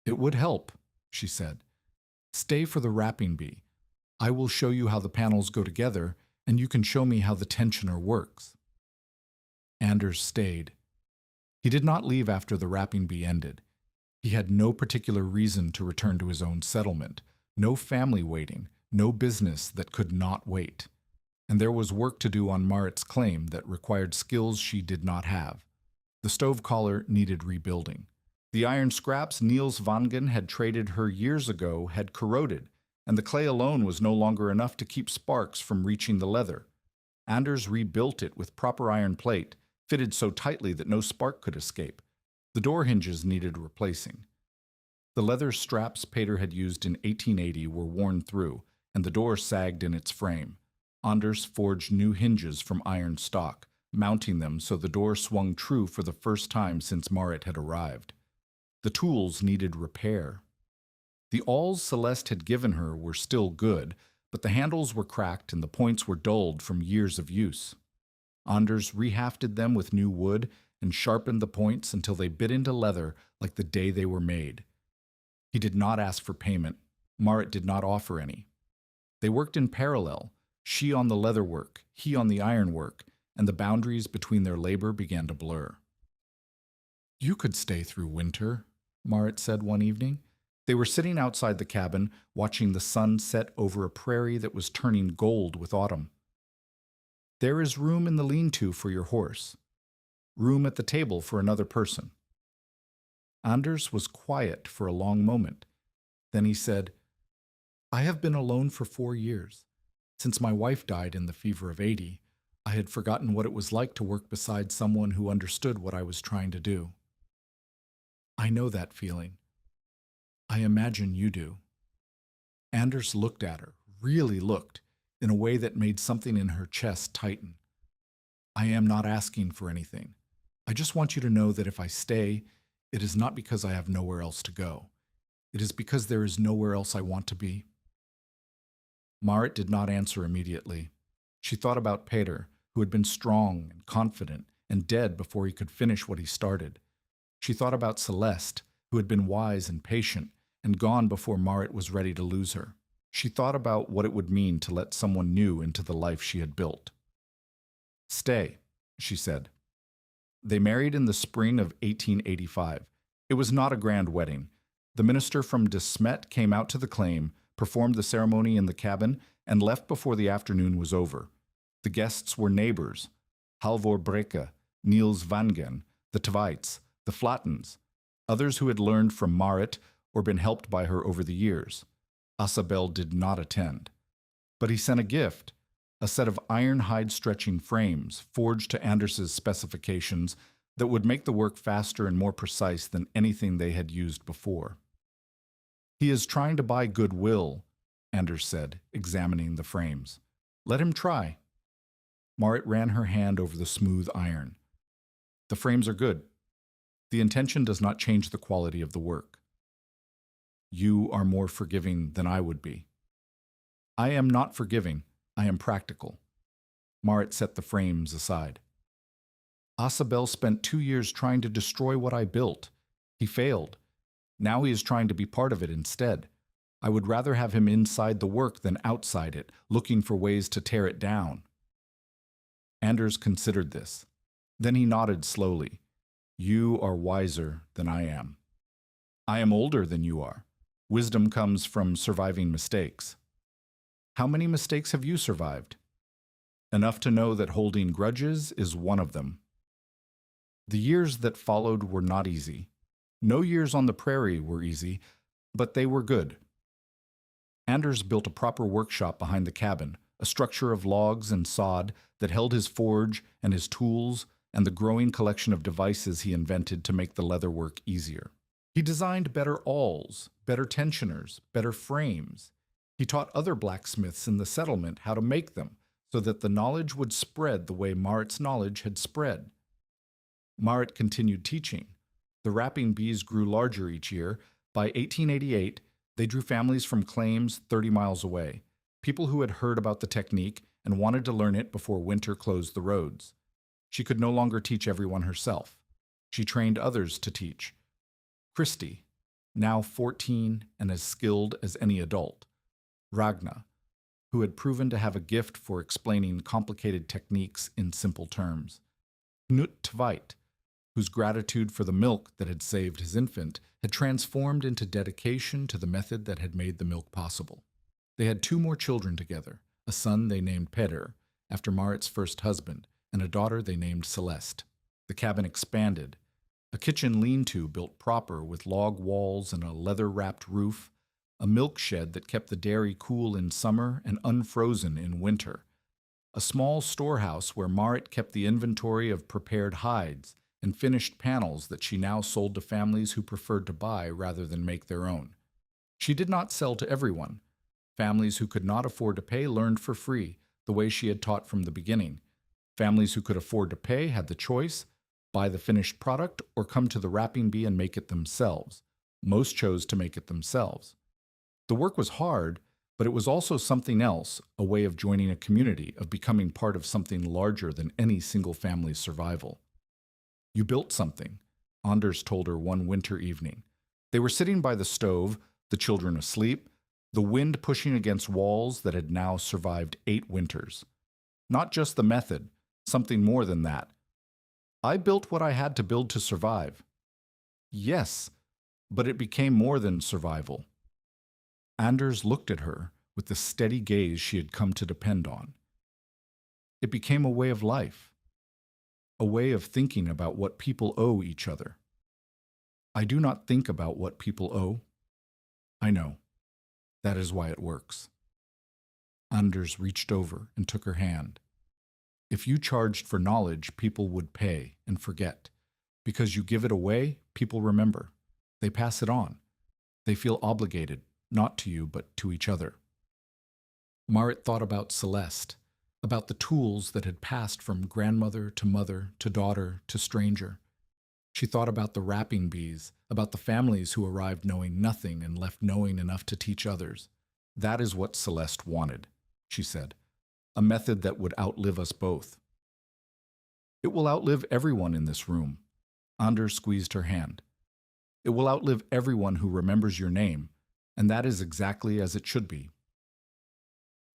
"It would help," she said. Stay for the wrapping bee. I will show you how the panels go together, and you can show me how the tensioner works. Anders stayed. He did not leave after the wrapping bee ended. He had no particular reason to return to his own settlement, no family waiting, no business that could not wait. And there was work to do on Marit's claim that required skills she did not have. The stove collar needed rebuilding. The iron scraps Niels Vangen had traded her years ago had corroded, and the clay alone was no longer enough to keep sparks from reaching the leather. Anders rebuilt it with proper iron plate, fitted so tightly that no spark could escape. The door hinges needed replacing. The leather straps Peter had used in 1880 were worn through, and the door sagged in its frame. Anders forged new hinges from iron stock, mounting them so the door swung true for the first time since Marit had arrived. The tools needed repair. The awls Celeste had given her were still good, but the handles were cracked and the points were dulled from years of use. Anders rehafted them with new wood and sharpened the points until they bit into leather like the day they were made. He did not ask for payment. Marit did not offer any. They worked in parallel, she on the leather work, he on the iron work, and the boundaries between their labor began to blur. "You could stay through winter," Marit said one evening. They were sitting outside the cabin, watching the sun set over a prairie that was turning gold with autumn. "There is room in the lean-to for your horse. Room at the table for another person." Anders was quiet for a long moment. Then he said, "I have been alone for 4 years. Since my wife died in the fever of 80, I had forgotten what it was like to work beside someone who understood what I was trying to do. I know that feeling. I imagine you do." Anders looked at her, really looked, in a way that made something in her chest tighten. "I am not asking for anything. I just want you to know that if I stay, it is not because I have nowhere else to go. It is because there is nowhere else I want to be." Marit did not answer immediately. She thought about Peter, who had been strong and confident and dead before he could finish what he started. She thought about Celeste, who had been wise and patient and gone before Marit was ready to lose her. She thought about what it would mean to let someone new into the life she had built. "Stay," she said. They married in the spring of 1885. It was not a grand wedding. The minister from De Smet came out to the claim, performed the ceremony in the cabin, and left before the afternoon was over. The guests were neighbors: Halvor Brekke, Niels Vangen, the Tvites, the Flattens, others who had learned from Marit or been helped by her over the years. Asabel did not attend. But he sent a gift, a set of iron hide-stretching frames forged to Anders's specifications that would make the work faster and more precise than anything they had used before. "He is trying to buy goodwill," Anders said, examining the frames. "Let him try." Marit ran her hand over the smooth iron. "The frames are good. The intention does not change the quality of the work. You are more forgiving than I would be." "I am not forgiving. I am practical." Marit set the frames aside. "Asabel spent 2 years trying to destroy what I built. He failed. Now he is trying to be part of it instead. I would rather have him inside the work than outside it, looking for ways to tear it down." Anders considered this. Then he nodded slowly. "You are wiser than I am. I am older than you are. Wisdom comes from surviving mistakes. How many mistakes have you survived?" "Enough to know that holding grudges is one of them." The years that followed were not easy. No years on the prairie were easy, but they were good. Anders built a proper workshop behind the cabin, a structure of logs and sod that held his forge and his tools and the growing collection of devices he invented to make the leather work easier. He designed better awls, better tensioners, better frames. He taught other blacksmiths in the settlement how to make them, so that the knowledge would spread the way Marit's knowledge had spread. Marit continued teaching. The wrapping bees grew larger each year. By 1888, they drew families from claims 30 miles away, people who had heard about the technique and wanted to learn it before winter closed the roads. She could no longer teach everyone herself. She trained others to teach. Christy, now 14 and as skilled as any adult, Ragna, who had proven to have a gift for explaining complicated techniques in simple terms, Knut Tveit, whose gratitude for the milk that had saved his infant had transformed into dedication to the method that had made the milk possible. They had 2 more children together, a son they named Peder, after Marit's first husband, and a daughter they named Celeste. The cabin expanded. A kitchen lean-to built proper with log walls and a leather-wrapped roof, a milk shed that kept the dairy cool in summer and unfrozen in winter, a small storehouse where Marit kept the inventory of prepared hides and finished panels that she now sold to families who preferred to buy rather than make their own. She did not sell to everyone. Families who could not afford to pay learned for free, the way she had taught from the beginning. Families who could afford to pay had the choice: buy the finished product or come to the wrapping bee and make it themselves. Most chose to make it themselves. The work was hard, but it was also something else, a way of joining a community, of becoming part of something larger than any single family's survival. "You built something," Anders told her one winter evening. They were sitting by the stove, the children asleep, the wind pushing against walls that had now survived 8 winters. Not just the method, something more than that. "I built what I had to build to survive." "Yes, but it became more than survival." Anders looked at her with the steady gaze she had come to depend on. "It became a way of life, a way of thinking about what people owe each other." "I do not think about what people owe." "I know. That is why it works." Anders reached over and took her hand. "If you charged for knowledge, people would pay and forget. Because you give it away, people remember. They pass it on. They feel obligated, not to you, but to each other." Marit thought about Celeste, about the tools that had passed from grandmother to mother to daughter to stranger. She thought about the wrapping bees, about the families who arrived knowing nothing and left knowing enough to teach others. "That is what Celeste wanted," she said. "A method that would outlive us both." "It will outlive everyone in this room." Anders squeezed her hand. "It will outlive everyone who remembers your name, and that is exactly as it should be."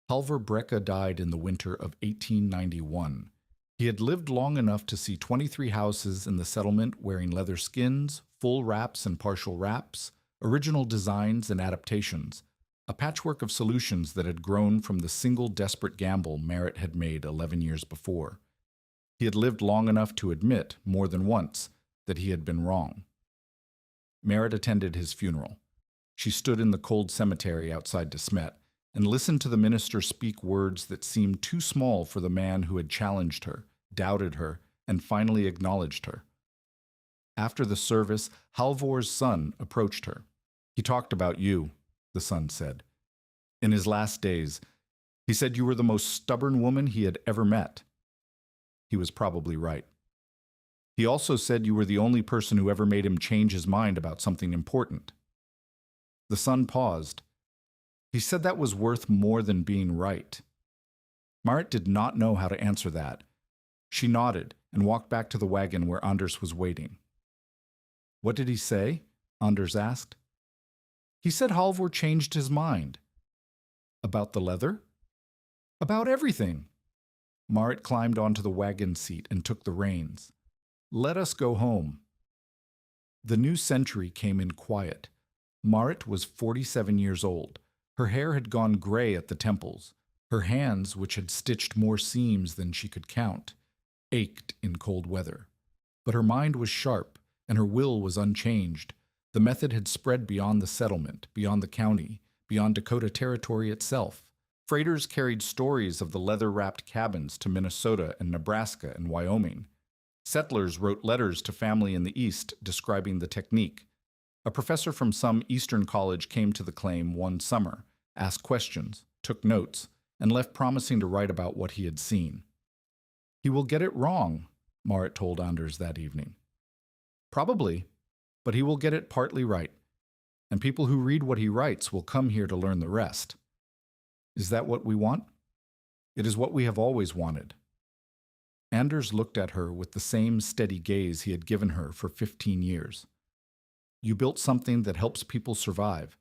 Halvor Brekke died in the winter of 1891. He had lived long enough to see 23 houses in the settlement wearing leather skins, full wraps and partial wraps, original designs and adaptations, a patchwork of solutions that had grown from the single desperate gamble Marit had made 11 years before. He had lived long enough to admit, more than once, that he had been wrong. Marit attended his funeral. She stood in the cold cemetery outside De Smet and listened to the minister speak words that seemed too small for the man who had challenged her, doubted her, and finally acknowledged her. After the service, Halvor's son approached her. "He talked about you," the son said. "In his last days, he said you were the most stubborn woman he had ever met." He was probably right. "He also said you were the only person who ever made him change his mind about something important." The son paused. "He said that was worth more than being right." Marit did not know how to answer that. She nodded and walked back to the wagon where Anders was waiting. "What did he say?" Anders asked. "He said Halvor changed his mind." "About the leather?" "About everything." Marit climbed onto the wagon seat and took the reins. "Let us go home." The new century came in quiet. Marit was 47 years old. Her hair had gone gray at the temples. Her hands, which had stitched more seams than she could count, ached in cold weather. But her mind was sharp, and her will was unchanged. The method had spread beyond the settlement, beyond the county, beyond Dakota Territory itself. Freighters carried stories of the leather-wrapped cabins to Minnesota and Nebraska and Wyoming. Settlers wrote letters to family in the East describing the technique. A professor from some Eastern college came to the claim one summer, asked questions, took notes, and left promising to write about what he had seen. "He will get it wrong," Marit told Anders that evening. "Probably, but he will get it partly right, and people who read what he writes will come here to learn the rest." "Is that what we want?" "It is what we have always wanted." Anders looked at her with the same steady gaze he had given her for 15 years. You built something that helps people survive.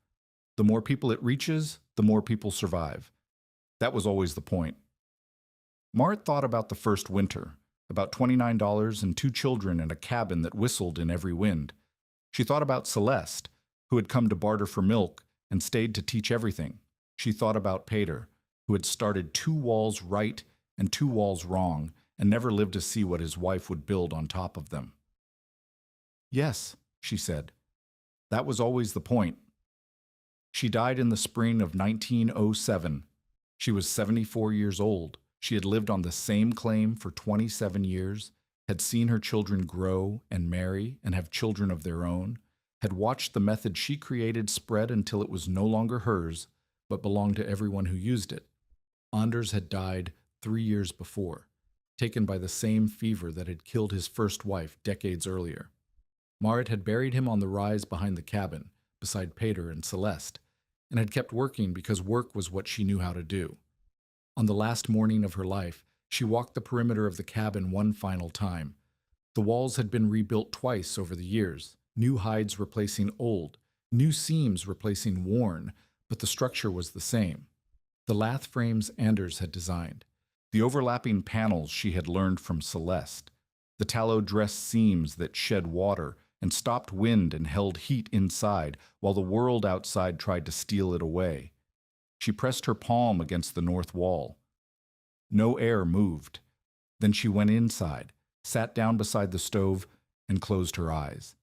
The more people it reaches, the more people survive. That was always the point. Marit thought about the first winter, about $29 and two children in a cabin that whistled in every wind. She thought about Celeste, who had come to barter for milk and stayed to teach everything. She thought about Peter, who had started 2 walls right and 2 walls wrong and never lived to see what his wife would build on top of them. Yes, she said. That was always the point. She died in the spring of 1907. She was 74 years old. She had lived on the same claim for 27 years, had seen her children grow and marry and have children of their own, had watched the method she created spread until it was no longer hers, but belonged to everyone who used it. Anders had died 3 years before, taken by the same fever that had killed his first wife decades earlier. Marit had buried him on the rise behind the cabin, beside Peter and Celeste, and had kept working because work was what she knew how to do. On the last morning of her life, she walked the perimeter of the cabin one final time. The walls had been rebuilt twice over the years, new hides replacing old, new seams replacing worn, but the structure was the same. The lath frames Anders had designed, the overlapping panels she had learned from Celeste, the tallow dress seams that shed water and stopped wind and held heat inside while the world outside tried to steal it away. She pressed her palm against the north wall. No air moved. Then she went inside, sat down beside the stove, and closed her eyes.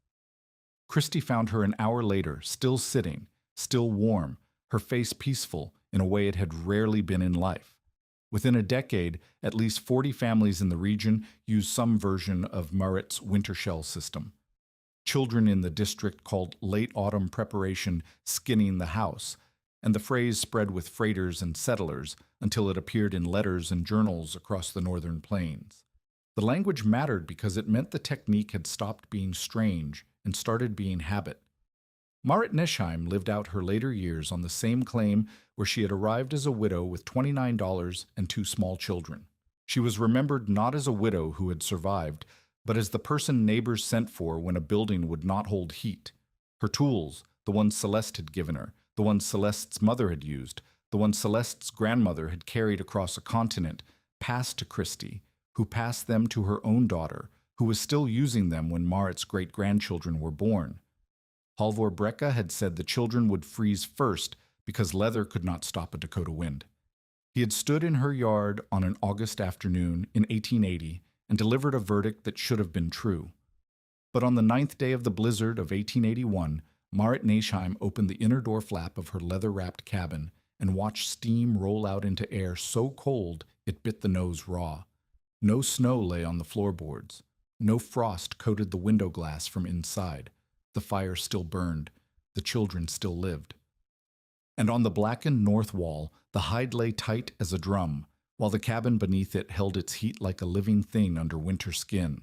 Christy found her an hour later, still sitting, still warm, her face peaceful in a way it had rarely been in life. Within a decade, at least 40 families in the region used some version of Marit's winter shell system. Children in the district called late autumn preparation skinning the house, and the phrase spread with freighters and settlers until it appeared in letters and journals across the northern plains. The language mattered because it meant the technique had stopped being strange and started being habit. Marit Neschheim lived out her later years on the same claim where she had arrived as a widow with $29 and 2 small children. She was remembered not as a widow who had survived, but as the person neighbors sent for when a building would not hold heat. Her tools, the ones Celeste had given her, the ones Celeste's mother had used, the ones Celeste's grandmother had carried across a continent, passed to Christy, who passed them to her own daughter, who was still using them when Marit's great-grandchildren were born. Halvor Brekka had said the children would freeze first because leather could not stop a Dakota wind. He had stood in her yard on an August afternoon in 1880 and delivered a verdict that should have been true. But on the 9th day of the blizzard of 1881, Marit Neschheim opened the inner door flap of her leather-wrapped cabin and watched steam roll out into air so cold it bit the nose raw. No snow lay on the floorboards. No frost coated the window glass from inside. The fire still burned. The children still lived. And on the blackened north wall, the hide lay tight as a drum, while the cabin beneath it held its heat like a living thing under winter skin.